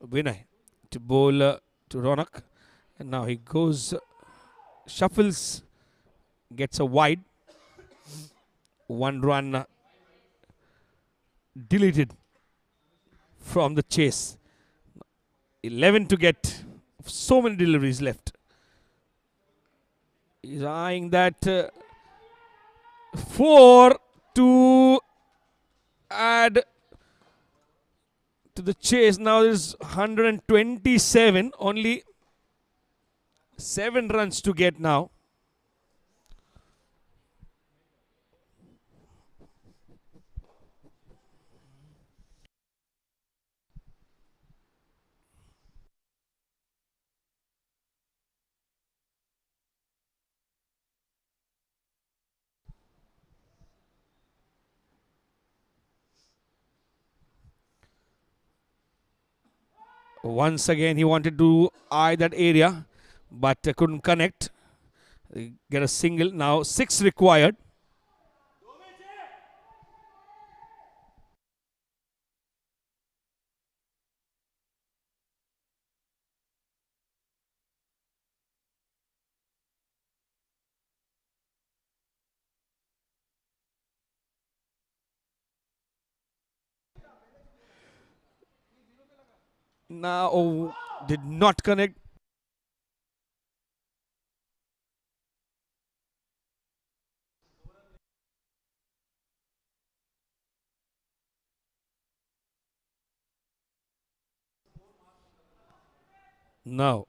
Vinay to bowl to Ronak, and now he goes, shuffles, gets a wide, 1 run deleted from the chase. 11 to get, so many deliveries left. He's eyeing that 4 to add to the chase. Now there's 127, only 7 runs to get now. Once again, he wanted to eye that area, but couldn't connect. Get a single. Now 6 required. Now did not connect. Now,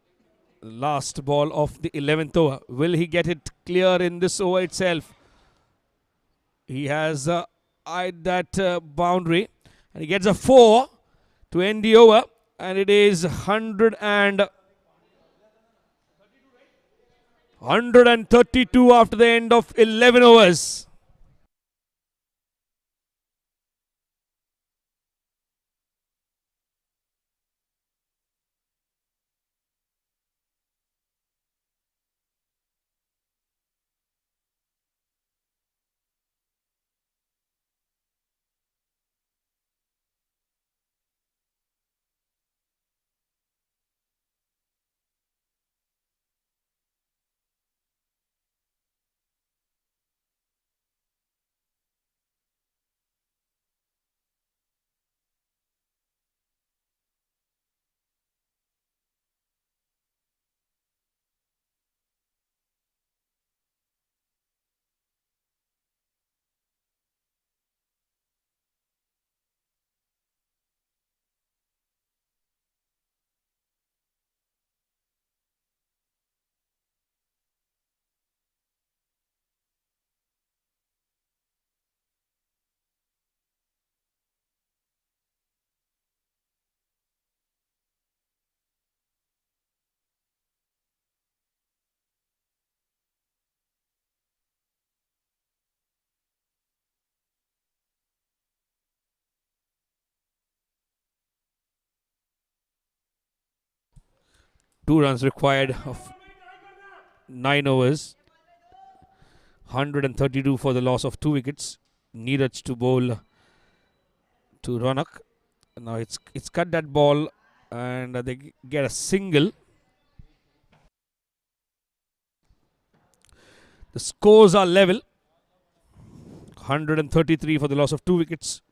last ball of the 11th over. Will he get it clear in this over itself? He has eyed that boundary, and he gets a 4 to end the over, and it is 132 after the end of 11 overs. Two runs required of 9 overs. 132 for the loss of 2 wickets. Neeraj to bowl to Ronak. Now it's cut that ball, and they get a single. The scores are level. 133 for the loss of 2 wickets.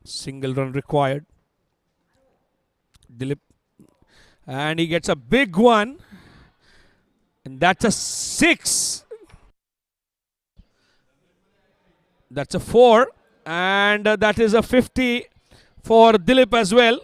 Single run required. Dilip. And he gets a big one. And that's a 6. That's a 4. And that is a 50 for Dilip as well.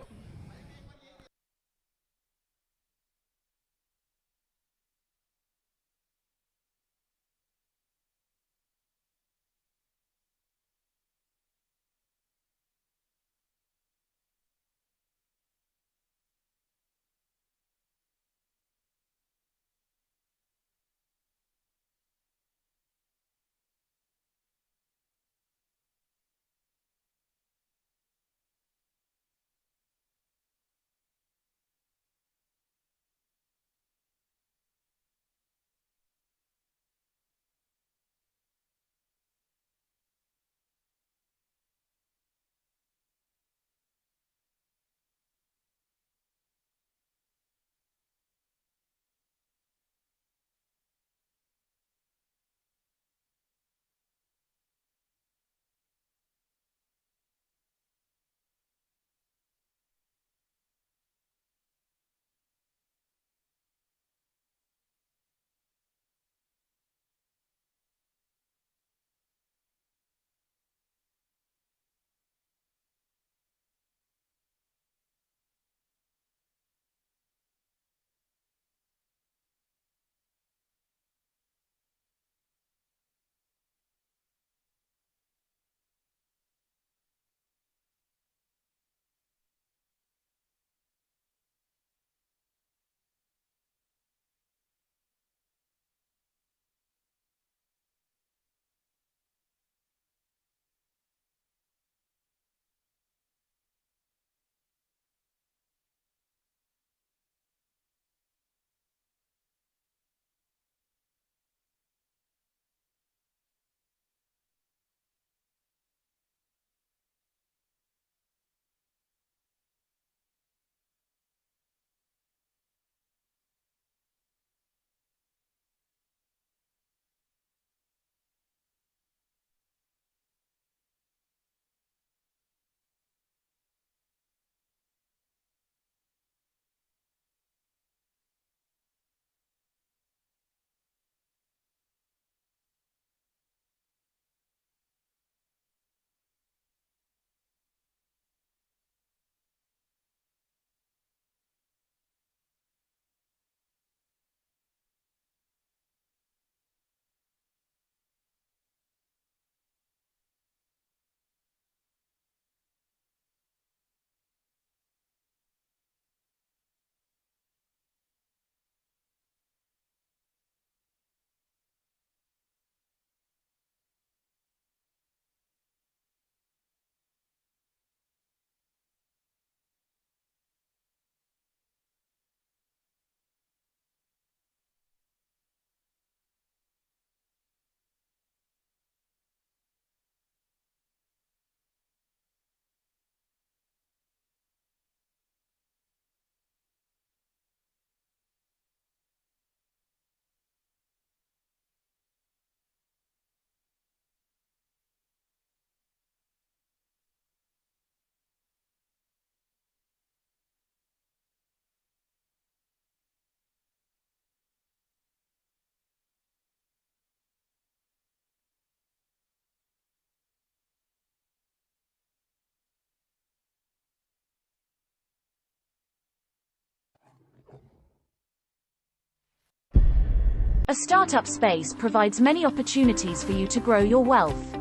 A startup space provides many opportunities for you to grow your wealth.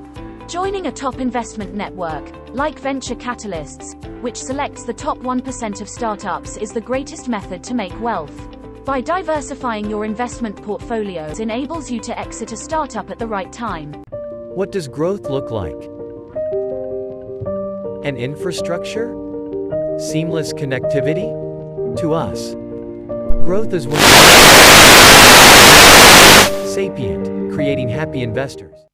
Joining a top investment network, like venture capitalists, which selects the top 1% of startups, is the greatest method to make wealth. By diversifying your investment portfolios enables you to exit a startup at the right time.
What does growth look like? An infrastructure? Seamless connectivity? To us, growth is when sapient, creating happy investors.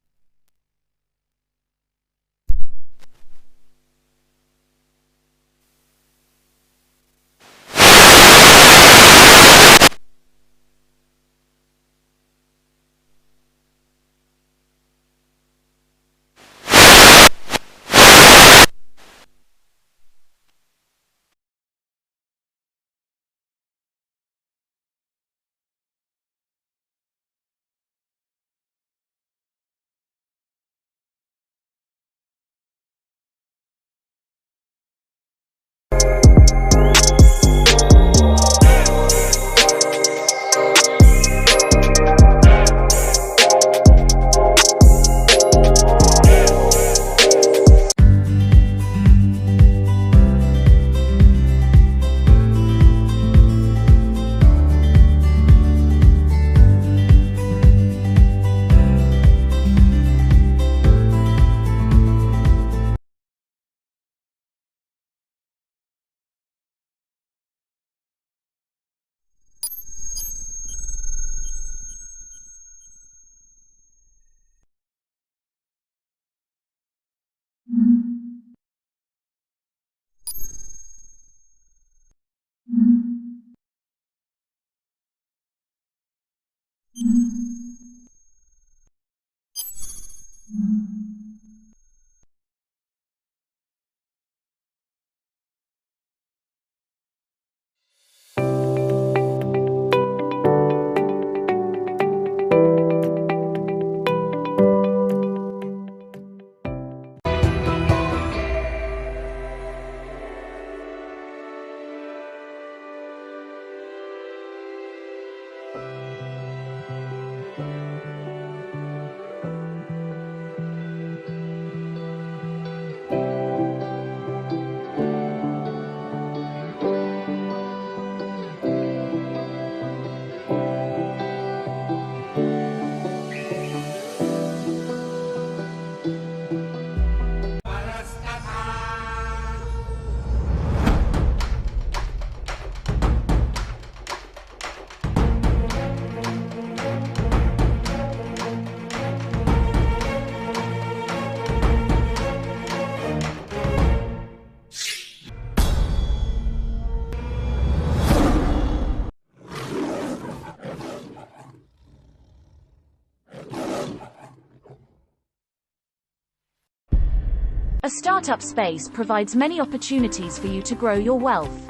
A startup space provides many opportunities for you to grow your wealth.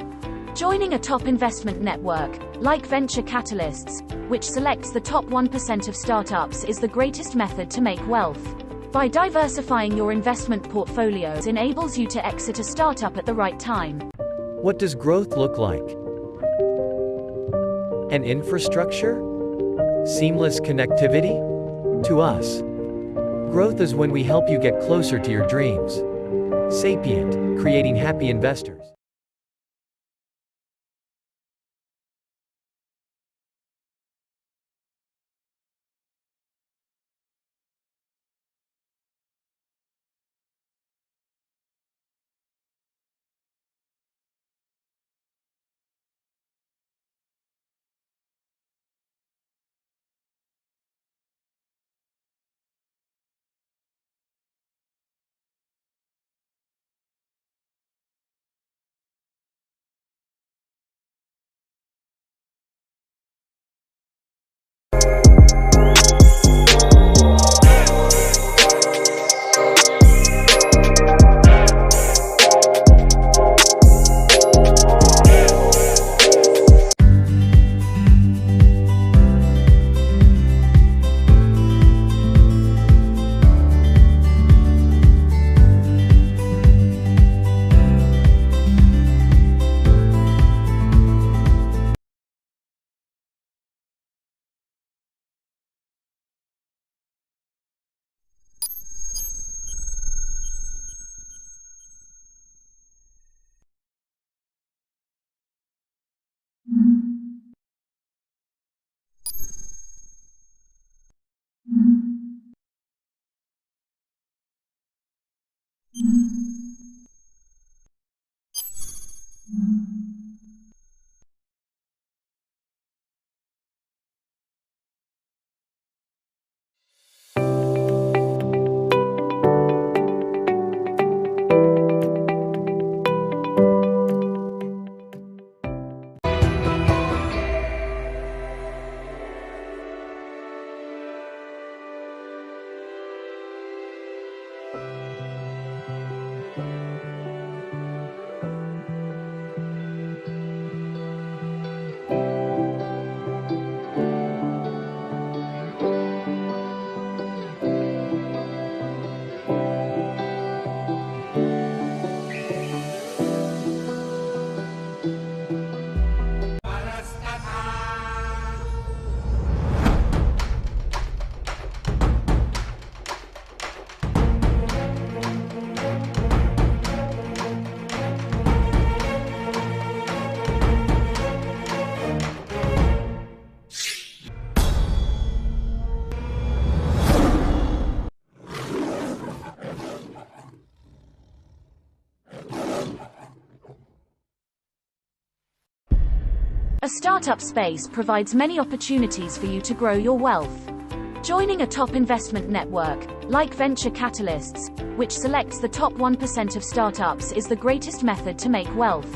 Joining a top investment network, like venture capitalists, which selects the top 1% of startups, is the greatest method to make wealth. By diversifying your investment portfolios enables you to exit a startup at the right time.
What does growth look like? An infrastructure? Seamless connectivity? To us, growth is when we help you get closer to your dreams. Sapient, creating happy investors.
A startup space provides many opportunities for you to grow your wealth. Joining a top investment network, like venture capitalists, which selects the top 1% of startups, is the greatest method to make wealth.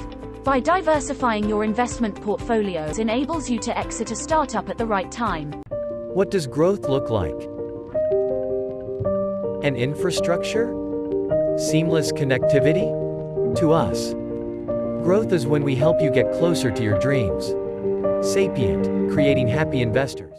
By diversifying your investment portfolios enables you to exit a startup at the right time.
What does growth look like? An infrastructure? Seamless connectivity? To us, growth is when we help you get closer to your dreams. Sapient, creating happy investors.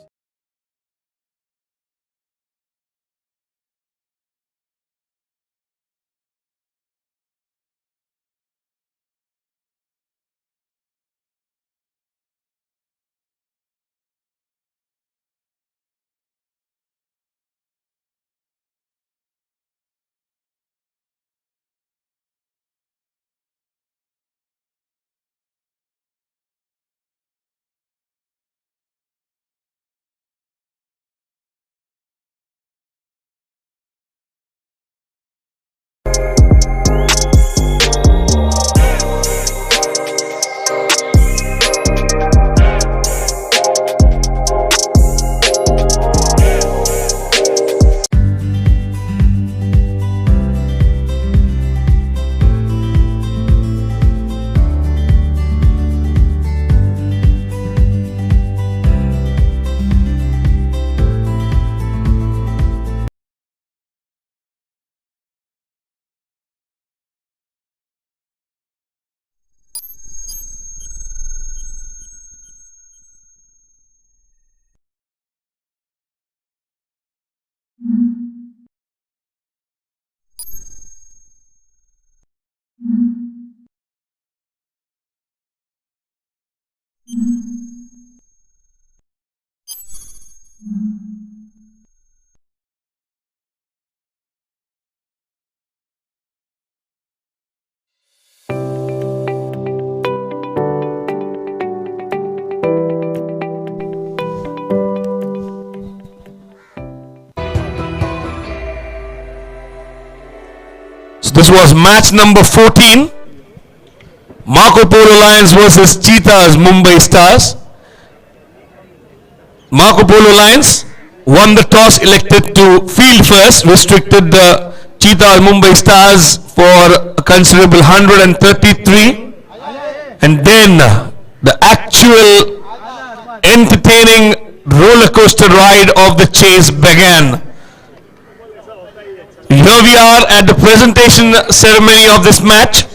This was match number 14. Marko Polo Lions versus Cheetahs Mumbai Stars. Marko Polo Lions won the toss, elected to field first, restricted the Cheetahs Mumbai Stars for a considerable 133. And then the actual entertaining roller coaster ride of the chase began. Here we are at the presentation ceremony of this match.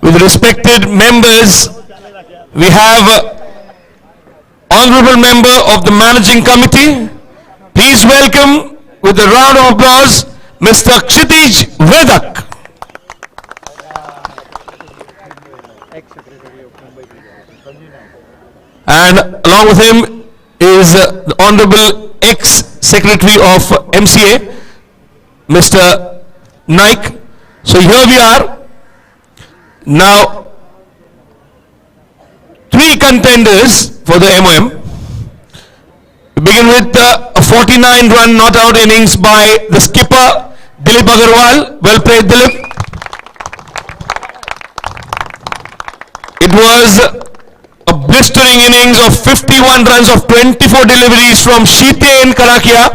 With respected members, we have Honorable Member of the Managing Committee. Please welcome with a round of applause Mr. Cheetahs Vedak. And along with him is the Honorable Ex-Secretary of MCA, Mr. Naik. So here we are. Now, 3 contenders for the MOM. We begin with a 49-run not-out innings by the skipper, Dilip Agarwal. Well played, Dilip. It was a blistering innings of 51 runs of 24 deliveries from Sheetahs in Karakia.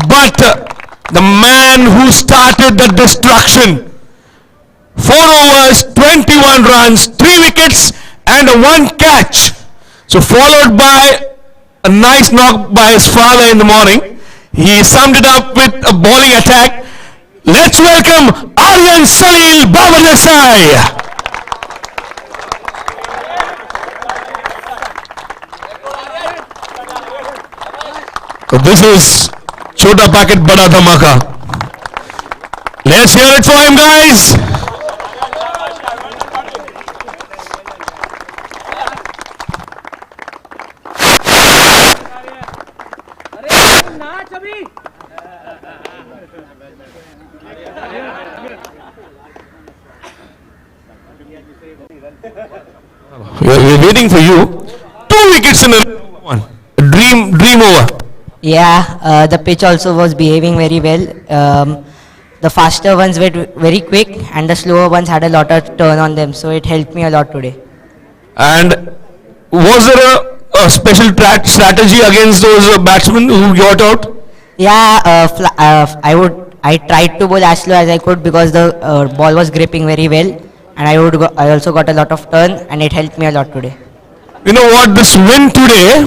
But the man who started the destruction, 4 overs, 21 runs, 3 wickets and a 1 catch. So followed by a nice knock by his father in the morning. He summed it up with a bowling attack. Let's welcome Aryan Salil Babadesai. So this is Chota Packet Bada Dhamaka. Let's hear it for him, guys. We're waiting for you. 2 wickets in a one. Dream over.
Yeah, the pitch also was behaving very well. The faster ones were very quick and the slower ones had a lot of turn on them, so it helped me a lot today.
And was there a special strategy against those batsmen who got out?
Yeah, I tried to bowl as slow as I could because the ball was gripping very well, and I also got a lot of turn, and it helped me a lot today.
You know what, this win today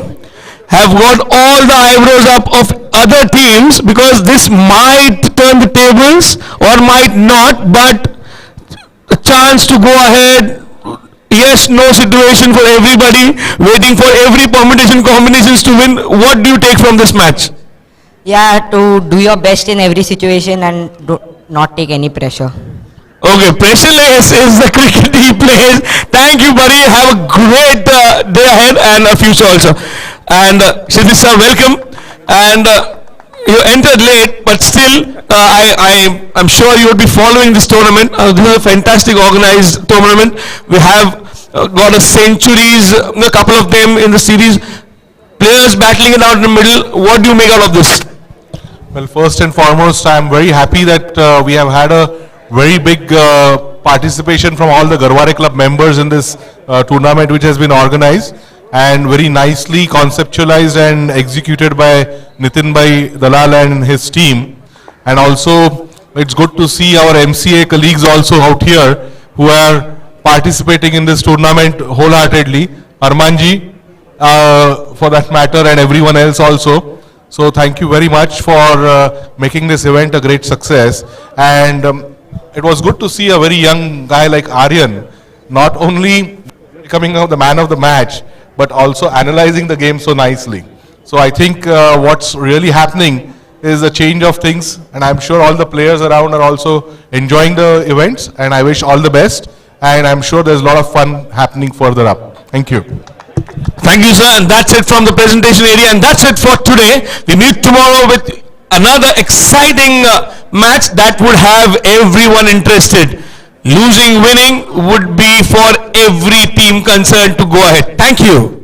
have got all the eyebrows up of other teams, because this might turn the tables or might not, but a chance to go ahead, yes, no situation for everybody, waiting for every combinations to win. What do you take from this match?
Yeah, to do your best in every situation and not take any pressure.
Okay, pressureless is the cricket he plays. Thank you, buddy. Have a great day ahead and a future also. And Shidhi sir, welcome. And you entered late, but still, I'm sure you will be following this tournament. This is a fantastic organized tournament. We have got a centuries, a couple of them in the series. Players battling it out in the middle. What do you make out of this?
Well, first and foremost, I'm very happy that we have had a very big participation from all the Garware Club members in this tournament which has been organized and very nicely conceptualized and executed by Nitin Bhai Dalal and his team. And also, it's good to see our MCA colleagues also out here who are participating in this tournament wholeheartedly. Armanji, for that matter, and everyone else also. So thank you very much for making this event a great success. And it was good to see a very young guy like Aryan not only becoming the man of the match, but also analyzing the game so nicely. So I think what's really happening is a change of things, and I'm sure all the players around are also enjoying the events, and I wish all the best, and I'm sure there's a lot of fun happening further up. Thank you.
Thank you, sir, and that's it from the presentation area, and that's it for today. We meet tomorrow with another exciting match that would have everyone interested. Losing, winning would be for every team concerned to go ahead. Thank you.